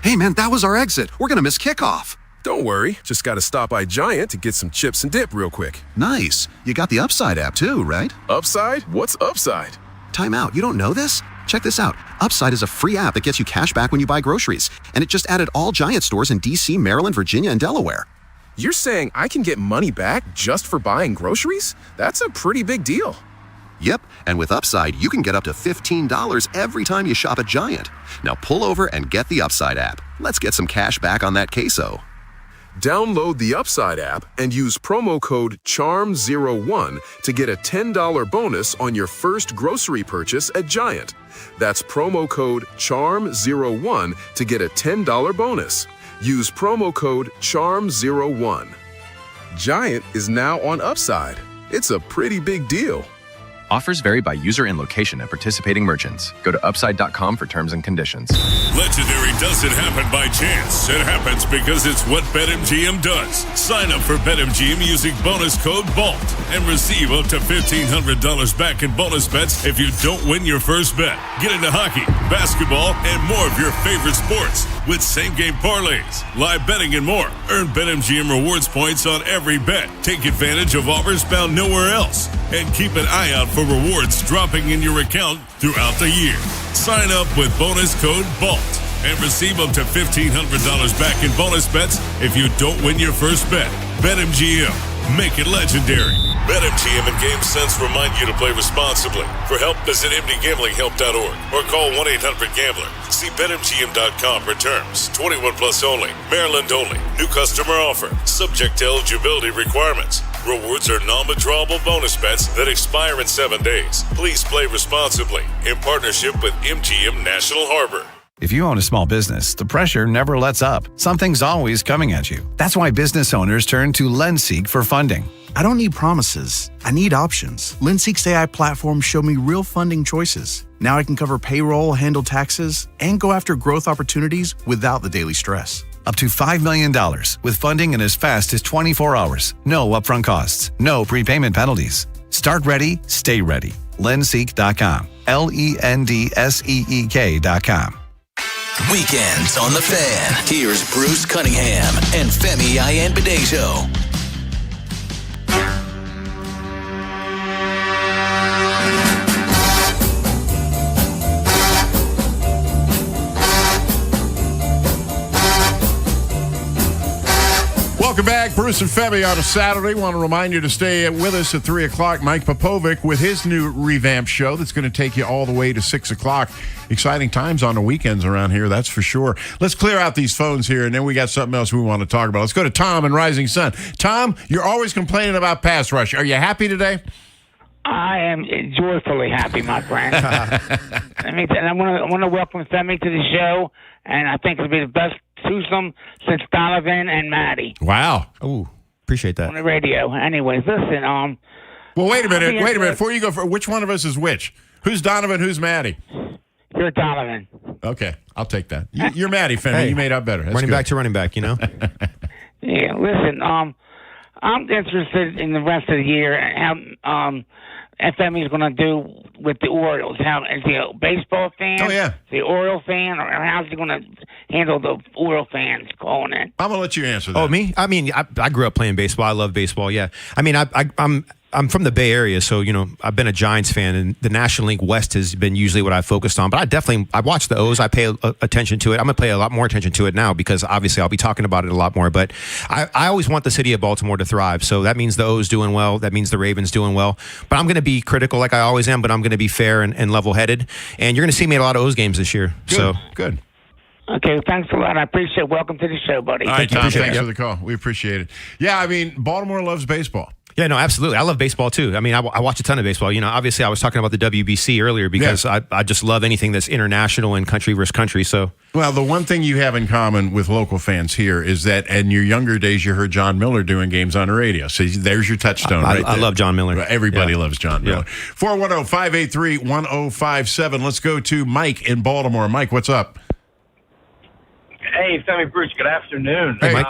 Hey, man, that was our exit. We're going to miss kickoff. Don't worry. Just got to stop by Giant to get some chips and dip real quick. Nice. You got the Upside app too, right? Upside? What's Upside? Time out. You don't know this? Check this out. Upside is a free app that gets you cash back when you buy groceries. And it just added all Giant stores in D.C., Maryland, Virginia, and Delaware. You're saying I can get money back just for buying groceries? That's a pretty big deal. Yep, and with Upside, you can get up to $15 every time you shop at Giant. Now pull over and get the Upside app. Let's get some cash back on that queso. Download the Upside app and use promo code CHARM01 to get a $10 bonus on your first grocery purchase at Giant. That's promo code CHARM01 to get a $10 bonus. Use promo code CHARM01. Giant is now on Upside. It's a pretty big deal. Offers vary by user and location at participating merchants. Go to upside.com for terms and conditions. Legendary doesn't happen by chance. It happens because it's what BetMGM does. Sign up for BetMGM using bonus code BALT and receive up to $1,500 back in bonus bets if you don't win your first bet. Get into hockey, basketball, and more of your favorite sports with same-game parlays, live betting, and more. Earn BetMGM rewards points on every bet. Take advantage of offers found nowhere else. And keep an eye out for rewards dropping in your account throughout the year. Sign up with bonus code BALT and receive up to $1,500 back in bonus bets if you don't win your first bet. BetMGM. Make it legendary. BetMGM and GameSense remind you to play responsibly. For help, visit mdgamblinghelp.org or call 1-800-GAMBLER. See BetMGM.com for terms. 21 plus only. Maryland only. New customer offer. Subject to eligibility requirements. Rewards are non-withdrawable bonus bets that expire in 7 days. Please play responsibly. In partnership with MGM National Harbor. If you own a small business, the pressure never lets up. Something's always coming at you. That's why business owners turn to LendSeek for funding. I don't need promises. I need options. LendSeek's AI platform showed me real funding choices. Now I can cover payroll, handle taxes, and go after growth opportunities without the daily stress. Up to $5 million with funding in as fast as 24 hours. No upfront costs. No prepayment penalties. Start ready, stay ready. LendSeek.com. LendSeek.com. Weekends on the Fan. Here's Bruce Cunningham and Femi Ayanbadejo. Welcome back, Bruce and Femi on a Saturday. Want to remind you to stay with us at 3 o'clock. Mike Popovic with his new revamped show that's going to take you all the way to 6 o'clock. Exciting times on the weekends around here, that's for sure. Let's clear out these phones here, and then we got something else we want to talk about. Let's go to Tom in Rising Sun. Tom, you're always complaining about pass rush. Are you happy today? I am joyfully happy, my friend. I want to welcome Femi to the show, and I think it'll be the best twosome since Donovan and Maddie. Wow. Ooh, appreciate that. On the radio. Anyways, listen. Well, wait a minute. Before you go, which one of us is which? Who's Donovan? Who's Maddie? You're Donovan. Okay, I'll take that. You're Maddie, Femi. Hey, you made out better. That's running good. back to running back, you know? Yeah, listen. I'm interested in the rest of the year and how FME's going to do with the Orioles. How is he a baseball fan? Oh, yeah. Is he an Oriole fan, or how's he going to handle the Oriole fans calling in? I'm going to let you answer that. Oh, me? I mean, I grew up playing baseball. I love baseball, yeah. I mean, I'm from the Bay Area, so, you know, I've been a Giants fan, and the National League West has been usually what I focused on. But I watch the O's. I pay attention to it. I'm going to pay a lot more attention to it now because, obviously, I'll be talking about it a lot more. But I always want the city of Baltimore to thrive. So that means the O's doing well. That means the Ravens doing well. But I'm going to be critical like I always am, but I'm going to be fair and level-headed. And you're going to see me at a lot of O's games this year. Good. Okay, thanks a lot. I appreciate it. Welcome to the show, buddy. All right, Tom, thanks for the call. We appreciate it. Yeah, I mean, Baltimore loves baseball. Yeah, no, absolutely. I love baseball, too. I mean, I watch a ton of baseball. You know, obviously, I was talking about the WBC earlier because I just love anything that's international and country versus country. So, well, the one thing you have in common with local fans here is that in your younger days, you heard John Miller doing games on the radio. So there's your touchstone right there. I love John Miller. Everybody loves John Miller. 410-583-1057. Let's go to Mike in Baltimore. Mike, what's up? Hey, Femi, Bruce, good afternoon. Hey, Mike.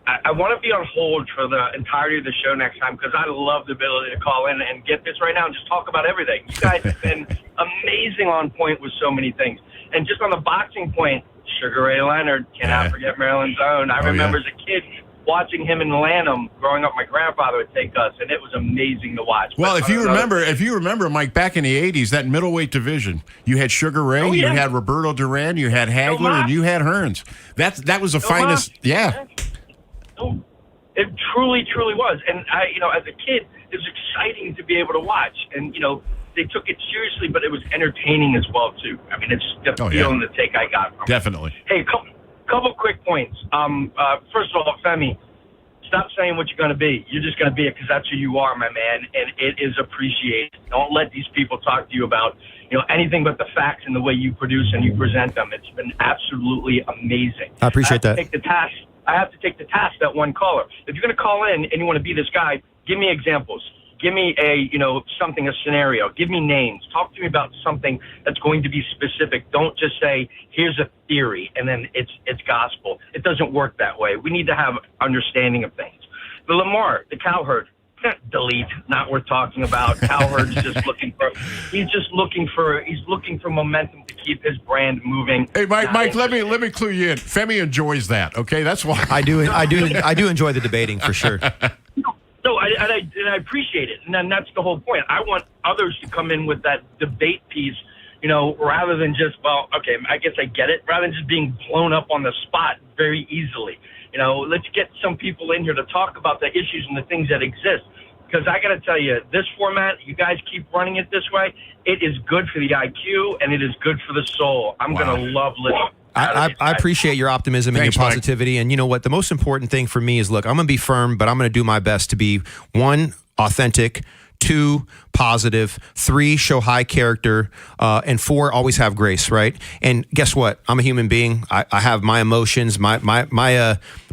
I want to be on hold for the entirety of the show next time because I love the ability to call in and get this right now and just talk about everything. You guys have been amazing on point with so many things. And just on the boxing point, Sugar Ray Leonard, cannot forget Maryland's own. I remember as a kid watching him in Lanham growing up. My grandfather would take us, and it was amazing to watch. Well, if you remember, Mike, back in the 80s, that middleweight division, you had Sugar Ray, you had Roberto Duran, you had Hagler, and you had Hearns. That was the finest. Yeah. It truly, truly was. And I, as a kid, it was exciting to be able to watch. And, they took it seriously, but it was entertaining as well, too. I mean, it's the feeling, the take I got from it. Definitely. Hey, couple quick points. First of all, Femi, stop saying what you're going to be. You're just going to be it because that's who you are, my man, and it is appreciated. Don't let these people talk to you about, anything but the facts and the way you produce and you present them. It's been absolutely amazing. I appreciate that. I have to take the task that one caller. If you're going to call in and you want to be this guy, give me examples. Give me a scenario. Give me names. Talk to me about something that's going to be specific. Don't just say, here's a theory, and then it's gospel. It doesn't work that way. We need to have understanding of things. The Lamar, the Cowherd, delete, not worth talking about. Cowherd's just looking for momentum to keep his brand moving. Hey, Mike, let me clue you in. Femi enjoys that. Okay, that's why I do enjoy the debating for sure. No, I appreciate it, and then that's the whole point. I want others to come in with that debate piece, rather than just, well, okay, I guess I get it, rather than just being blown up on the spot very easily. Let's get some people in here to talk about the issues and the things that exist. Because I got to tell you, this format, you guys keep running it this way, it is good for the IQ and it is good for the soul. I'm going to love listening. I appreciate your optimism and your positivity. Mike. And you know what? The most important thing for me is, look, I'm going to be firm, but I'm going to do my best to be, 1, authentic, 2, positive, 3, show high character, and 4, always have grace, right? And guess what? I'm a human being. I have my emotions. My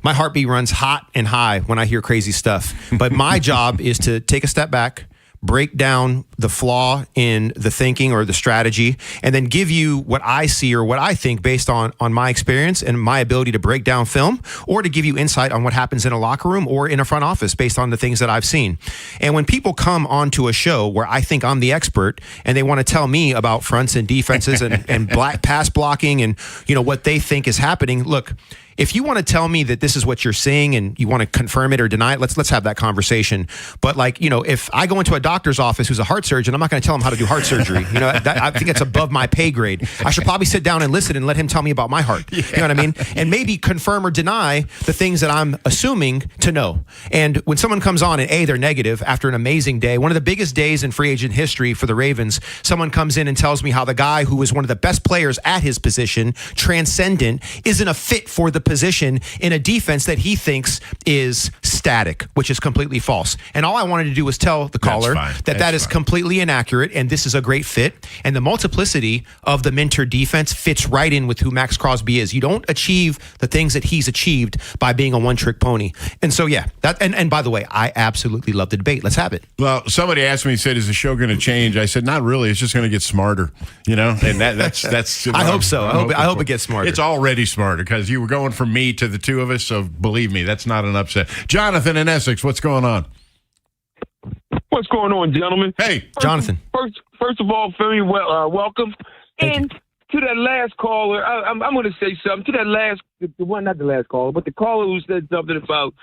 heartbeat runs hot and high when I hear crazy stuff. But my job is to take a step back, break down the flaw in the thinking or the strategy, and then give you what I see or what I think based on my experience and my ability to break down film, or to give you insight on what happens in a locker room or in a front office based on the things that I've seen. And when people come onto a show where I think I'm the expert and they want to tell me about fronts and defenses and black pass blocking and what they think is happening, look, if you want to tell me that this is what you're seeing and you want to confirm it or deny it, let's have that conversation. But if I go into a doctor's office who's a heart surgeon, I'm not going to tell him how to do heart surgery. I think it's above my pay grade. I should probably sit down and listen and let him tell me about my heart. Yeah. You know what I mean? And maybe confirm or deny the things that I'm assuming to know. And when someone comes on and they're negative after an amazing day, one of the biggest days in free agent history for the Ravens, someone comes in and tells me how the guy who was one of the best players at his position, transcendent, isn't a fit for the position in a defense that he thinks is static, which is completely false. And all I wanted to do was tell the caller that is completely inaccurate, and this is a great fit. And the multiplicity of the Minter defense fits right in with who Max Crosby is. You don't achieve the things that he's achieved by being a one-trick pony. And so, yeah, and by the way, I absolutely love the debate. Let's have it. Well, somebody asked me, said, is the show going to change? I said, not really. It's just going to get smarter, and that's I hope so. I hope it gets smarter. It's already smarter because you were going from me to the two of us, so believe me, that's not an upset. Jonathan in Essex, what's going on? What's going on, gentlemen? Hey, Jonathan. First of all, Philly, welcome. And to that last caller, I'm going to say something. To that not the last caller, but the caller who said something about,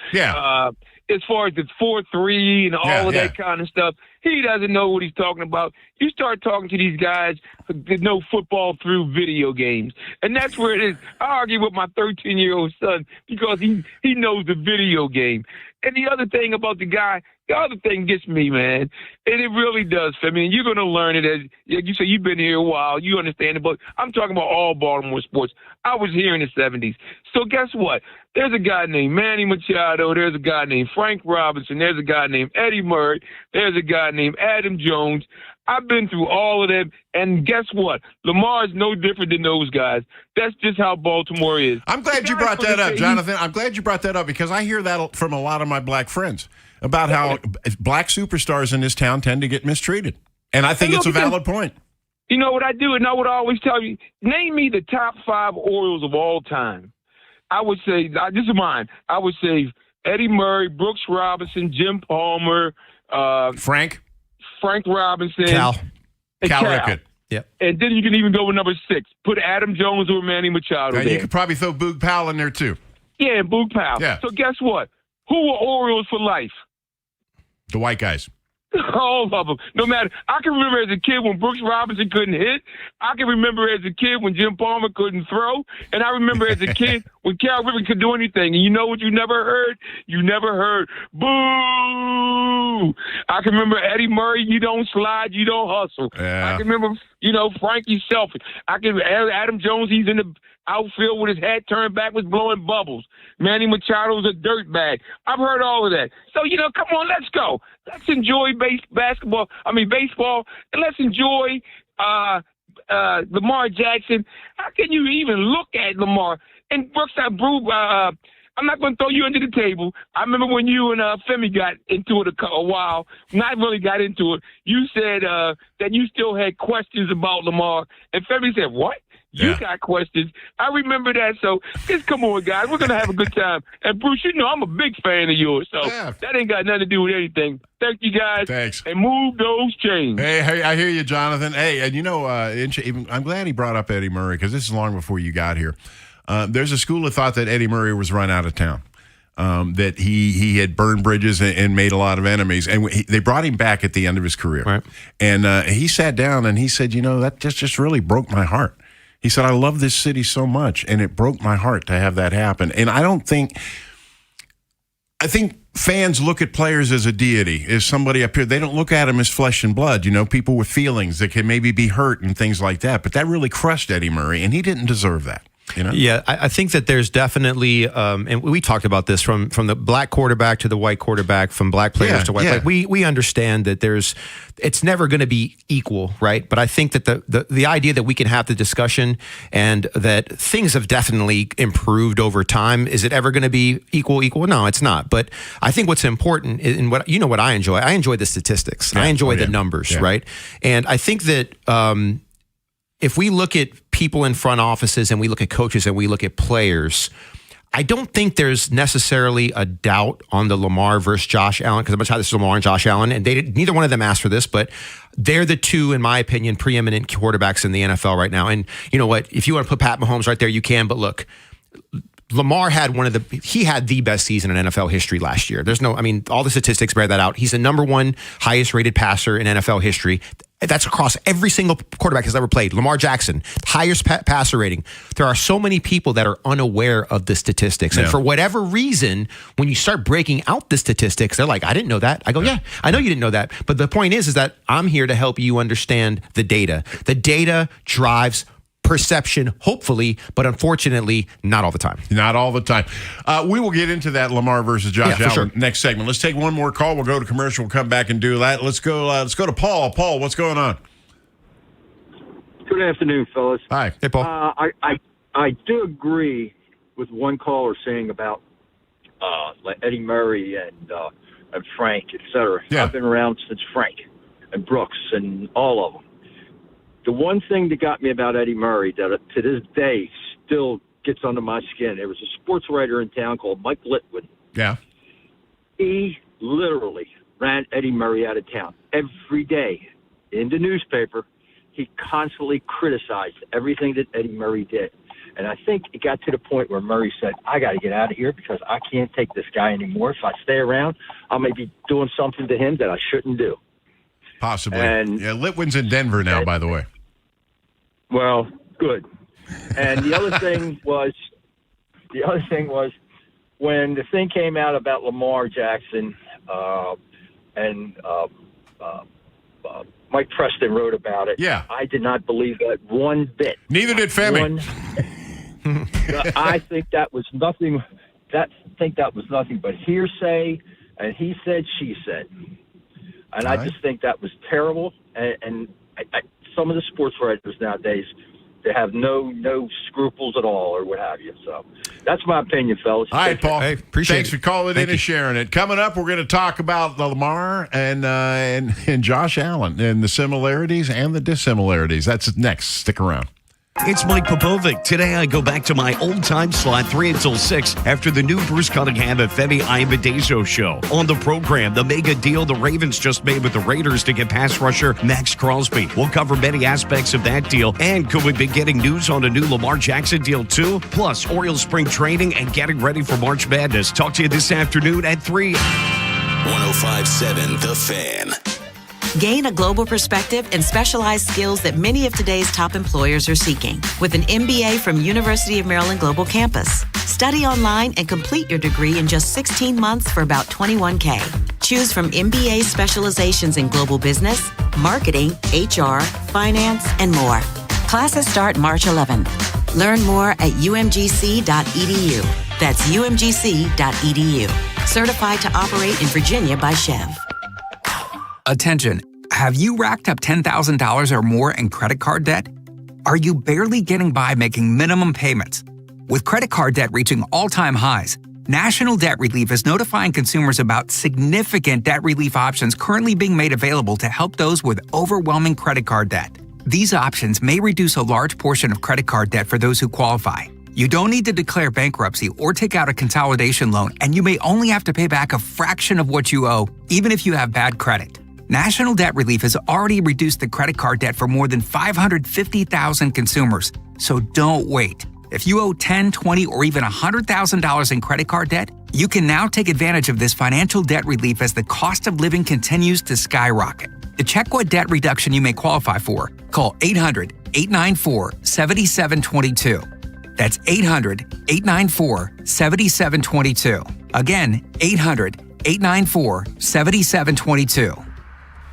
as far as the 4-3 and all of that kind of stuff, he doesn't know what he's talking about. You start talking to these guys that know football through video games. And that's where it is. I argue with my 13-year-old son because he knows the video game. And the other thing about the other thing gets me, man, and it really does. I mean, you're going to learn it as you say. You've been here a while. You understand it, but I'm talking about all Baltimore sports. I was here in the 70s. So guess what? There's a guy named Manny Machado. There's a guy named Frank Robinson. There's a guy named Eddie Murray. There's a guy named Adam Jones. I've been through all of them, and guess what? Lamar is no different than those guys. That's just how Baltimore is. I'm glad you brought that up, Jonathan. I'm glad you brought that up because I hear that from a lot of my black friends about how black superstars in this town tend to get mistreated. And I think it's a valid point. You know what I do, and I would always tell you, name me the top 5 Orioles of all time. I would say, this is mine, I would say Eddie Murray, Brooks Robinson, Jim Palmer, Frank Robinson, Cal Rickett. Yep. And then you can even go with number 6. Put Adam Jones or Manny Machado there. You could probably throw Boog Powell in there too. Yeah, and Boog Powell. Yeah. So guess what? Who are Orioles for life? The white guys. All of them. No matter. I can remember as a kid when Brooks Robinson couldn't hit. I can remember as a kid when Jim Palmer couldn't throw. And I remember as a kid when Cal Ripken could do anything. And you know what you never heard? You never heard, boo! I can remember Eddie Murray, you don't slide, you don't hustle. Yeah. I can remember, Frankie selfish. Adam Jones, he's in the outfield with his hat turned backwards blowing bubbles. Manny Machado's a dirtbag. I've heard all of that. So, come on, let's go. Let's enjoy baseball, and let's enjoy Lamar Jackson. How can you even look at Lamar? And Brooks, I'm not going to throw you under the table. I remember when you and Femi got into it a while. Not really got into it. You said that you still had questions about Lamar, and Femi said, "What? You got questions?" I remember that. So just come on, guys. We're going to have a good time. And Bruce, you know I'm a big fan of yours, so that ain't got nothing to do with anything. Thank you, guys. Thanks. And move those chains. Hey, I hear you, Jonathan. Hey, and you know, I'm glad he brought up Eddie Murray because this is long before you got here. There's a school of thought that Eddie Murray was run out of town. That he had burned bridges and made a lot of enemies. And they brought him back at the end of his career. Right. And he sat down and he said, you know, that just really broke my heart. He said, I love this city so much, and it broke my heart to have that happen. And I think fans look at players as a deity, as somebody up here. They don't look at him as flesh and blood, you know, people with feelings that can maybe be hurt and things like that. But that really crushed Eddie Murray, and he didn't deserve that. You know? Yeah, I think that there's definitely, and we talked about this from the black quarterback to the white quarterback, from black players to white. Like we understand that it's never going to be equal, right? But I think that the idea that we can have the discussion and that things have definitely improved over time, is it ever going to be equal? No, it's not. But I think what's important, and what I enjoy. I enjoy the statistics. I enjoy the numbers, right? And I think that if we look at people in front offices and we look at coaches and we look at players, I don't think there's necessarily a doubt on the Lamar versus Josh Allen, because I'm going to tell you, this is Lamar and Josh Allen, and neither one of them asked for this, but they're the two, in my opinion, preeminent quarterbacks in the NFL right now. And you know what? If you want to put Pat Mahomes right there, you can, but look, Lamar had he had the best season in NFL history last year. All the statistics bear that out. He's the number one highest rated passer in NFL history. That's across every single quarterback has ever played. Lamar Jackson, highest passer rating. There are so many people that are unaware of the statistics. And for whatever reason, when you start breaking out the statistics, they're like, I didn't know that. I go, yeah, I know you didn't know that. But the point is that I'm here to help you understand the data. The data drives perception, hopefully, but unfortunately, not all the time. Not all the time. We will get into that Lamar versus Josh Allen next segment. Let's take one more call. We'll go to commercial. We'll come back and do that. Let's go to Paul. Paul, what's going on? Good afternoon, fellas. Hi. Hey, Paul. I do agree with one caller saying about like Eddie Murray and Frank, et cetera. Yeah. I've been around since Frank and Brooks and all of them. The one thing that got me about Eddie Murray that to this day still gets under my skin, there was a sports writer in town called Mike Litwin. Yeah. He literally ran Eddie Murray out of town. Every day in the newspaper, he constantly criticized everything that Eddie Murray did. And I think it got to the point where Murray said, I got to get out of here because I can't take this guy anymore. If I stay around, I may be doing something to him that I shouldn't do. Possibly. And Litwin's in Denver now, by the way. Well, good. And the other thing was when the thing came out about Lamar Jackson and Mike Preston wrote about it. Yeah. I did not believe that one bit. Neither did Femi. I think that was nothing. That was nothing but hearsay, and he said, she said. And I just think that was terrible. And some of the sports writers nowadays, they have no scruples at all or what have you. So that's my opinion, fellas. All right, Paul. Hey, thanks for calling in and sharing it. Coming up, we're going to talk about Lamar and Josh Allen and the similarities and the dissimilarities. That's next. Stick around. It's Mike Popovic. Today I go back to my old-time slot 3 until 6 after the new Bruce Cunningham and Femi Iamaleava show. On the program, the mega deal the Ravens just made with the Raiders to get pass rusher Max Crosby. We'll cover many aspects of that deal, and could we be getting news on a new Lamar Jackson deal too? Plus, Orioles spring training and getting ready for March Madness. Talk to you this afternoon at 3. 105.7 The Fan. Gain a global perspective and specialized skills that many of today's top employers are seeking with an MBA from University of Maryland Global Campus. Study online and complete your degree in just 16 months for about $21K. Choose from MBA specializations in global business, marketing, HR, finance, and more. Classes start March 11th. Learn more at umgc.edu. That's umgc.edu. Certified to operate in Virginia by Chev. Attention, have you racked up $10,000 or more in credit card debt? Are you barely getting by making minimum payments? With credit card debt reaching all-time highs, National Debt Relief is notifying consumers about significant debt relief options currently being made available to help those with overwhelming credit card debt. These options may reduce a large portion of credit card debt for those who qualify. You don't need to declare bankruptcy or take out a consolidation loan, and you may only have to pay back a fraction of what you owe, even if you have bad credit. National Debt Relief has already reduced the credit card debt for more than 550,000 consumers, so don't wait. If you owe $10, $20, or even $100,000 in credit card debt, you can now take advantage of this financial debt relief as the cost of living continues to skyrocket. To check what debt reduction you may qualify for, call 800-894-7722. That's 800-894-7722. Again, 800-894-7722.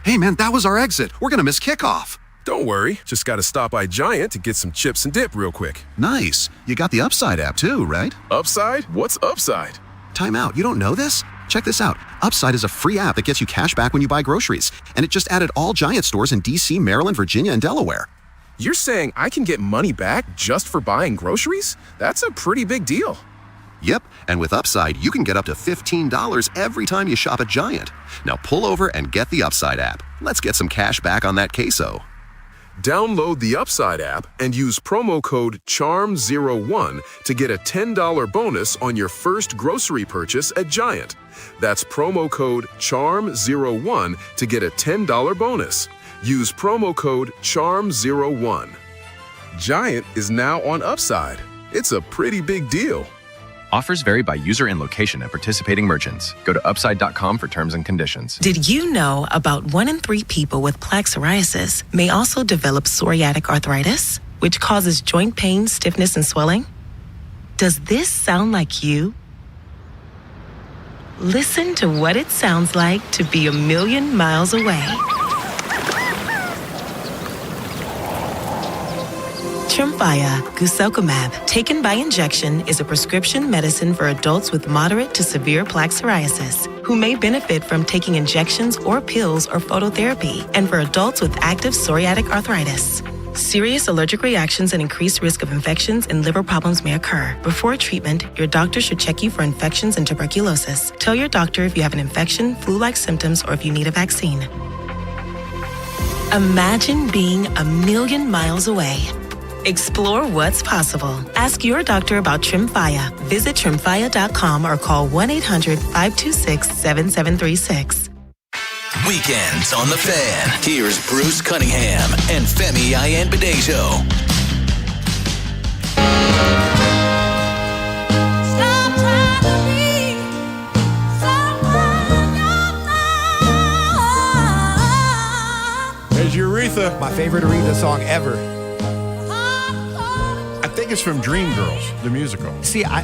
Hey, man, that was our exit. We're going to miss kickoff. Don't worry. Just got to stop by Giant to get some chips and dip real quick. Nice. You got the Upside app too, right? Upside? What's Upside? Time out. You don't know this? Check this out. Upside is a free app that gets you cash back when you buy groceries. And it just added all Giant stores in D.C., Maryland, Virginia, and Delaware. You're saying I can get money back just for buying groceries? That's a pretty big deal. Yep, and with Upside, you can get up to $15 every time you shop at Giant. Now pull over and get the Upside app. Let's get some cash back on that queso. Download the Upside app and use promo code CHARM01 to get a $10 bonus on your first grocery purchase at Giant. That's promo code CHARM01 to get a $10 bonus. Use promo code CHARM01. Giant is now on Upside. It's a pretty big deal. Offers vary by user and location at participating merchants. Go to upside.com for terms and conditions. Did you know about 1 in 3 people with plaque psoriasis may also develop psoriatic arthritis, which causes joint pain, stiffness, and swelling? Does this sound like you? Listen to what it sounds like to be a million miles away. Tremfya guselkumab, taken by injection, is a prescription medicine for adults with moderate to severe plaque psoriasis who may benefit from taking injections or pills or phototherapy, and for adults with active psoriatic arthritis. Serious allergic reactions and increased risk of infections and liver problems may occur. Before treatment, your doctor should check you for infections and tuberculosis. Tell your doctor if you have an infection, flu-like symptoms, or if you need a vaccine. Imagine being a million miles away. Explore what's possible. Ask your doctor about Tremfya. Visit Tremfya.com or call 1-800-526-7736. Weekends on the Fan. Here's Bruce Cunningham and Femi Ayanbadejo. There's Aretha. My favorite Aretha song ever. I think it's from Dreamgirls, the musical. See, I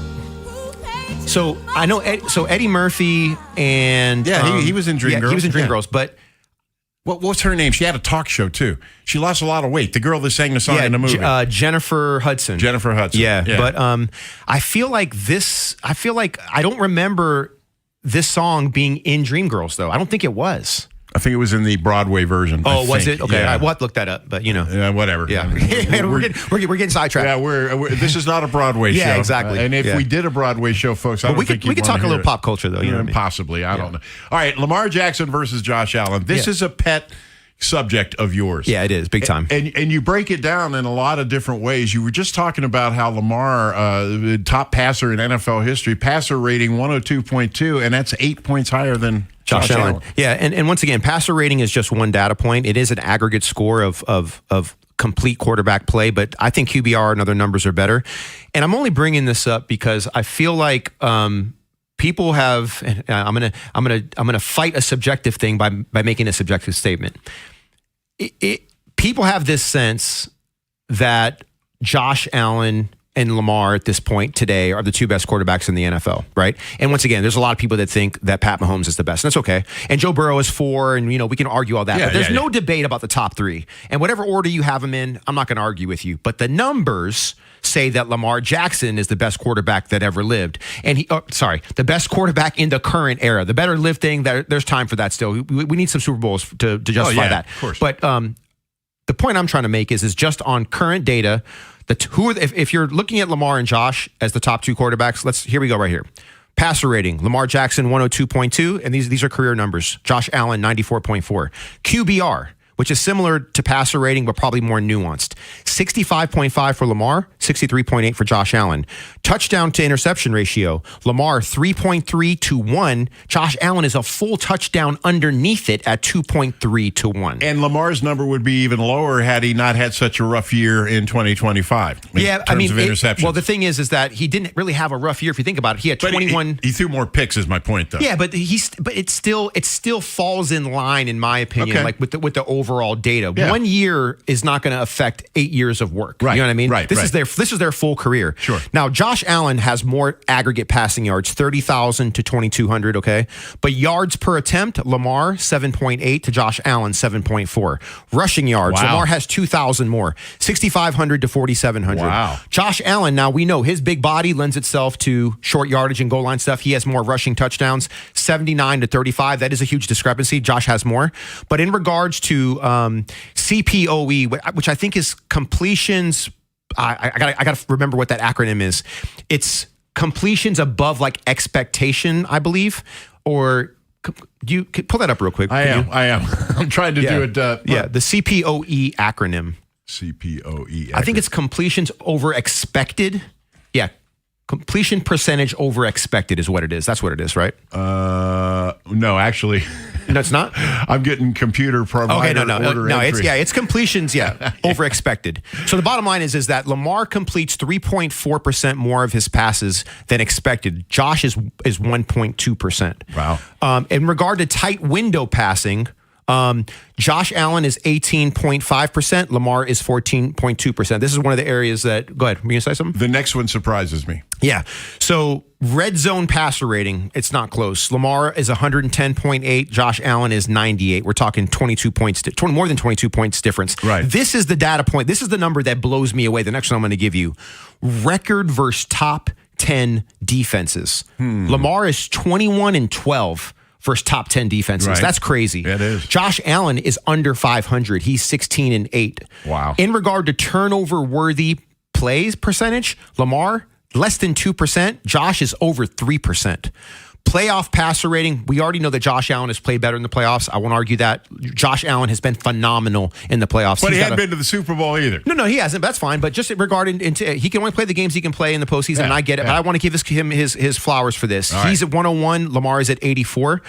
know Eddie Murphy and he was in Dreamgirls. Yeah, he was in Dreamgirls, but what's her name? She had a talk show too. She lost a lot of weight. The girl that sang the song in the movie, Jennifer Hudson. Yeah. But I feel like I don't remember this song being in Dreamgirls though. I don't think it was. I think it was in the Broadway version. Oh, was it? Okay, yeah. We'll have to look that up, but you know. Yeah, whatever. Yeah. we're getting sidetracked. Yeah, this is not a Broadway show. Yeah, exactly. And if we did a Broadway show, folks, we could talk a little pop culture, though. You know what I mean? Possibly. I don't know. All right, Lamar Jackson versus Josh Allen. This is a pet subject of yours. Yeah, it is. Big time. And you break it down in a lot of different ways. You were just talking about how Lamar, top passer in NFL history, passer rating 102.2, and that's 8 points higher than Josh Allen. Yeah, and once again, passer rating is just one data point. It is an aggregate score of complete quarterback play, but I think QBR and other numbers are better. And I'm only bringing this up because I feel like people have. I'm gonna fight a subjective thing by making a subjective statement. People have this sense that Josh Allen and Lamar at this point today are the two best quarterbacks in the NFL, right? And once again, there's a lot of people that think that Pat Mahomes is the best, and that's okay. And Joe Burrow is 4, and we can argue all that. But there's no debate about the top 3. And whatever order you have them in, I'm not going to argue with you. But the numbers say that Lamar Jackson is the best quarterback that ever lived. And the best quarterback in the current era. The better lived thing, there's time for that still. We need some Super Bowls to justify that. Of course. But the point I'm trying to make is just on current data, if you're looking at Lamar and Josh as the top 2 quarterbacks, here we go right here. Passer rating, Lamar Jackson 102.2, and these are career numbers. Josh Allen 94.4. QBR, which is similar to passer rating, but probably more nuanced. 65.5 for Lamar, 63.8 for Josh Allen. Touchdown to interception ratio, Lamar 3.3 to 1. Josh Allen is a full touchdown underneath it at 2.3 to 1. And Lamar's number would be even lower had he not had such a rough year in 2025. Yeah, in terms of interceptions. Well, the thing is that he didn't really have a rough year if you think about it. He had 21. He threw more picks, is my point, though. Yeah, but it still falls in line, in my opinion, like with the overall data. Yeah. 1 year is not going to affect 8 years of work. Right. You know what I mean? Right. This is their full career. Sure. Now, Josh Allen has more aggregate passing yards, 30,000 to 2,200. Okay, but yards per attempt, Lamar 7.8 to Josh Allen 7.4. Rushing yards, Wow. Lamar has 2,000 more, 6,500 to 4,700. Wow. Josh Allen, now we know his big body lends itself to short yardage and goal line stuff. He has more rushing touchdowns, 79 to 35. That is a huge discrepancy. Josh has more. But in regards to CPOE, which I think is completions, I got to remember what that acronym is. It's completions above like expectation, I believe. Or do you pull that up real quick? I am. I'm trying to do it. The CPOE acronym. CPOE. I think it's completions over expected. Yeah. Completion percentage over expected is what it is. That's what it is, right? No, actually. No, it's not? I'm getting computer provider order entry. It's completions, over expected. So the bottom line is that Lamar completes 3.4% more of his passes than expected. Josh is 1.2%. Wow. In regard to tight window passing, Josh Allen is 18.5%. Lamar is 14.2%. This is one of the areas that, go ahead, were you going to say something? The next one surprises me. Yeah. So red zone passer rating, it's not close. Lamar is 110.8. Josh Allen is 98. We're talking 22 points, more than 22 points difference. Right. This is the data point. This is the number that blows me away. The next one I'm going to give you. Record versus top 10 defenses. Lamar is 21-12. Versus top 10 defenses. Right. That's crazy. It is. Josh Allen is under 500. He's 16-8. Wow. In regard to turnover-worthy plays percentage, Lamar, less than 2%. Josh is over 3%. Playoff passer rating, we already know that Josh Allen has played better in the playoffs. I won't argue that. Josh Allen has been phenomenal in the playoffs. But he hadn't been to the Super Bowl either. No, he hasn't. That's fine. But just regarding he can only play the games he can play in the postseason, and I get it. But I want to give him his flowers for this. All He's right. at 101. Lamar is at 84.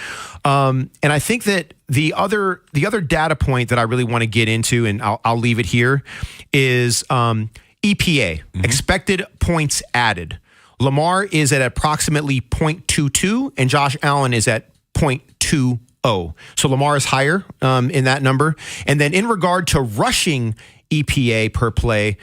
And I think that the other data point that I really want to get into, and I'll leave it here, is EPA, expected points added. Lamar is at approximately 0.22 and Josh Allen is at 0.20. So Lamar is higher in that number. And then in regard to rushing EPA per play,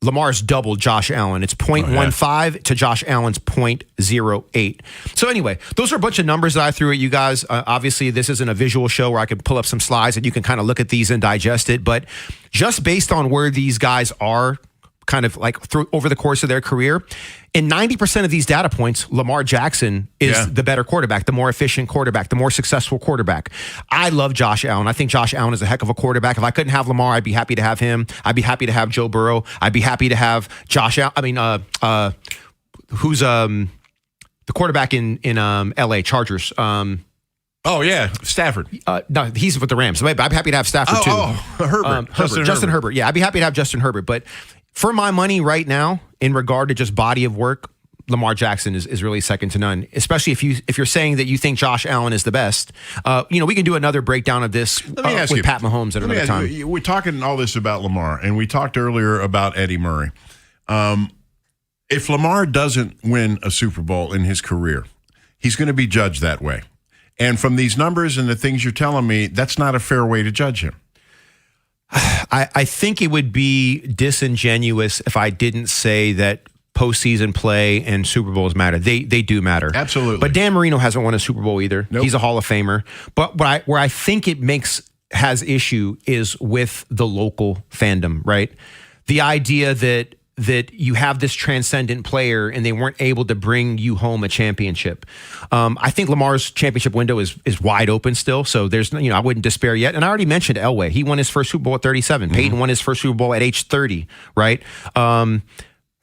Lamar's doubled Josh Allen. It's 0.15 to Josh Allen's 0.08. So anyway, those are a bunch of numbers that I threw at you guys. Obviously, this isn't a visual show where I can pull up some slides and you can kind of look at these and digest it. But just based on where these guys are kind of like over the course of their career, in 90% of these data points, Lamar Jackson is the better quarterback, the more efficient quarterback, the more successful quarterback. I love Josh Allen. I think Josh Allen is a heck of a quarterback. If I couldn't have Lamar, I'd be happy to have him. I'd be happy to have Joe Burrow. I'd be happy to have Josh Allen. I mean, who's the quarterback in LA Chargers? Oh, yeah, Stafford. No, he's with the Rams. I'm happy to have Stafford, too. Herbert. Justin Herbert. Yeah, I'd be happy to have Justin Herbert. But for my money right now, in regard to just body of work, Lamar Jackson is really second to none, especially if you're saying that you think Josh Allen is the best. We can do another breakdown of this with Pat Mahomes at another time. We're talking all this about Lamar, and we talked earlier about Eddie Murray. If Lamar doesn't win a Super Bowl in his career, he's going to be judged that way. And from these numbers and the things you're telling me, that's not a fair way to judge him. I think it would be disingenuous if I didn't say that postseason play and Super Bowls matter. They do matter. Absolutely. But Dan Marino hasn't won a Super Bowl either. Nope. He's a Hall of Famer. But where I think it has issue is with the local fandom, right? The idea that you have this transcendent player and they weren't able to bring you home a championship. I think Lamar's championship window is wide open still. So there's, I wouldn't despair yet. And I already mentioned Elway. He won his first Super Bowl at 37. Peyton won his first Super Bowl at age 30, right?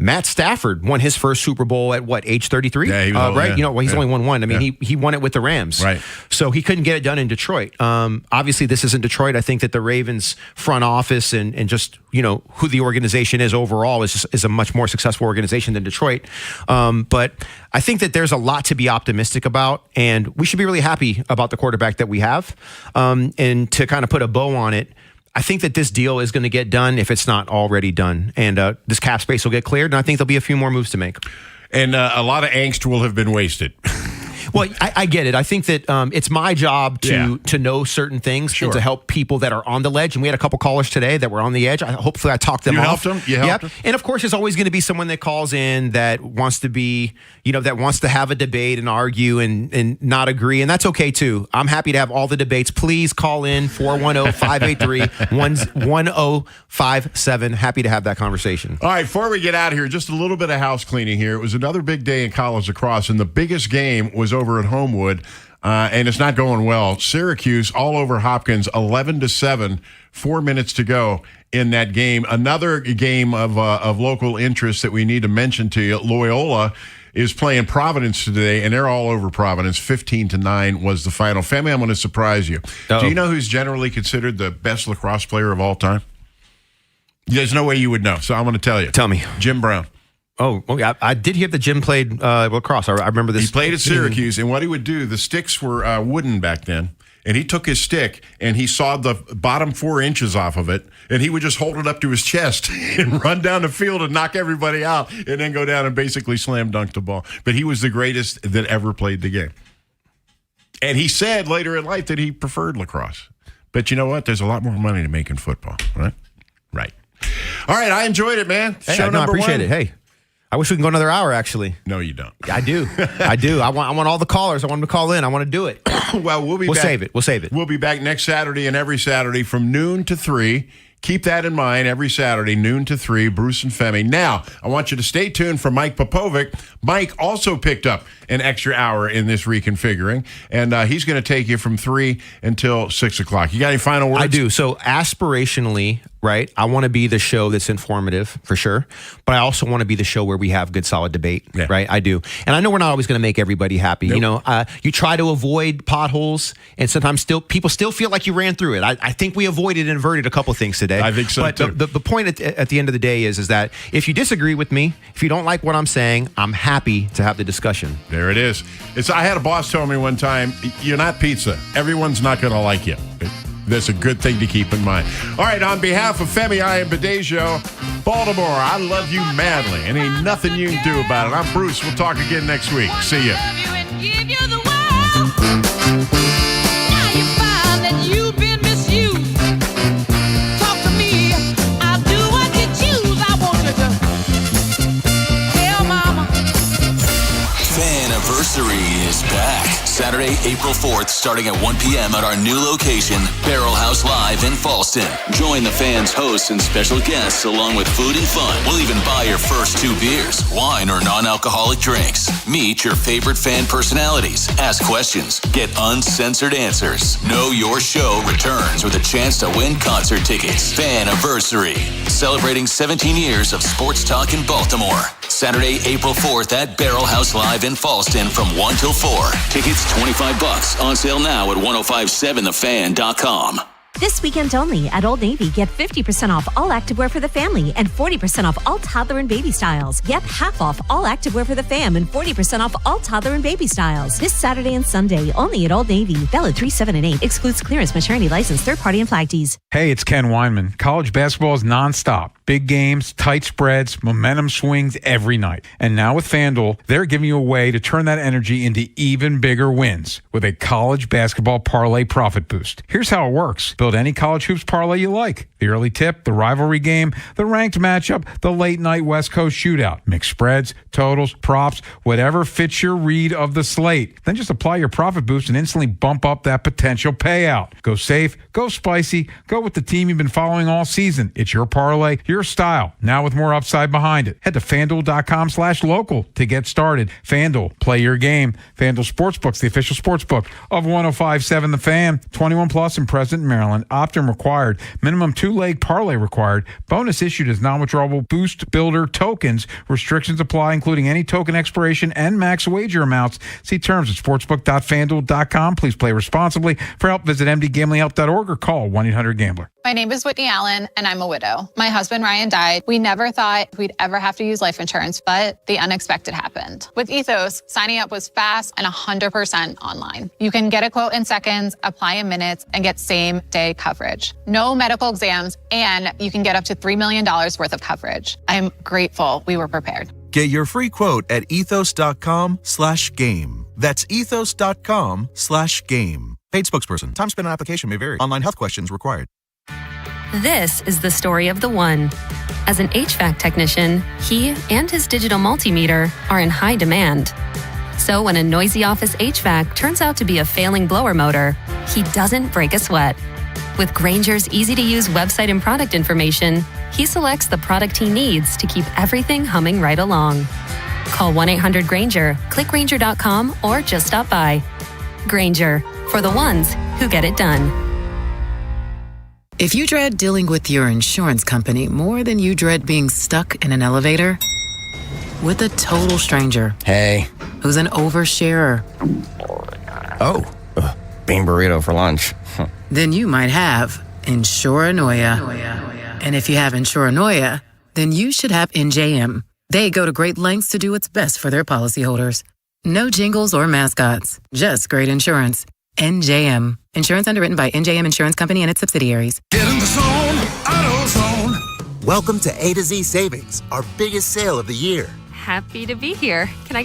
Matt Stafford won his first Super Bowl at age 33? Yeah, he was right? Yeah. He's only won one. I mean, he won it with the Rams. Right. So he couldn't get it done in Detroit. Obviously, this isn't Detroit. I think that the Ravens front office and just, who the organization is overall is a much more successful organization than Detroit. But I think that there's a lot to be optimistic about, and we should be really happy about the quarterback that we have. And to kind of put a bow on it, I think that this deal is going to get done if it's not already done. And this cap space will get cleared, and I think there'll be a few more moves to make. And a lot of angst will have been wasted. Well, I get it. I think that it's my job to know certain things and to help people that are on the ledge. And we had a couple callers today that were on the edge. Hopefully I talked them off. You helped them? And of course, there's always going to be someone that calls in that wants to be, that wants to have a debate and argue and not agree. And that's okay too. I'm happy to have all the debates. Please call in 410-583-1057. Happy to have that conversation. All right, before we get out of here, just a little bit of house cleaning here. It was another big day in college lacrosse, and the biggest game was over at Homewood, and it's not going well. Syracuse all over Hopkins, 11-7, 4 minutes to go in that game. Another game of local interest that we need to mention to you, Loyola is playing Providence today, and they're all over Providence. 15-9 was the final. Family, I'm going to surprise you. Uh-oh. Do you know who's generally considered the best lacrosse player of all time? There's no way you would know, so I'm going to tell you. Tell me. Jim Brown. Oh, I did hear that Jim played lacrosse. I remember this. He played at Syracuse, and what he would do, the sticks were wooden back then, and he took his stick and he sawed the bottom 4 inches off of it, and he would just hold it up to his chest and run down the field and knock everybody out, and then go down and basically slam dunk the ball. But he was the greatest that ever played the game. And he said later in life that he preferred lacrosse. But you know what? There's a lot more money to make in football, right? Right. All right, I enjoyed it, man. Hey, I appreciate it. Hey. I wish we could go another hour, actually. No, you don't. I do. I do. I want all the callers. I want them to call in. I want to do it. Well, we'll back. Save it. We'll save it. We'll be back next Saturday and every Saturday from noon to 3. Keep that in mind. Every Saturday, noon to 3, Bruce and Femi. Now, I want you to stay tuned for Mike Popovic. Mike also picked up an extra hour in this reconfiguring, and he's going to take you from 3 until 6 o'clock. You got any final words? I do. So aspirationally, right, I want to be the show that's informative for sure, but I also want to be the show where we have good, solid debate, right? I do. And I know we're not always going to make everybody happy. Nope. You try to avoid potholes, and sometimes people still feel like you ran through it. I think we avoided and averted a couple things today. I think so, but too. The point at the end of the day is that if you disagree with me, if you don't like what I'm saying, I'm happy to have the discussion. There it is. I had a boss tell me one time, you're not pizza. Everyone's not going to like you. That's a good thing to keep in mind. All right, on behalf of Femi, I am Badejo, Baltimore, I love you madly, and ain't nothing you can do about it. I'm Bruce. We'll talk again next week. See ya. Faniversary is back. Saturday, April 4th, starting at 1 p.m. at our new location, Barrel House Live in Falston. Join the fans, hosts, and special guests along with food and fun. We'll even buy your first 2 beers, wine, or non-alcoholic drinks. Meet your favorite fan personalities. Ask questions. Get uncensored answers. Know Your Show returns with a chance to win concert tickets. Faniversary. Celebrating 17 years of sports talk in Baltimore. Saturday, April 4th at Barrel House Live in Falston from 1 till 4. Tickets $25. On sale now at 1057thefan.com. This weekend only at Old Navy, get 50% off all activewear for the family and 40% off all toddler and baby styles. Yep, half off all activewear for the fam and 40% off all toddler and baby styles. This Saturday and Sunday only at Old Navy. Valid 3, 7, and 8. Excludes clearance, maturity, license, third party, and flag tees. Hey, it's Ken Weinman. College basketball is nonstop. Big games, tight spreads, momentum swings every night. And now with FanDuel, they're giving you a way to turn that energy into even bigger wins with a college basketball parlay profit boost. Here's how it works. Build any college hoops parlay you like. The early tip, the rivalry game, the ranked matchup, the late night West Coast shootout. Mix spreads, totals, props, whatever fits your read of the slate. Then just apply your profit boost and instantly bump up that potential payout. Go safe, go spicy, go with the team you've been following all season. It's your parlay, your style, now with more upside behind it. Head to FanDuel.com/local to get started. FanDuel, play your game. FanDuel Sportsbook's the official sportsbook of 1057 The Fan. 21 plus and present in Maryland. fund. Opt-in required. Minimum 2-leg parlay required. Bonus issued as non-withdrawable Boost Builder tokens. Restrictions apply, including any token expiration and max wager amounts. See terms at sportsbook.fanduel.com. Please play responsibly. For help, visit mdgamblinghelp.org or call 1-800-GAMBLER. My name is Whitney Allen, and I'm a widow. My husband, Ryan, died. We never thought we'd ever have to use life insurance, but the unexpected happened. With Ethos, signing up was fast and 100% online. You can get a quote in seconds, apply in minutes, and get same-day coverage. No medical exams, and you can get up to $3 million worth of coverage. I'm grateful we were prepared. Get your free quote at ethos.com/game. That's ethos.com/game. Paid spokesperson. Time spent on application may vary. Online health questions required. This is the story of the one. As an HVAC technician, he and his digital multimeter are in high demand. So when a noisy office HVAC turns out to be a failing blower motor, he doesn't break a sweat. With Grainger's easy-to-use website and product information, he selects the product he needs to keep everything humming right along. Call 1-800-GRAINGER, click Grainger.com, or just stop by. Grainger, for the ones who get it done. If you dread dealing with your insurance company more than you dread being stuck in an elevator with a total stranger, hey, who's an oversharer, bean burrito for lunch, then you might have Insuranoia. And if you have Insuranoia, then you should have NJM. They go to great lengths to do what's best for their policyholders. No jingles or mascots, just great insurance. NJM. Insurance underwritten by NJM Insurance Company and its subsidiaries. Get in the zone, AutoZone. Welcome to A to Z Savings, our biggest sale of the year. Happy to be here. Can I